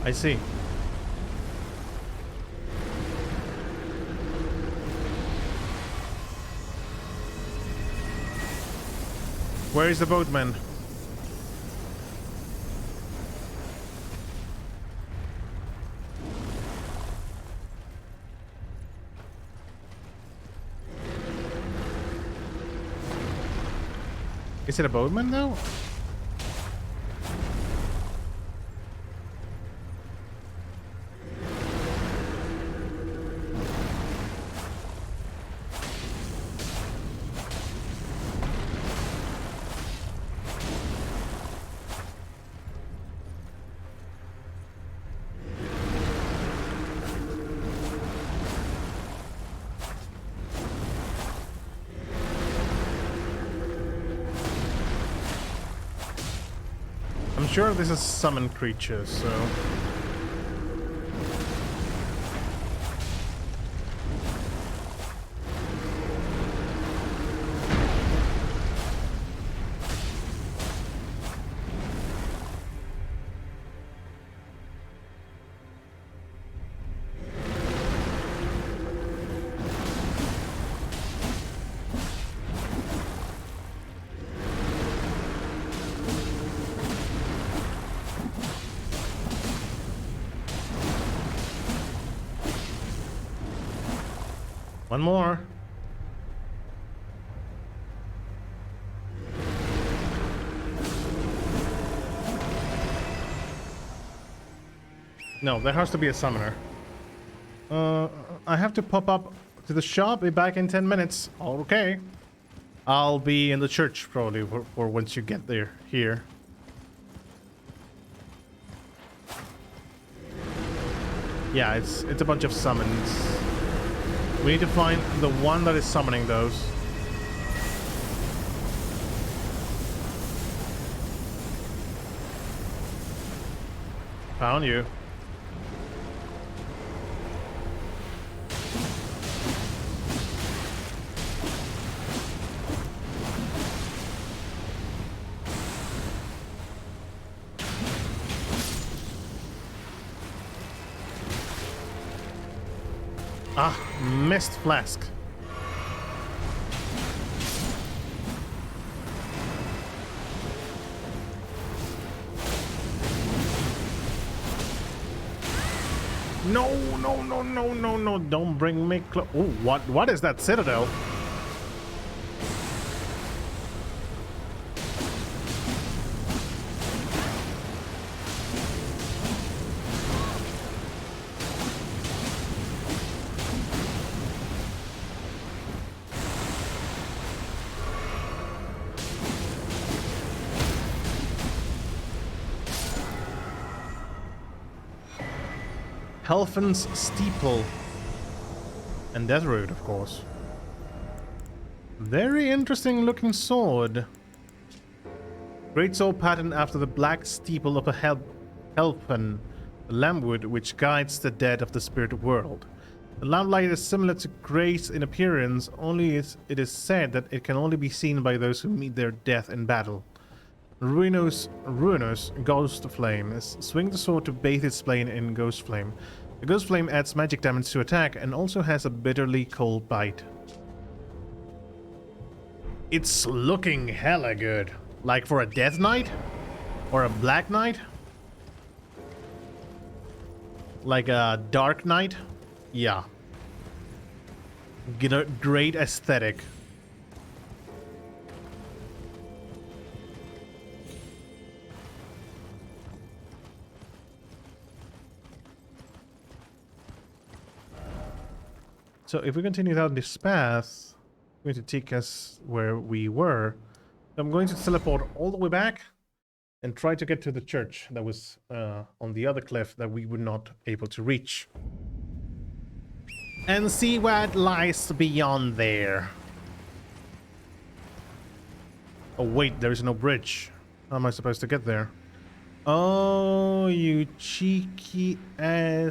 I see. Where is the boatman? Is it a boatman though? I'm sure this is summoned creatures, so... One more. No, there has to be a summoner. I have to pop up to the shop. Be back in 10 minutes. Okay. I'll be in the church probably for once you get there. Here. Yeah, it's a bunch of summons. We need to find the one that is summoning those. Found you. Ah, missed flask. No, no, no, no, no, no, don't bring me close. Oh, what is that citadel? Helfen's Steeple. And Death Root, of course. Very interesting looking sword. Great sword patterned after the black steeple of a Helfen, the lampwood which guides the dead of the spirit world. The lamplight is similar to Grace in appearance, only it is said that it can only be seen by those who meet their death in battle. Ruinous Ghost Flame. Swing the sword to bathe its blade in Ghost Flame. The Ghost Flame adds magic damage to attack and also has a bitterly cold bite. It's looking hella good. Like for a Death Knight? Or a Black Knight? Like a Dark Knight? Yeah. Great aesthetic. So if we continue down this path, it's going to take us where we were. I'm going to teleport all the way back and try to get to the church that was on the other cliff that we were not able to reach. And see what lies beyond there. Oh wait, there is no bridge. How am I supposed to get there? Oh, you cheeky asses.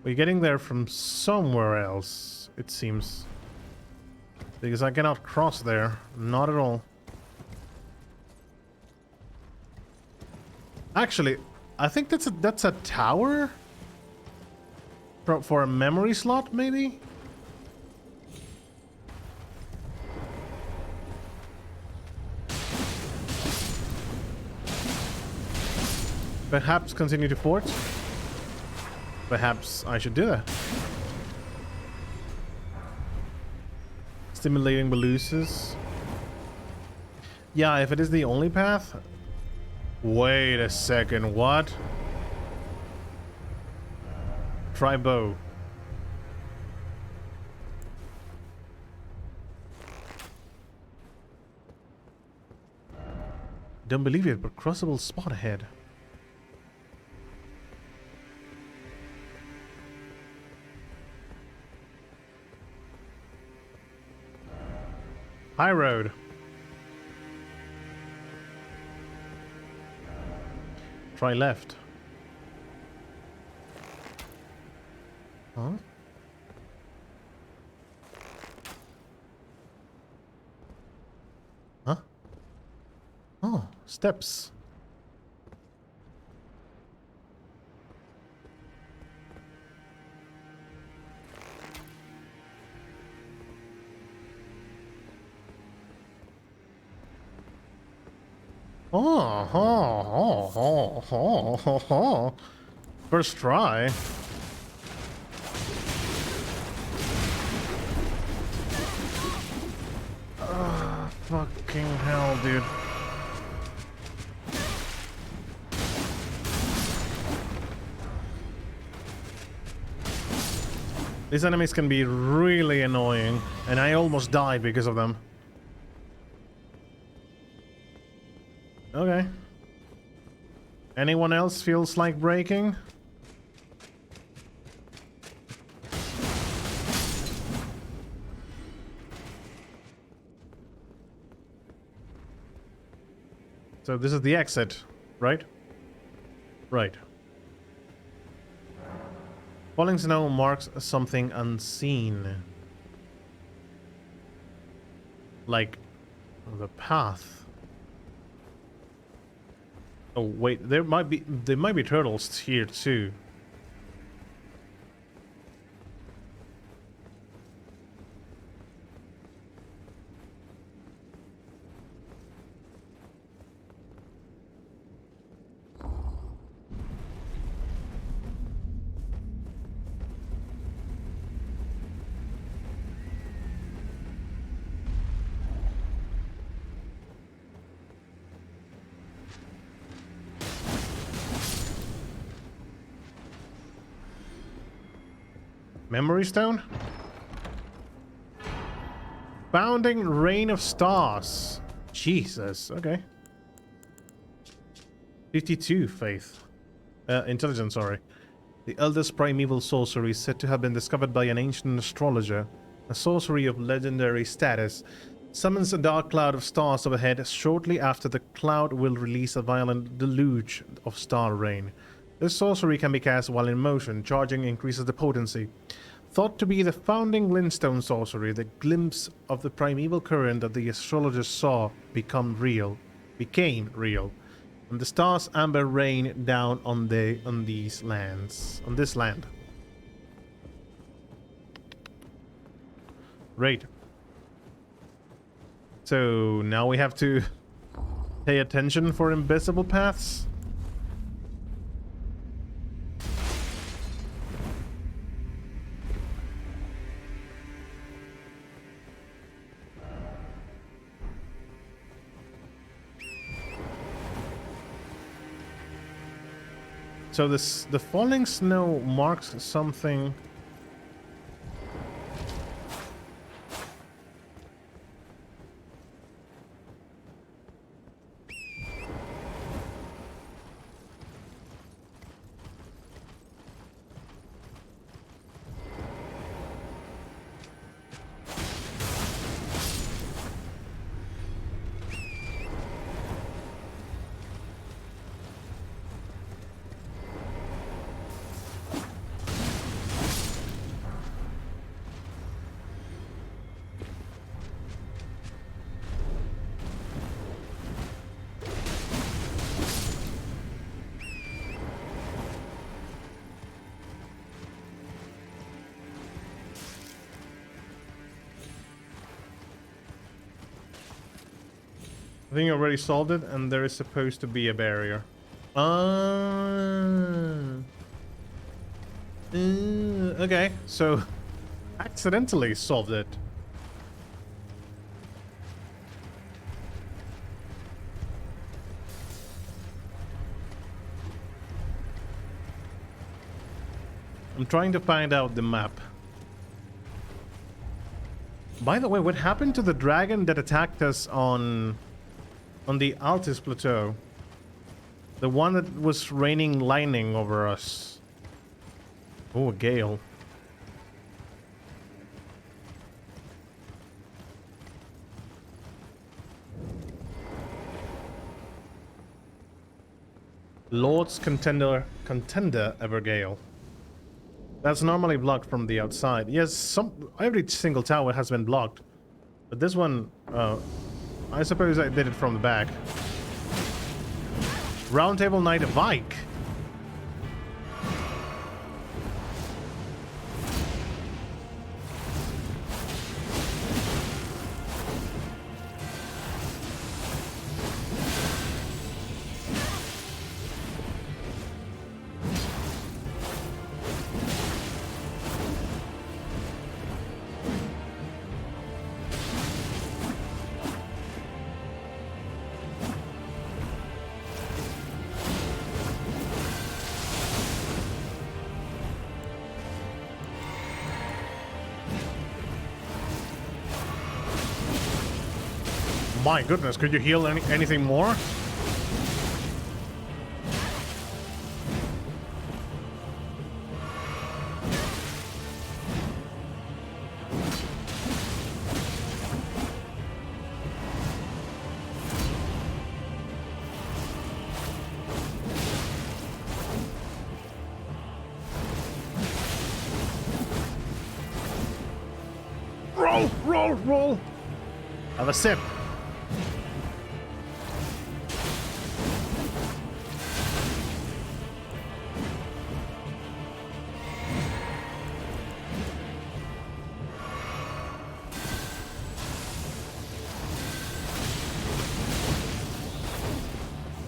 We're getting there from somewhere else, it seems. Because I cannot cross there. Not at all. Actually, I think that's a tower? For a memory slot, maybe? Perhaps continue to fort? Perhaps I should do that. Stimulating Beluses. Yeah, if it is the only path. Wait a second, what? Try bow. Don't believe it, but crossable spot ahead. High road. Try left. Huh? Huh? Oh, steps. Oh. First try. Fucking hell, dude. These enemies can be really annoying, and I almost died because of them. Okay. Anyone else feels like breaking? So this is the exit, right? Right. Falling snow marks something unseen. Like the path. Oh wait, there might be turtles here too. Memory stone? Bounding rain of stars. Jesus, okay. 52 faith. Intelligence, sorry. The eldest primeval sorcery is said to have been discovered by an ancient astrologer. A sorcery of legendary status summons a dark cloud of stars overhead. Shortly after, the cloud will release a violent deluge of star rain. This sorcery can be cast while in motion. Charging increases the potency. Thought to be the founding glintstone sorcery, the glimpse of the primeval current that the astrologer saw became real. And the stars amber rain down on these lands. On this land. Right. So now we have to pay attention for invisible paths. So the falling snow marks something. I think I already solved it, and there is supposed to be a barrier. Okay, so accidentally solved it. I'm trying to find out the map. By the way, what happened to the dragon that attacked us on the Altis plateau? The one that was raining lightning over us. Oh, a gale. Lord's contender Evergale. That's normally blocked from the outside. Yes, every single tower has been blocked. But this one, I suppose I did it from the back. Roundtable Knight of Vike. My goodness, could you heal anything more? Roll! Have a sip.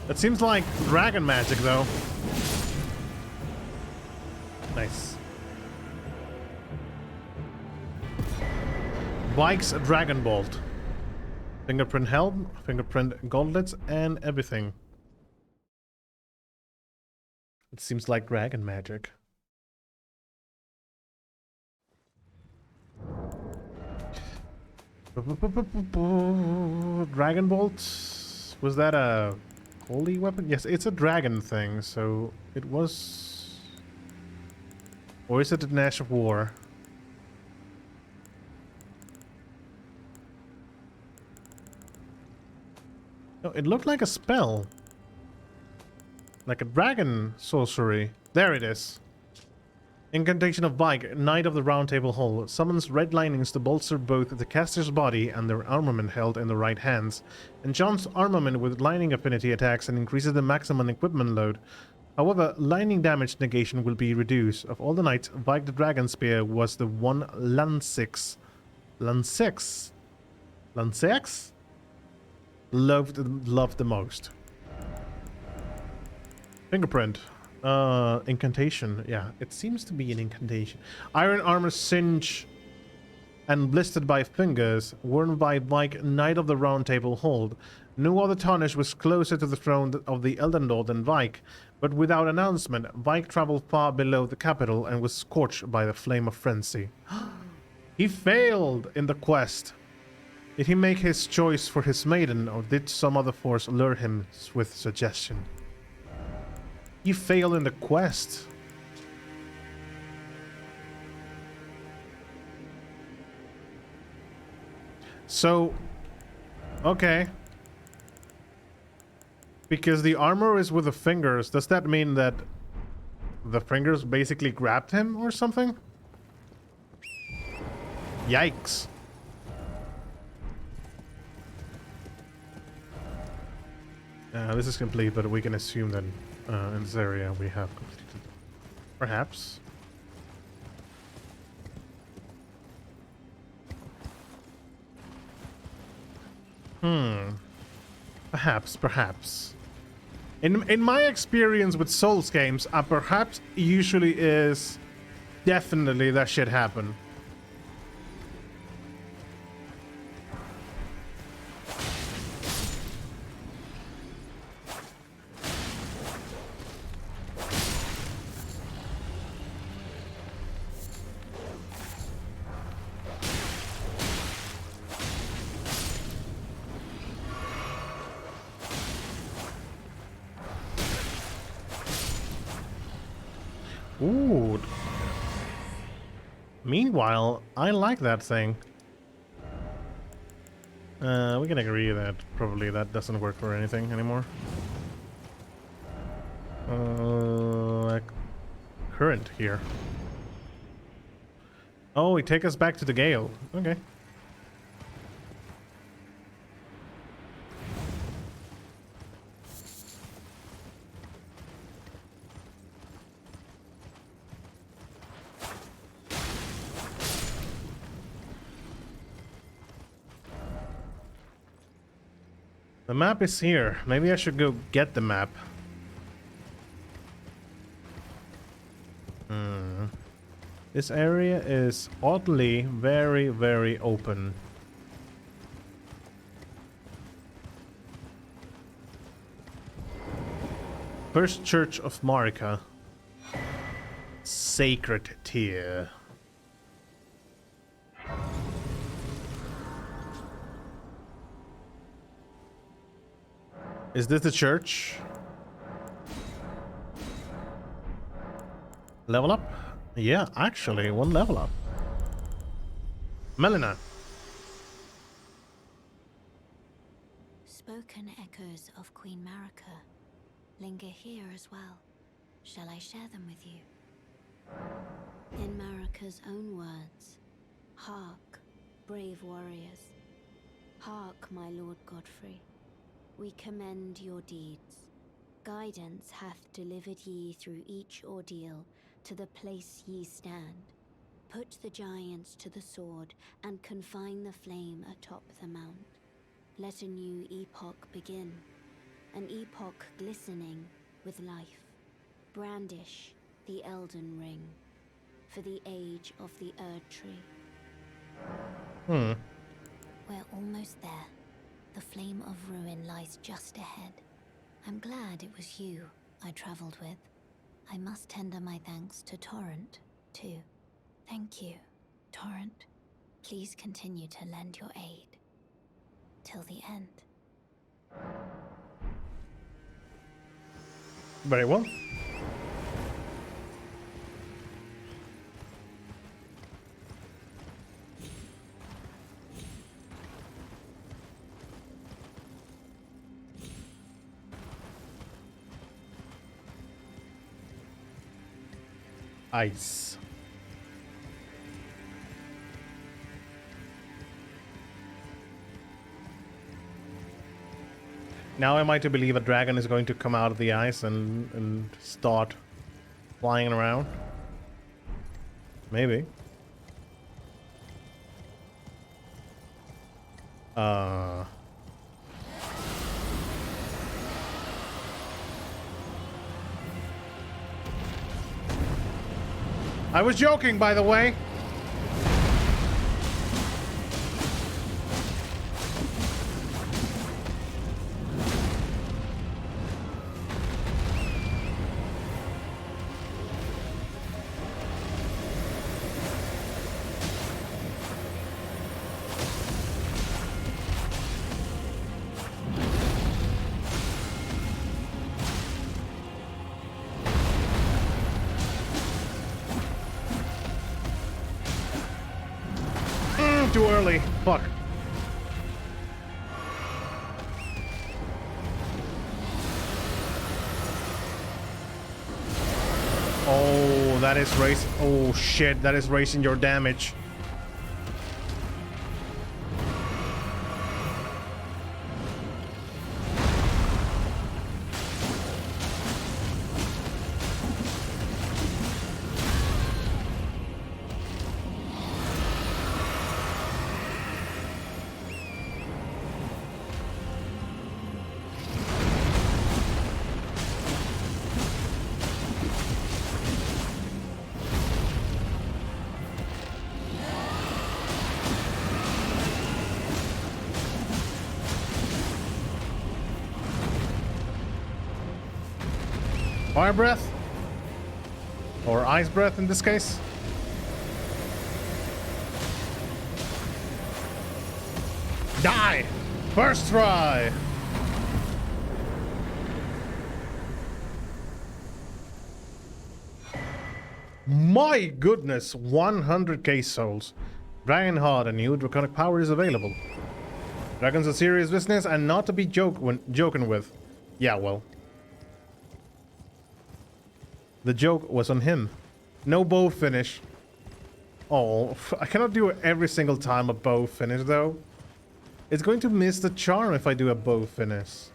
It seems like dragon magic, though. Nice. Vike's Dragon Bolt. Fingerprint helm, fingerprint gauntlets, and everything. It seems like dragon magic. Dragon Bolt? Was that a holy weapon? Yes, it's a dragon thing, so it was... Or is it an Ash of War? No, it looked like a spell. Like a dragon sorcery. There it is. Incantation of Vike, Knight of the Round Table Hall, summons red linings to bolster both the caster's body and their armament held in the right hands. Enchants armament with lining affinity attacks and increases the maximum equipment load. However, lining damage negation will be reduced. Of all the knights, Vike the Dragon Spear was the one Lansix loved the most. Fingerprint. Incantation. Yeah, it seems to be an incantation. Iron armor singe and blistered by fingers, worn by Vike, Knight of the Round Table Hold. No other tarnish was closer to the throne of the Elden Lord than Vike, but without announcement, Vike traveled far below the capital and was scorched by the flame of frenzy. He failed in the quest. Did he make his choice for his maiden, or did some other force lure him with suggestion? He failed in the quest. So, okay. Because the armor is with the fingers, does that mean that the fingers basically grabbed him or something? Yikes. This is complete, but we can assume that in this area we have completed. Perhaps. Perhaps, perhaps. In my experience with Souls games, perhaps usually is definitely that shit happen. Ooh. Meanwhile, I like that thing. We can agree that probably that doesn't work for anything anymore. Current here. Oh, he take us back to the Gale. Okay. The map is here. Maybe I should go get the map. This area is oddly very, very open. First Church of Marika. Sacred tier. Is this the church? Level up? Yeah, actually, one level up. Melina. Spoken echoes of Queen Marika linger here as well. Shall I share them with you? In Marika's own words, hark, brave warriors. Hark, my Lord Godfrey. We commend your deeds. Guidance hath delivered ye through each ordeal to the place ye stand. Put the giants to the sword and confine the flame atop the mount. Let a new epoch begin, an epoch glistening with life. Brandish the Elden ring for the age of the Erd tree. We're almost there. The flame of ruin lies just ahead. I'm glad it was you I traveled with. I must tender my thanks to Torrent, too. Thank you, Torrent. Please continue to lend your aid. Till the end. Very well. Ice. Now am I to believe a dragon is going to come out of the ice and start flying around? Maybe. I was joking, by the way. Too early. Fuck. Oh, that is race. Oh shit, that is raising your damage. Fire breath? Or ice breath in this case? Die! First try! My goodness, 100k souls. Dragon Heart, a new draconic power is available. Dragons are serious business and not to be joking with. Yeah, well. The joke was on him. No bow finish. Oh, I cannot do every single time a bow finish though. It's going to miss the charm if I do a bow finish.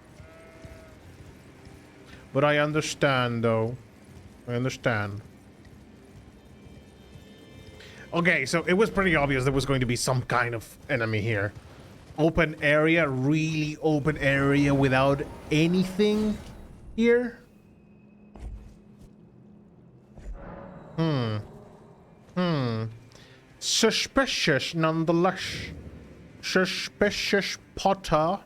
But I understand though. I understand. Okay, so it was pretty obvious there was going to be some kind of enemy here. Open area, really open area without anything here. Suspicious nonetheless. Suspicious Potter.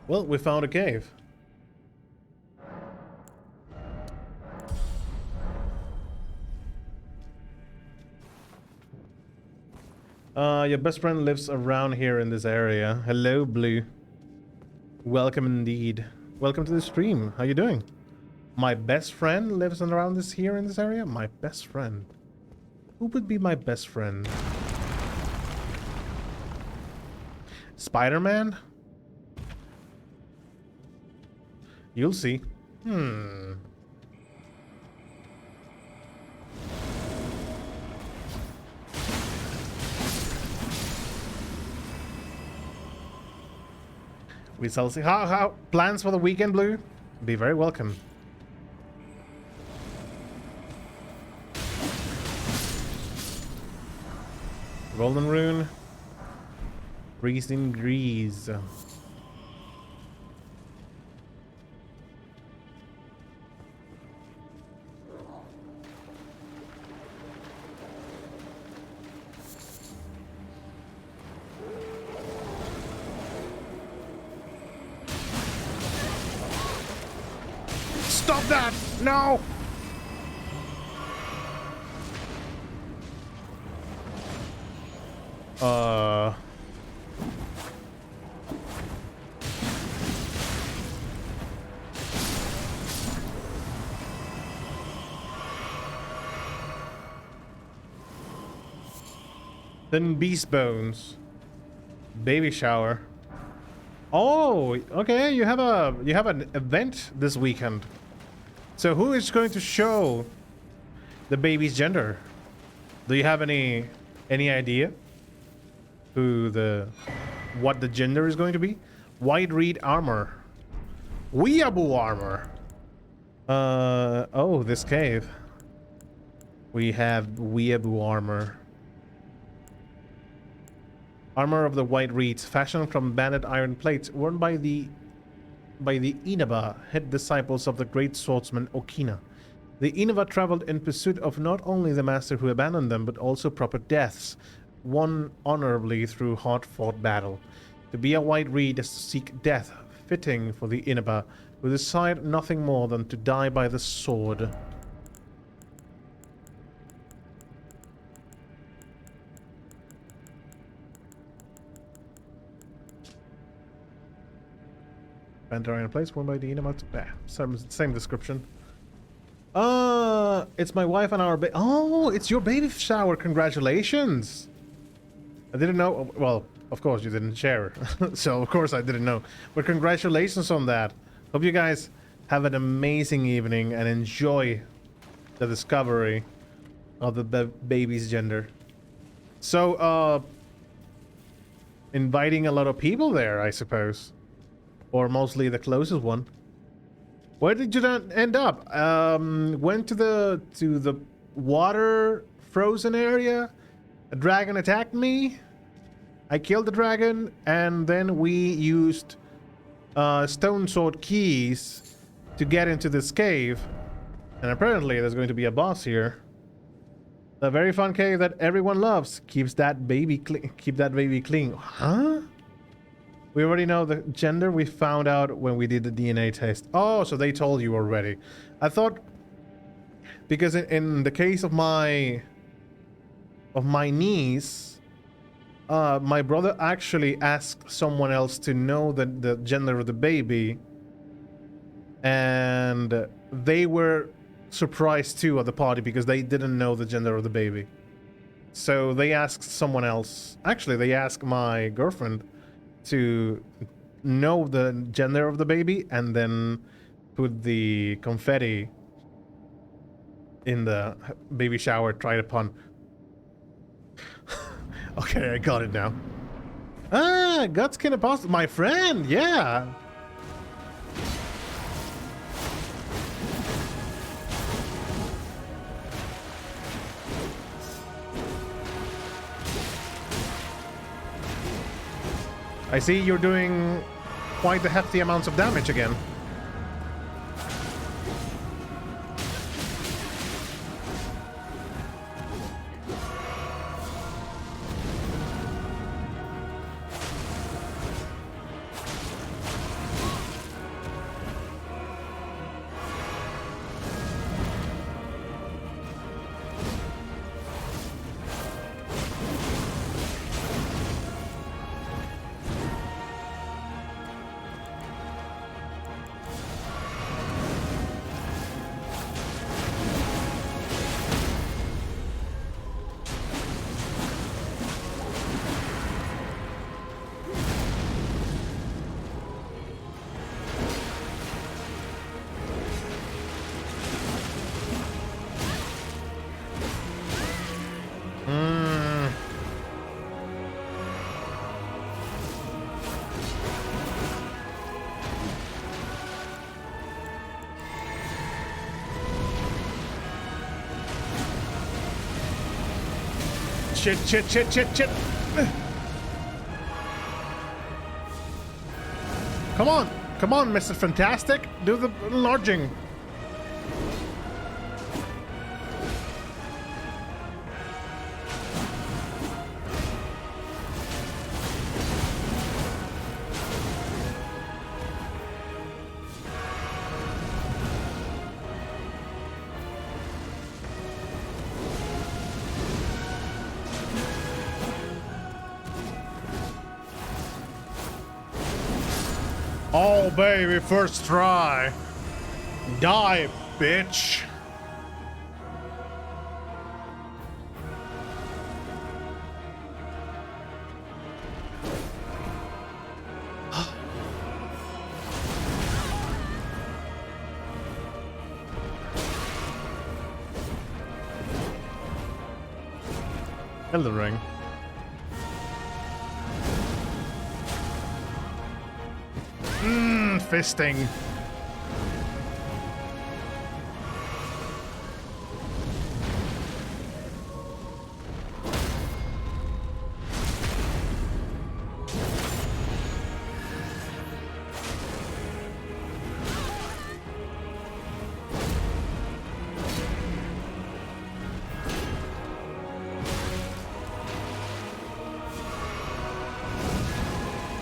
Well, we found a cave. Your best friend lives around here in this area. Hello, Blue. Welcome indeed. Welcome to the stream. How you doing? My best friend lives around this here in this area? My best friend. Who would be my best friend? Spider-Man? You'll see. We shall see. How plans for the weekend, Blue? Be very welcome. Golden rune. Freezing grease. Stop that! No! Then beast bones. Baby shower. Oh, okay. You have an event this weekend. So who is going to show the baby's gender? Do you have any idea what the gender is going to be? White reed armor. Weeaboo armor. Oh, this cave. We have weeaboo armor. Armor of the white reeds, fashioned from banded iron plates, worn by the Inaba, head disciples of the great swordsman Okina. The Inaba traveled in pursuit of not only the master who abandoned them, but also proper deaths, won honorably through hard-fought battle. To be a white reed is to seek death, fitting for the Inaba, who decide nothing more than to die by the sword. Bandarian place worn by the Inaba. Same description. It's my wife and our oh, it's your baby shower. Congratulations. I didn't know. Well, of course you didn't share. So of course I didn't know. But congratulations on that. Hope you guys have an amazing evening and enjoy the discovery of the baby's gender. So, inviting a lot of people there, I suppose. Or mostly the closest one. Where did you end up? Went to the water frozen area. A dragon attacked me. I killed the dragon, and then we used stone sword keys to get into this cave. And apparently there's going to be a boss here. The very fun cave that everyone loves keeps that baby clean. Keep that baby clean. Huh? We already know the gender. We found out when we did the DNA test. Oh, so they told you already. I thought, because in the case of my niece, my brother actually asked someone else to know the gender of the baby, and they were surprised too at the party because they didn't know the gender of the baby. So they asked someone else. Actually, they asked my girlfriend to know the gender of the baby and then put the confetti in the baby shower. Tried upon. Okay, I got it now. Ah, Gutskin Apostle, my friend, yeah. I see you're doing quite the hefty amounts of damage again. Shit. Come on, Mr. Fantastic. Do the enlarging. Oh, baby, first try. Die, bitch. Elden Ring. Fisting.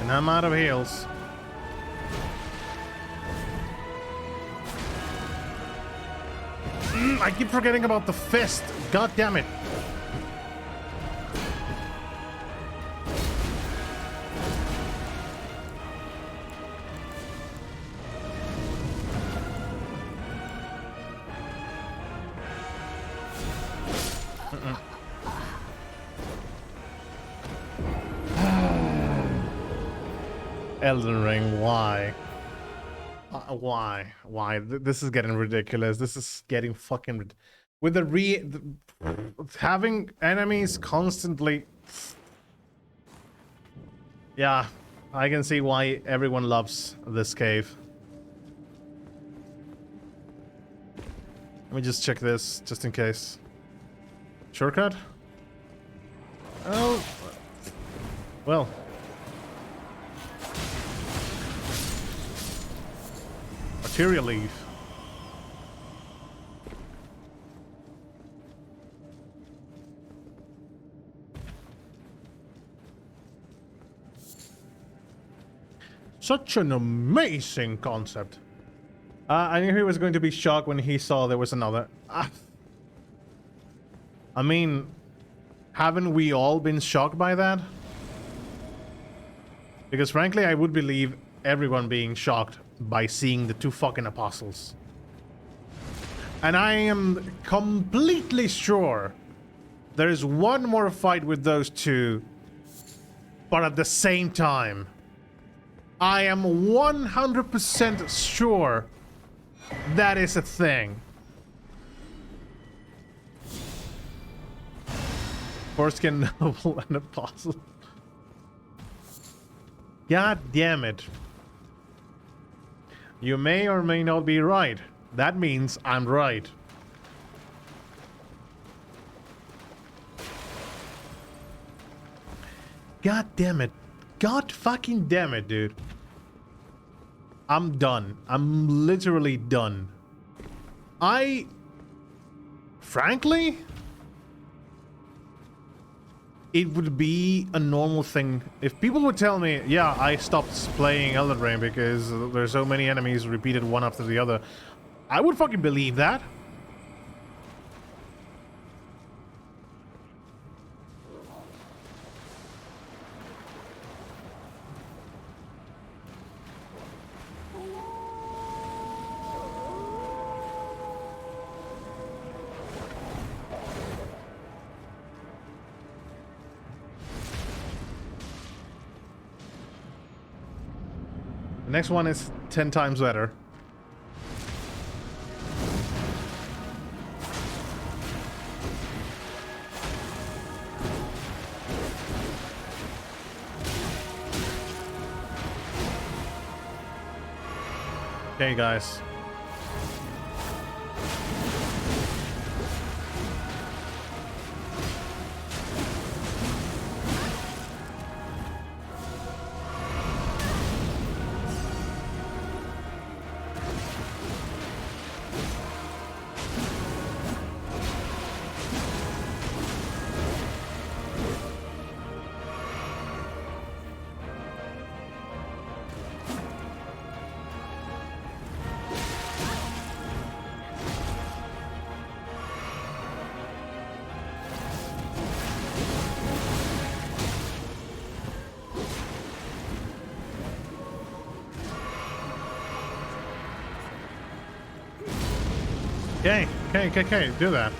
And I'm out of heals. I keep forgetting about the fist. God damn it. Elden Ring, why? Why? This is getting ridiculous. This is getting fucking with having enemies constantly. Yeah, I can see why everyone loves this cave. Let me just check this, just in case. Shortcut? Oh, well. Material leaf. Such an amazing concept. I knew he was going to be shocked when he saw there was another. I mean, haven't we all been shocked by that? Because frankly, I would believe everyone being shocked by seeing the two fucking apostles. And I am completely sure there is one more fight with those two, but at the same time, I am 100% sure that is a thing. Foreskin noble and apostle. God damn it. You may or may not be right. That means I'm right. God damn it. God fucking damn it, dude. I'm done. I'm literally done. Frankly, it would be a normal thing if people would tell me, yeah, I stopped playing Elden Ring because there's so many enemies repeated one after the other. I would fucking believe that. The next one is 10 times better. Okay, guys. Okay, do that.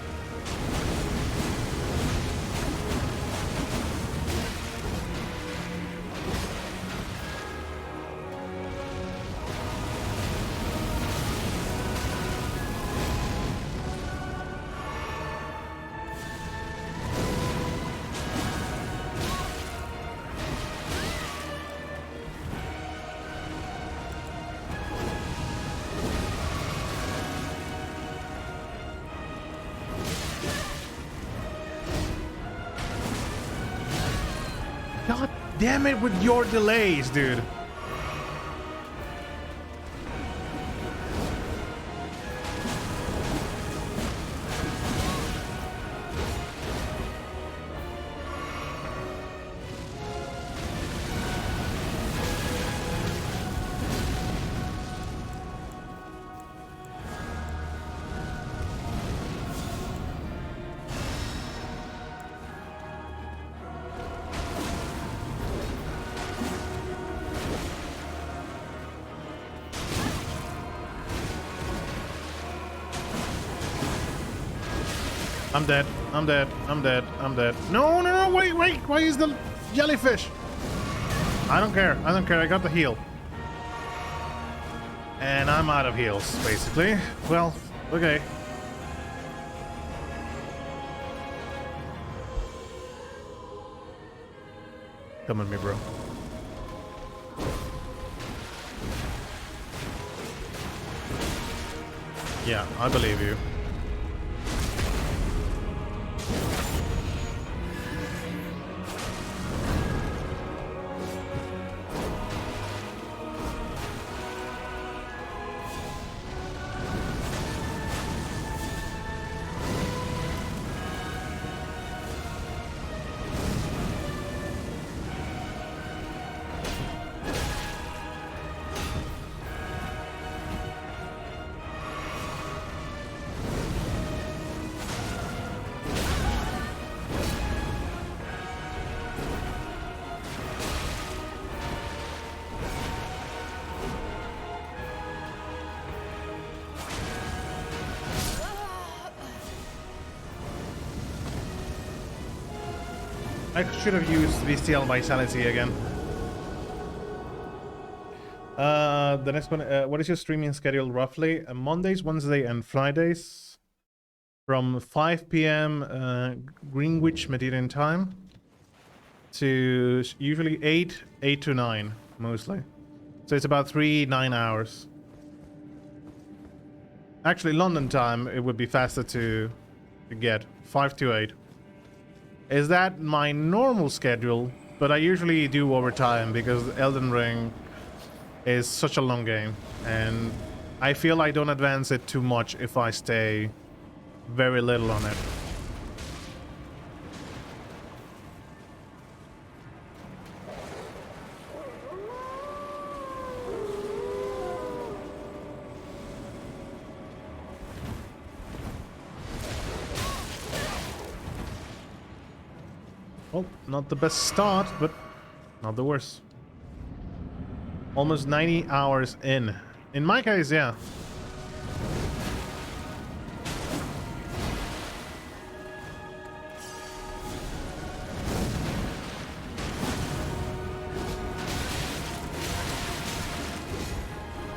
God damn it with your delays, dude. I'm dead. I'm dead. I'm dead. I'm dead. No, no, no, wait, wait. Why is the jellyfish? I don't care. I don't care. I got the heal. And I'm out of heals, basically. Well, okay. Come on me, bro. Yeah, I believe you. I should have used VCL Vitality again. The next one, what is your streaming schedule roughly? Mondays, Wednesday, and Fridays from 5 p.m. Greenwich Meridian time to usually 8 to 9 mostly. So it's about 9 hours. Actually, London time, it would be faster to get 5 to 8. Is that my normal schedule? But I usually do overtime because Elden Ring is such a long game, and I feel I don't advance it too much if I stay very little on it. Well, not the best start, but not the worst. Almost 90 hours in. In my case, yeah.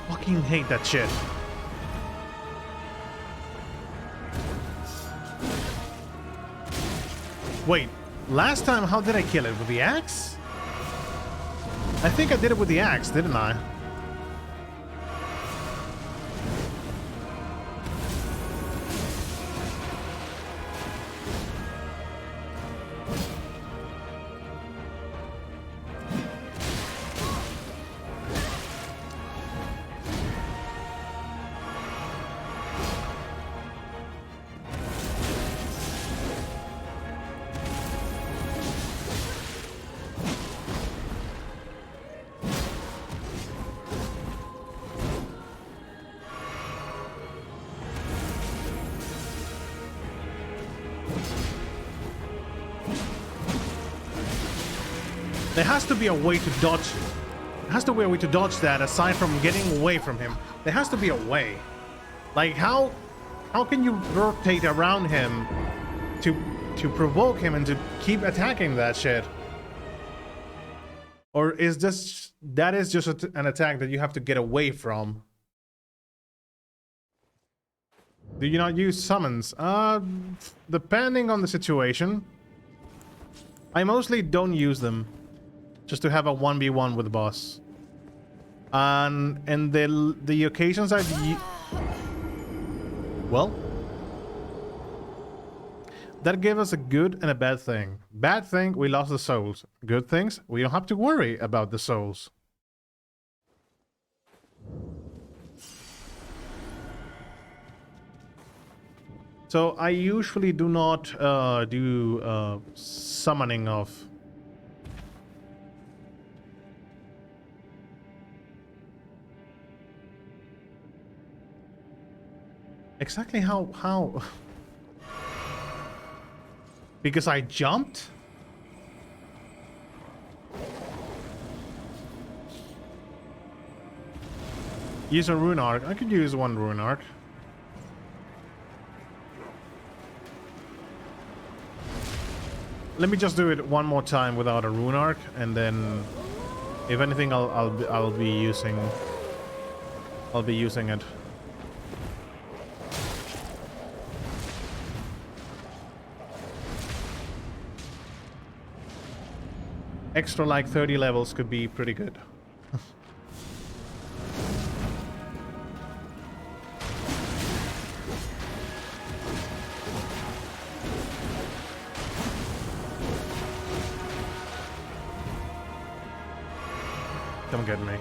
Fucking hate that shit. Wait, last time how did I kill it? With the axe? I think I did it with the axe, didn't I? There has to be a way to dodge. There has to be a way to dodge that aside from getting away from him. There has to be a way. Like how can you rotate around him to provoke him and to keep attacking that shit? Or is that is just an attack that you have to get away from? Do you not use summons? Depending on the situation. I mostly don't use them. Just to have a 1v1 with the boss. And the occasions I've well, that gave us a good and a bad thing. Bad thing, we lost the souls. Good things, we don't have to worry about the souls. So I usually do not do summoning of. Exactly how? Because I jumped? Use a rune arc. I could use one rune arc. Let me just do it one more time without a rune arc, and then if anything I'll be using it. Extra like 30 levels could be pretty good. Come get me.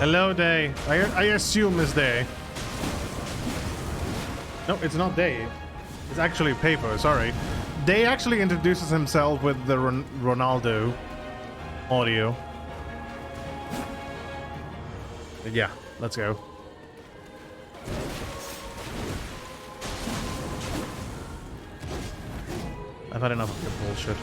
Hello, Day. I assume it's Day. No, it's not Day. It's actually Paper, sorry. Day actually introduces himself with the Ronaldo audio. Yeah, let's go. I've had enough of your bullshit.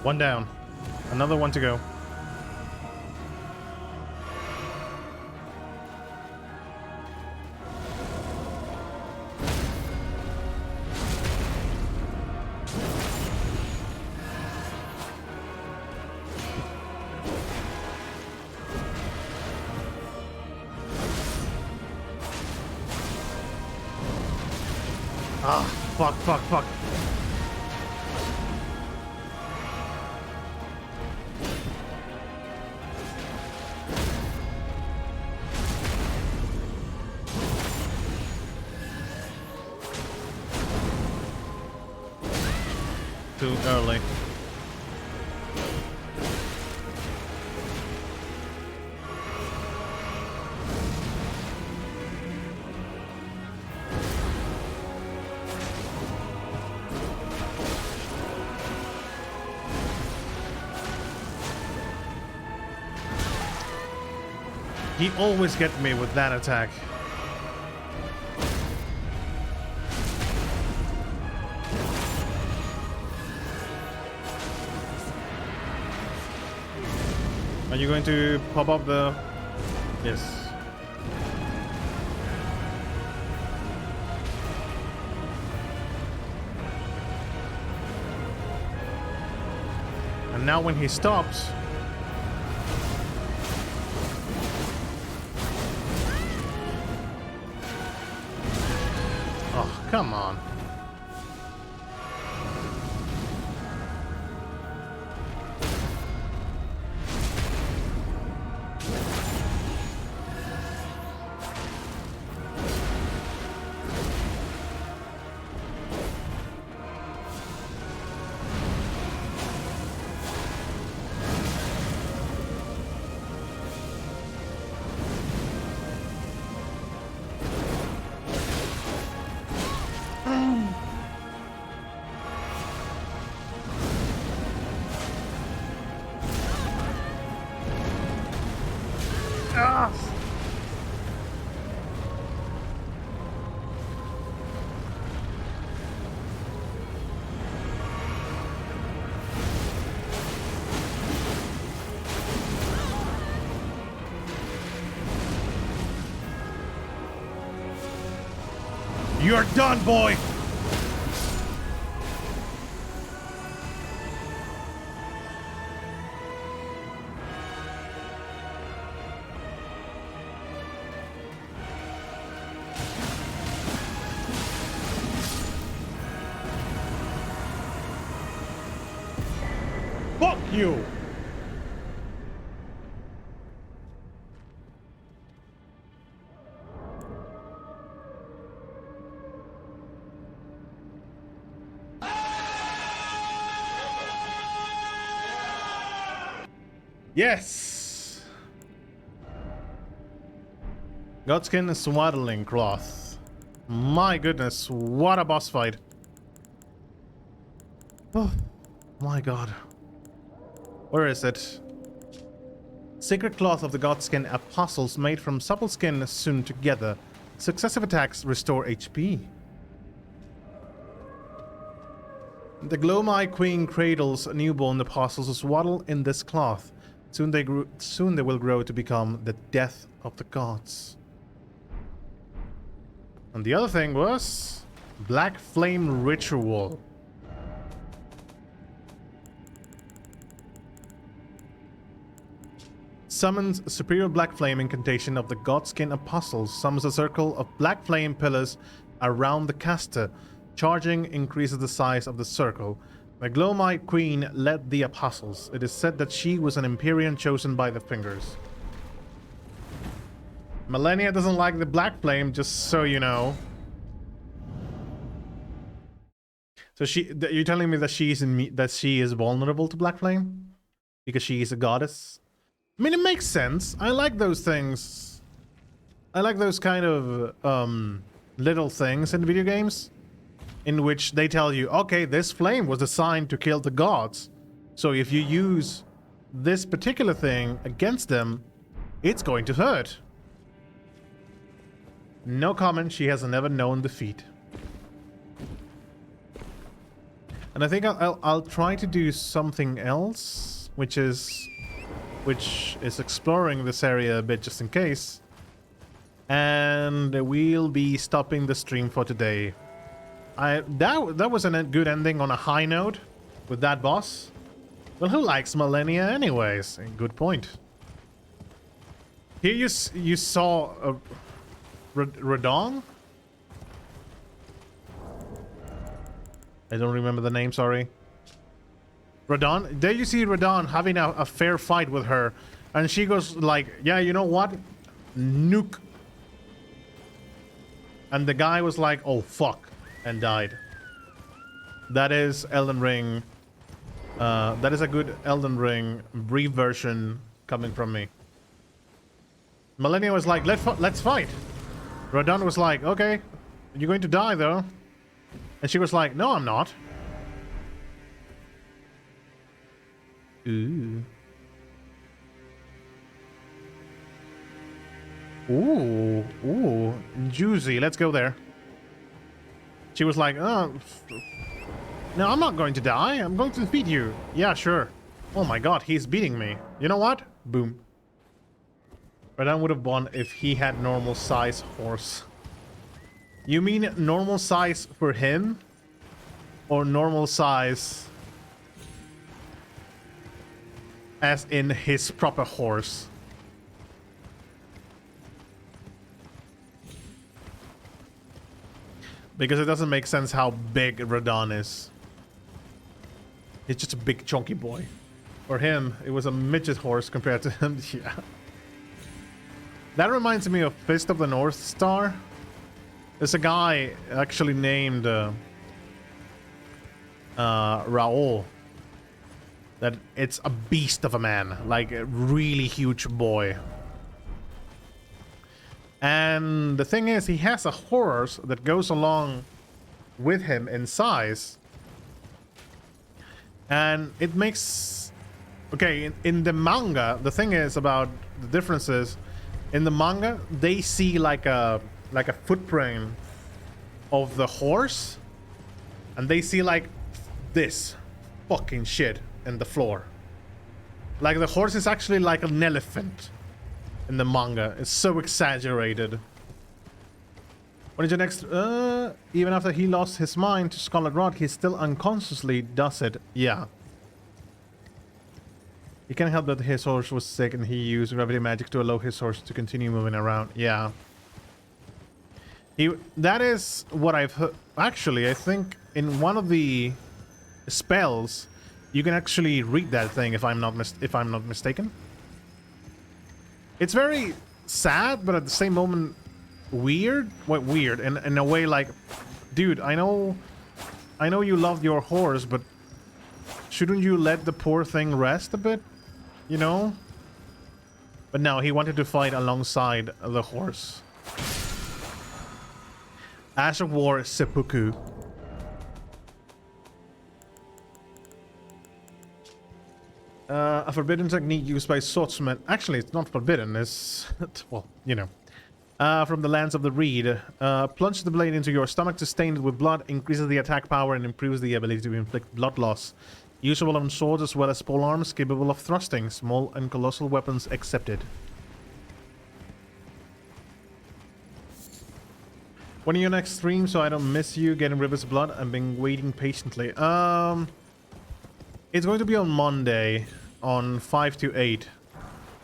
One down. Another one to go. Ah, fuck. Too early. He always gets me with that attack. Are you going to pop up the... Yes. And now when he stops... Oh, come on. You're done, boy! Fuck you! Yes! Godskin swaddling cloth. My goodness, what a boss fight. Oh my god. Where is it? Sacred cloth of the Godskin apostles made from supple skin sewn together. Successive attacks restore HP. The Glomai Queen cradles newborn apostles swaddle in this cloth. Soon they will grow to become the death of the gods. And the other thing was Black Flame Ritual. Summons a superior black flame incantation of the Godskin Apostles. Summons a circle of black flame pillars around the caster. Charging increases the size of the circle. The Glowmite Queen led the Apostles. It is said that she was an Empyrean chosen by the Fingers. Malenia doesn't like the black flame, just so you know. So you're telling me that she is vulnerable to black flame because she is a goddess? I mean, it makes sense. I like those things. I like those kind of little things in video games in which they tell you, okay, this flame was assigned to kill the gods. So if you use this particular thing against them, it's going to hurt. No comment. She has never known defeat. And I think I'll try to do something else, which is exploring this area a bit just in case. And we'll be stopping the stream for today. That was a good ending on a high note with that boss. Well, who likes Malenia anyways? Good point. Here you saw Radon? I don't remember the name, sorry. Radon? There you see Radon having a fair fight with her. And she goes like, yeah, you know what? Nuke. And the guy was like, oh, fuck. And died. That is Elden Ring. That is a good Elden Ring brief version coming from me. Malenia was like, let's fight. Radon was like, okay. You're going to die, though. And she was like, no, I'm not. Ooh. Ooh. Ooh. Juicy. Let's go there. She was like, oh. No, I'm not going to die. I'm going to defeat you. Yeah, sure. Oh my god, he's beating me. You know what? Boom. Radon would have won if he had normal size horse. You mean normal size for him? Or normal size as in his proper horse? Because it doesn't make sense how big Radon is. He's just a big chunky boy. For him, it was a midget horse compared to him. Yeah. That reminds me of Fist of the North Star. There's a guy actually named Raoul. That it's a beast of a man. Like a really huge boy. And the thing is, he has a horse that goes along with him in size. And it makes... Okay, in the manga, the thing is about the differences. In the manga, they see like a footprint of the horse. And they see like this fucking shit in the floor. Like the horse is actually like an elephant. In the manga, it's so exaggerated. When is your next? Even after he lost his mind to Scarlet Rot, he still unconsciously does it. Yeah. He can't help that his horse was sick and he used gravity magic to allow his horse to continue moving around. Yeah. That is what I've heard. Actually, I think in one of the spells, you can actually read that thing if I'm not mistaken. It's very sad, but at the same moment, weird. What weird? In a way, like, dude, I know you loved your horse, but shouldn't you let the poor thing rest a bit? You know? But no, he wanted to fight alongside the horse. Ash of War Seppuku. A forbidden technique used by swordsmen. Actually, it's not forbidden. It's... well, you know. From the lands of the reed. Plunge the blade into your stomach to stain it with blood. Increases the attack power and improves the ability to inflict blood loss. Usable on swords as well as polearms. Capable of thrusting. Small and colossal weapons accepted. When are your next stream so I don't miss you getting River's blood? I've been waiting patiently. It's going to be on Monday on 5 to 8.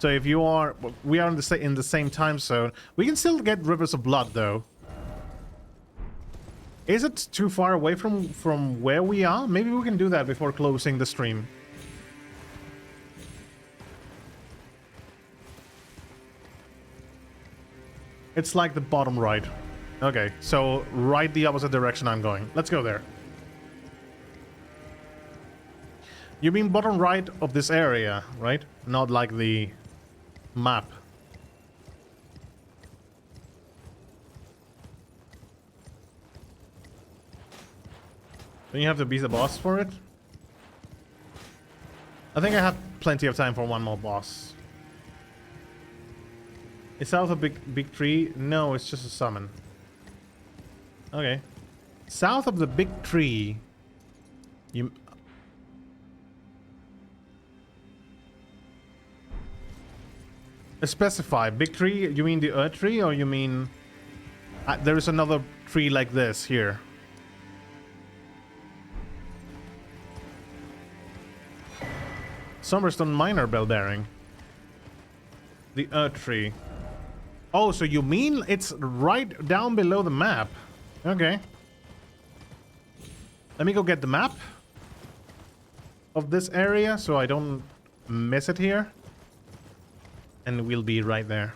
So if you are, we are in the same time zone. We can still get Rivers of Blood though. Is it too far away from where we are? Maybe we can do that before closing the stream. It's like the bottom right. Okay, so right the opposite direction I'm going. Let's go there. You mean bottom right of this area, right? Not like the map. Don't you have to beat the boss for it? I think I have plenty of time for one more boss. Is south a big tree? No, it's just a summon. Okay. South of the big tree. You... Specify. Big tree? You mean the earth tree, or you mean... there is another tree like this here. Summerstone Minor Bell Bearing. The earth tree. Oh, so you mean it's right down below the map? Okay. Let me go get the map of this area so I don't miss it here. And we'll be right there.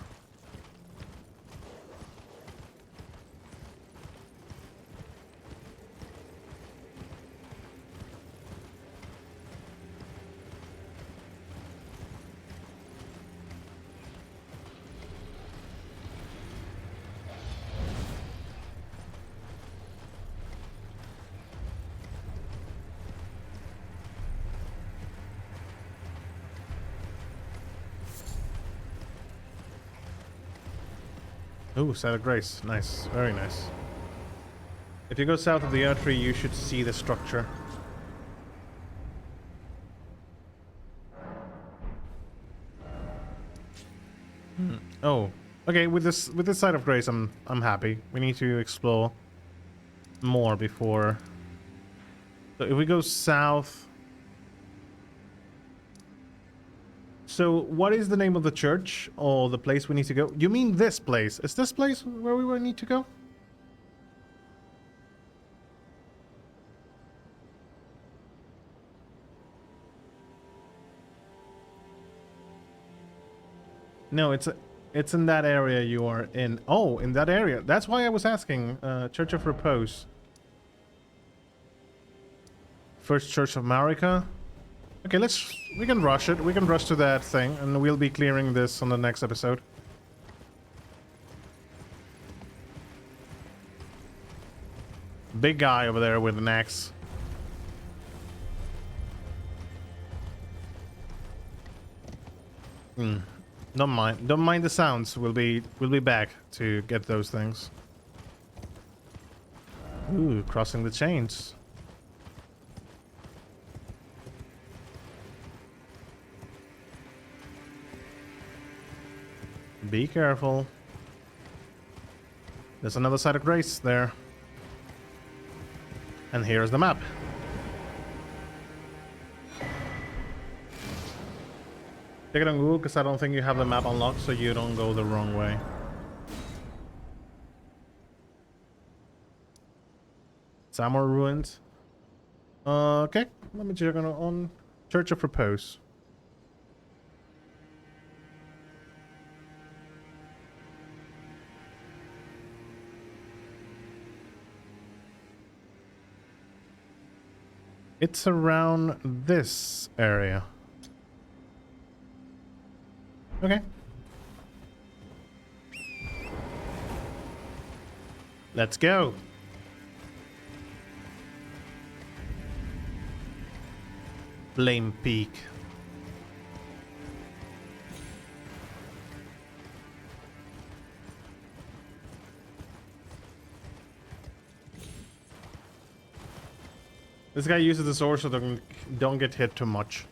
Ooh, Site of Grace. Nice. Very nice. If you go south of the earth tree, you should see the structure. Oh. Okay, with this Site of Grace, I'm happy. We need to explore more before. So if we go south. So, what is the name of the church or the place we need to go? You mean this place? Is this place where we need to go? No, it's in that area you are in. Oh, in that area. That's why I was asking. Church of Repose. First Church of America. Okay, we can rush it. We can rush to that thing, and we'll be clearing this on the next episode. Big guy over there with an axe. Don't mind the sounds. We'll be back to get those things. Ooh, crossing the chains. Be careful. There's another Site of Grace there. And here's the map. Take it on Google, because I don't think you have the map unlocked, so you don't go the wrong way. Samor Ruins. Okay, let me check on Church of Repose. It's around this area. Okay. Let's go. Flame Peak. This guy uses the sword so don't get hit too much.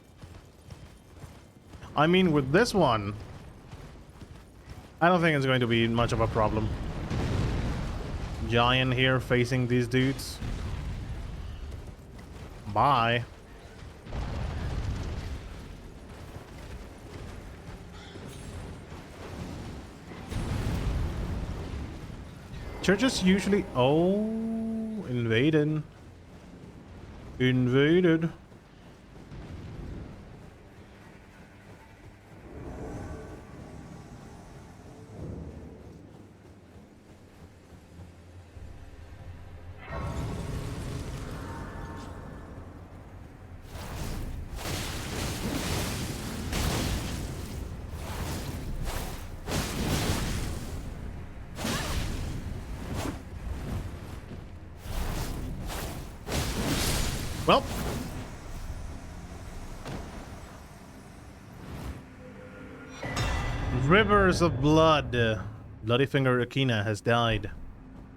I mean, with this one, I don't think it's going to be much of a problem. Giant here facing these dudes. Bye. Churches usually... Oh, invaded. Invaded. Well, rivers of blood. Bloody Finger Okina has died.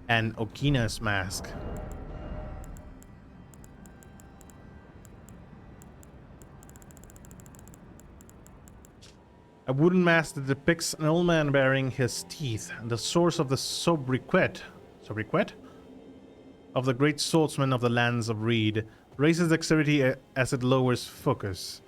And Okina's mask. A wooden mask that depicts an old man bearing his teeth, the source of the sobriquet of the great swordsman of the lands of Reed, raises dexterity as it lowers focus.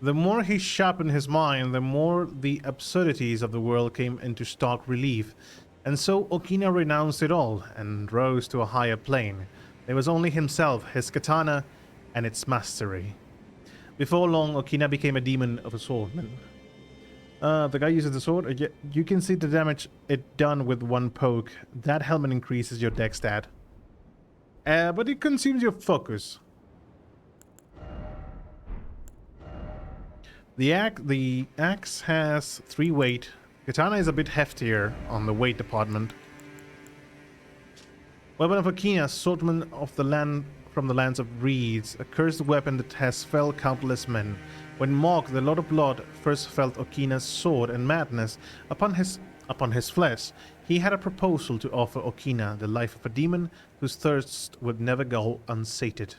The more he sharpened his mind, the more the absurdities of the world came into stark relief, and so Okina renounced it all and rose to a higher plane. There was only himself, his katana, and its mastery. Before long, Okina became a demon of a swordman. The guy uses the sword. You can see the damage it done with one poke. That helmet increases your dex stat. But it consumes your focus. The axe has 3 weight. Katana is a bit heftier on the weight department. Weapon of Okina, swordsman of the land from the lands of reeds, a cursed weapon that has felled countless men. When Mog, the Lord of Blood, first felt Okina's sword and madness upon his flesh, he had a proposal to offer Okina the life of a demon whose thirst would never go unsated.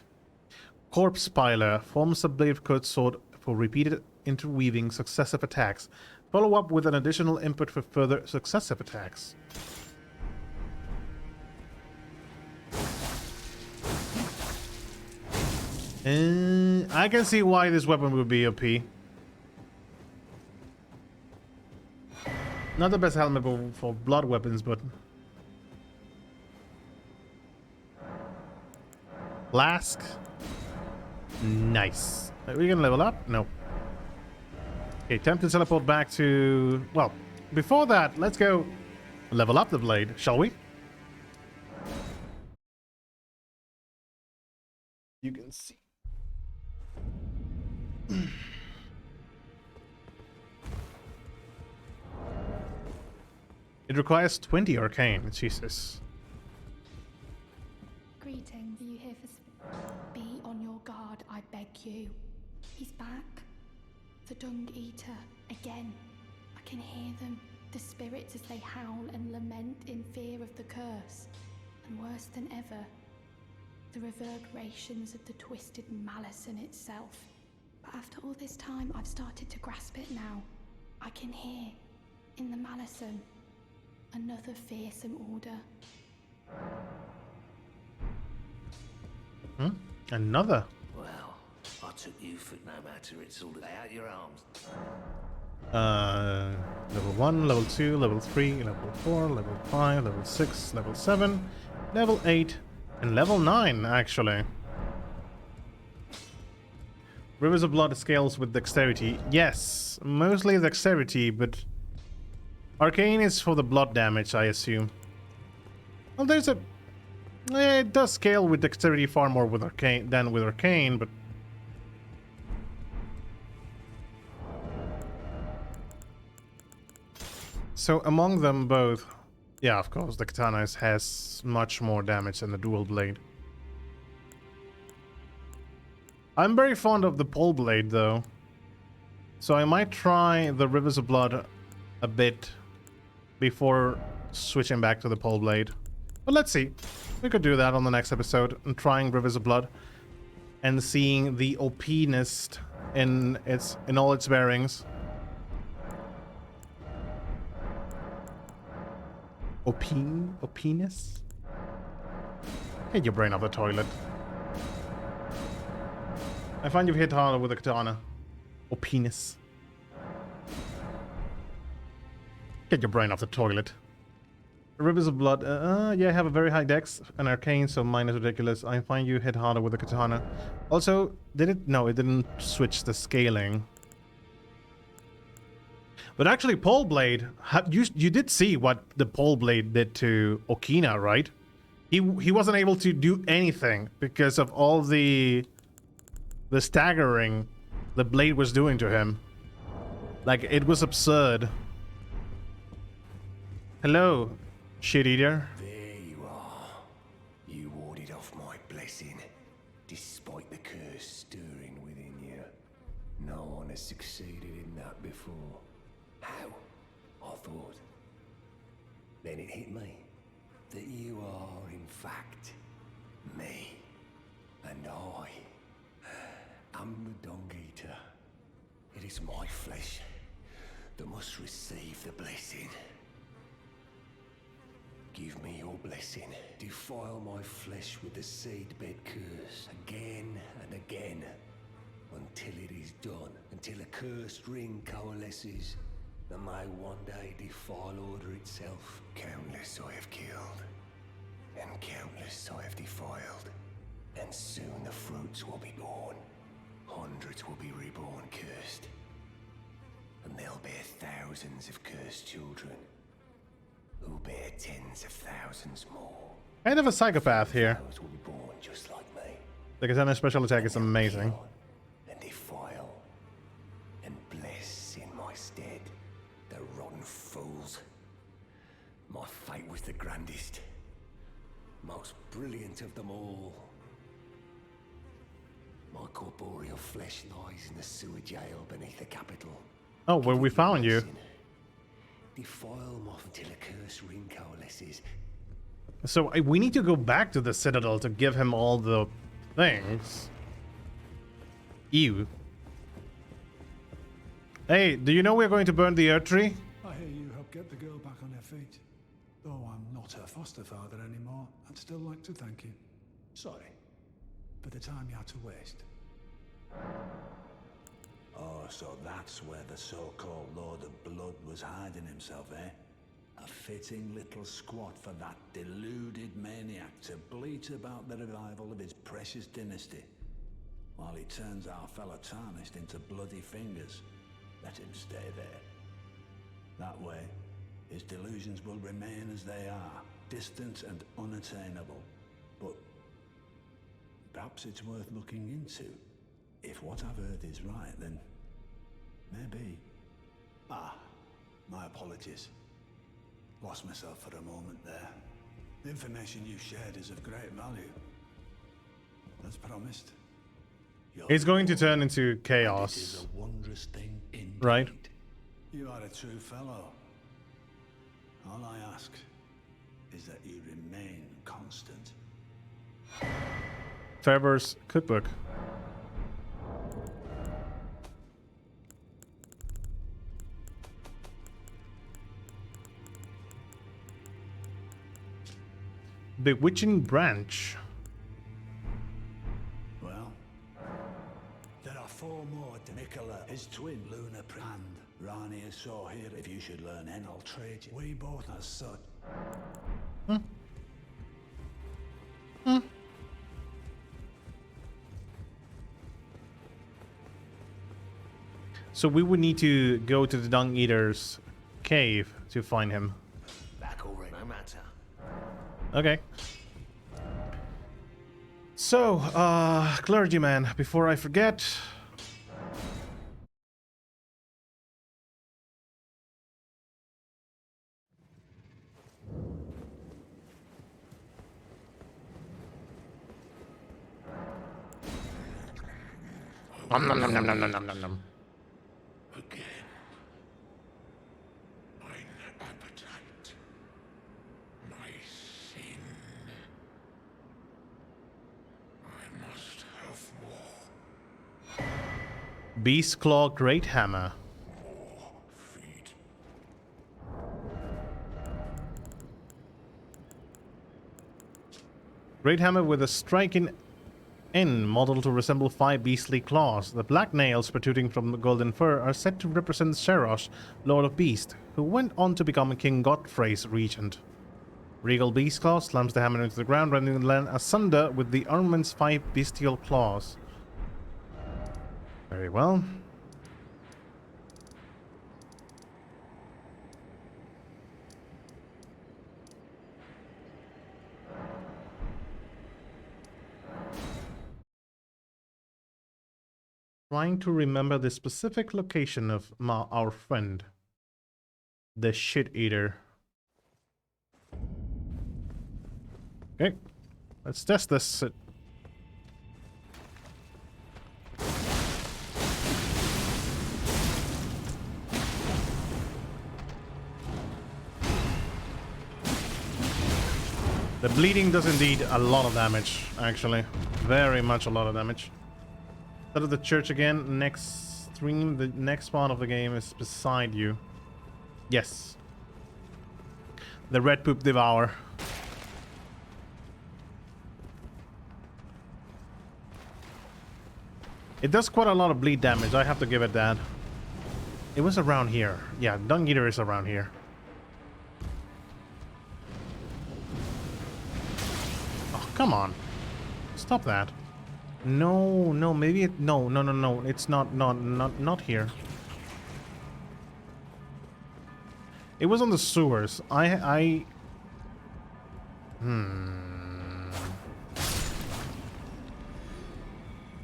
Corpse Piler forms a blade-cut sword for repeated interweaving successive attacks. Follow up with an additional input for further successive attacks. I can see why this weapon would be OP. Not the best helmet for blood weapons, but... Flask. Nice. Are we gonna level up? No. Okay, time to teleport back to... Well, before that, let's go level up the blade, shall we? You can see. It requires 20 arcane, Jesus. Greetings, are you here for... Be on your guard, I beg you. He's back. The Dung Eater, again. I can hear them, the spirits as they howl and lament in fear of the curse. And worse than ever, the reverberations of the twisted malice in itself. But after all this time, I've started to grasp it now. I can hear, in the malison, another fearsome order. Another? Well, I took you for no matter, it's all lay out your arms. Level 1, level 2, level 3, level 4, level 5, level 6, level 7, level 8, and level 9, actually. Rivers of Blood scales with dexterity. Yes, mostly dexterity, but arcane is for the blood damage, I assume. Well, there's a... it does scale with dexterity far more with arcane than with arcane, but... So among them both... Yeah, of course, the katana has much more damage than the dual blade. I'm very fond of the pole blade, though. So I might try the Rivers of Blood a bit before switching back to the pole blade. But let's see. We could do that on the next episode, and trying Rivers of Blood and seeing the OP-ness in all its bearings. OP-ness? Get your brain off the toilet. I find you've hit harder with a katana. OP-ness. Get your brain off the toilet. Rivers of blood. Yeah, I have a very high dex and arcane, so mine is ridiculous. I find you hit harder with a katana. Also, did it? No, it didn't switch the scaling. But actually, Pole Blade, you did see what the Pole Blade did to Okina, right? He wasn't able to do anything because of all the staggering the blade was doing to him. Like, it was absurd. Hello, shit eater. There you are. You warded off my blessing, despite the curse stirring within you. No one has succeeded in that before. How? I thought. Then it hit me that you are, in fact, me. And I am the Dung Eater. It is my flesh that must receive the blessing. Give me your blessing. Defile my flesh with the seedbed curse again and again until it is done. Until a cursed ring coalesces that may one day defile order itself. Countless I have killed, and countless I have defiled. And soon the fruits will be born. Hundreds will be reborn cursed. And they'll bear thousands of cursed children, who bear tens of thousands more. Kind of a psychopath here. Those will be born just like me. The katana special attack is amazing. And defile and bless in my stead the rotten fools. My fate was the grandest, most brilliant of them all. My corporeal flesh lies in the sewer jail beneath the capital. Oh, where we found you. Defile them off until a curse ring coalesces. So we need to go back to the Citadel to give him all the things. Ew. Hey, do you know we're going to burn the Earth Tree? I hear you helped get the girl back on her feet. Though I'm not her foster father anymore, I'd still like to thank you. Sorry for the time you had to waste. Oh, so that's where the so-called Lord of Blood was hiding himself, eh? A fitting little squat for that deluded maniac to bleat about the revival of his precious dynasty, while he turns our fellow tarnished into bloody fingers. Let him stay there. That way, his delusions will remain as they are, distant and unattainable. But perhaps it's worth looking into. If what I've heard is right, then maybe. Ah, my apologies. Lost myself for a moment there. The information you shared is of great value. As promised. He's going to turn into chaos. It is a wondrous thing indeed. Right? You are a true fellow. All I ask is that you remain constant. Trevor's cookbook. Bewitching branch. Well, there are 4 more to Nicola, his twin, Luna, and Rani is so here. If you should learn any, I'll trade you. We both as such. So we would need to go to the Dung Eater's cave to find him. Back already, no matter. Okay. So, clergyman, before I forget. Nom nom nom nom nom nom nom nom. Again. Mine appetite. My sin. I must have more. Beast Claw Great Hammer. More feed. Great hammer with a striking end, modeled to resemble 5 beastly claws. The black nails protruding from the golden fur are said to represent Serosh, Lord of Beast, who went on to become King Godfrey's regent. Regal Beast Claw slams the hammer into the ground, rending the land asunder with the armament's 5 bestial claws. Very well. Trying to remember the specific location of our friend, the shit eater. Okay, let's test this. The bleeding does indeed a lot of damage, actually. Very much a lot of damage. Start of the church again. Next stream, the next part of the game is beside you. Yes. The red poop devour. It does quite a lot of bleed damage, I have to give it that. It was around here. Yeah, Dung Eater is around here. Oh, come on. Stop that. No, no, maybe it... No, no, no, no. It's not here. It was on the sewers.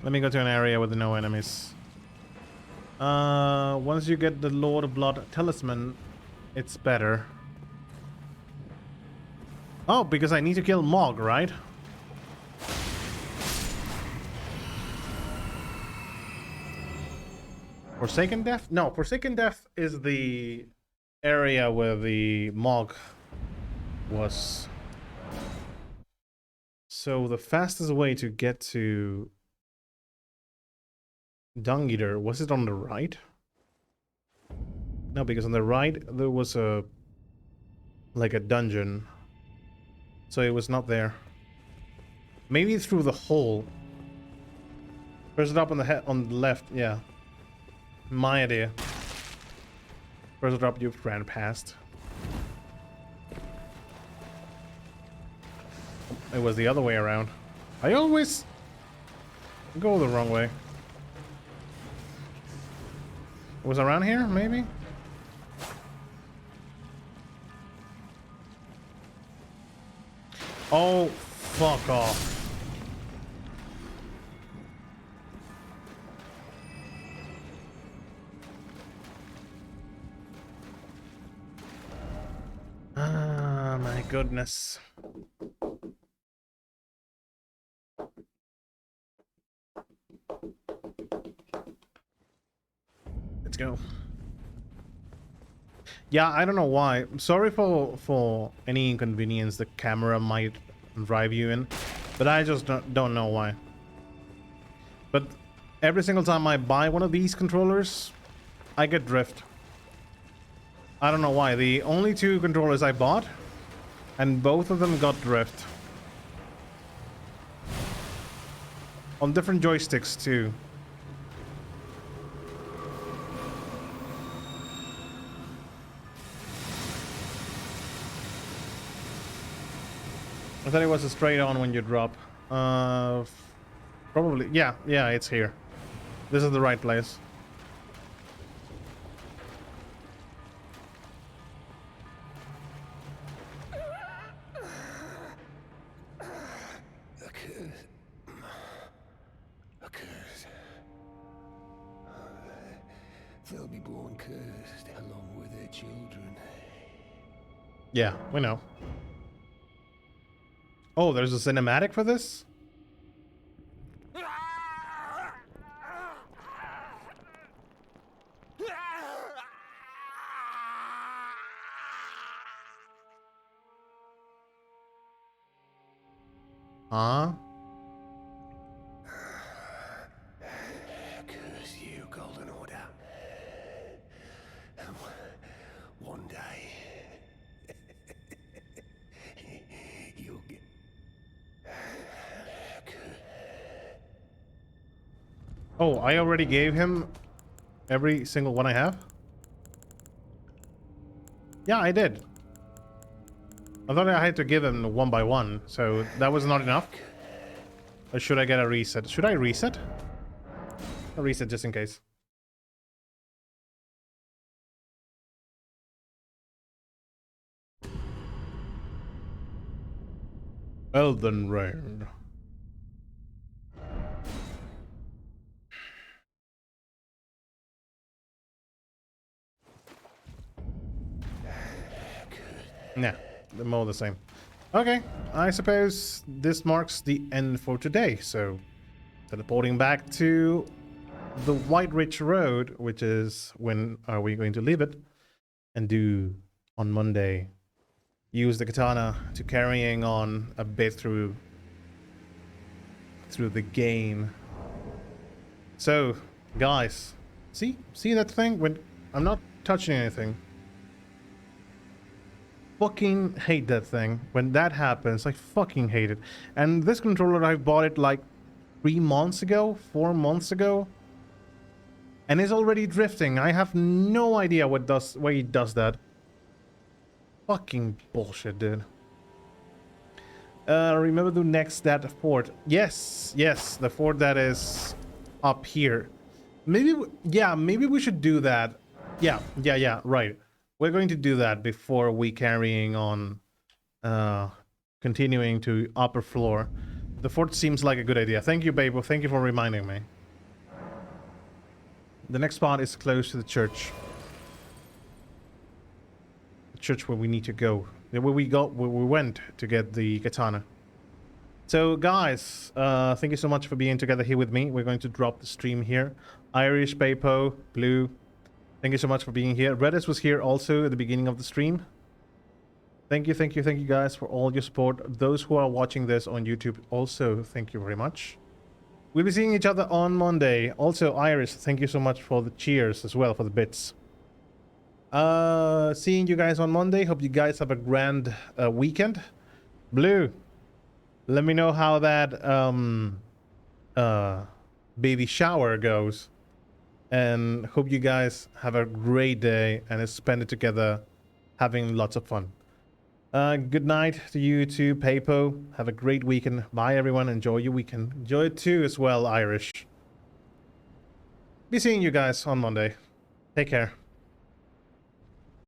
Let me go to an area with no enemies. Once you get the Lord of Blood Talisman, it's better. Oh, because I need to kill Mog, right? Forsaken Death? No, Forsaken Death is the area where the Mog was. So the fastest way to get to Dung Eater, was it on the right? No, because on the right there was a like a dungeon. So it was not there. Maybe through the hole. Press it up on the head on the left, yeah. My idea. Press it up, you've ran past. It was the other way around. I always go the wrong way. It was around here, maybe? Oh, fuck off. Ah, my goodness. Let's go. Yeah, I don't know why. Sorry for any inconvenience the camera might drive you in, but I just don't know why. But every single time I buy one of these controllers, I get drift. I don't know why. The only 2 controllers I bought, and both of them got drift. On different joysticks too. I thought it was a straight on when you drop. Probably. Yeah, it's here. This is the right place. They'll be born cursed along with their children. Yeah, we know. Oh, there's a cinematic for this? Huh? Curse you, Golden Order. One day, you'll get... Oh, I already gave him every single one I have? Yeah, I did. I thought I had to give them one by one, so that was not enough. Or should I get a reset? Should I reset? A reset just in case. Elden Ring. Nah, they're more the same. Okay, I suppose this marks the end for today, so teleporting back to the White Ridge Road, which is when are we going to leave it, and do on Monday use the katana to carrying on a bit through the game. So guys, see that thing when I'm not touching anything? Fucking hate that thing. When that happens, I fucking hate it. And this controller, I bought it like 3 months ago, 4 months ago, and it's already drifting. I have no idea why it does that. Fucking bullshit, dude. Remember the next that fort. Yes, the fort that is up here. Maybe, yeah, maybe we should do that. Yeah, right. We're going to do that before we carrying on, continuing to upper floor. The fort seems like a good idea. Thank you, Babo. Thank you for reminding me. The next spot is close to the church. The church where we need to go. Where we went to get the katana. So, guys, thank you so much for being together here with me. We're going to drop the stream here. Irish, Babo, Blue. Thank you so much for being here. Redis was here also at the beginning of the stream. Thank you guys for all your support. Those who are watching this on YouTube also, thank you very much. We'll be seeing each other on Monday. Also, Iris, thank you so much for the cheers as well, for the bits. Seeing you guys on Monday. Hope you guys have a grand weekend. Blue, let me know how that baby shower goes. And hope you guys have a great day and spend it together having lots of fun. Good night to you too, Papo. Have a great weekend. Bye, everyone. Enjoy your weekend. Enjoy it too as well, Irish. Be seeing you guys on Monday. Take care.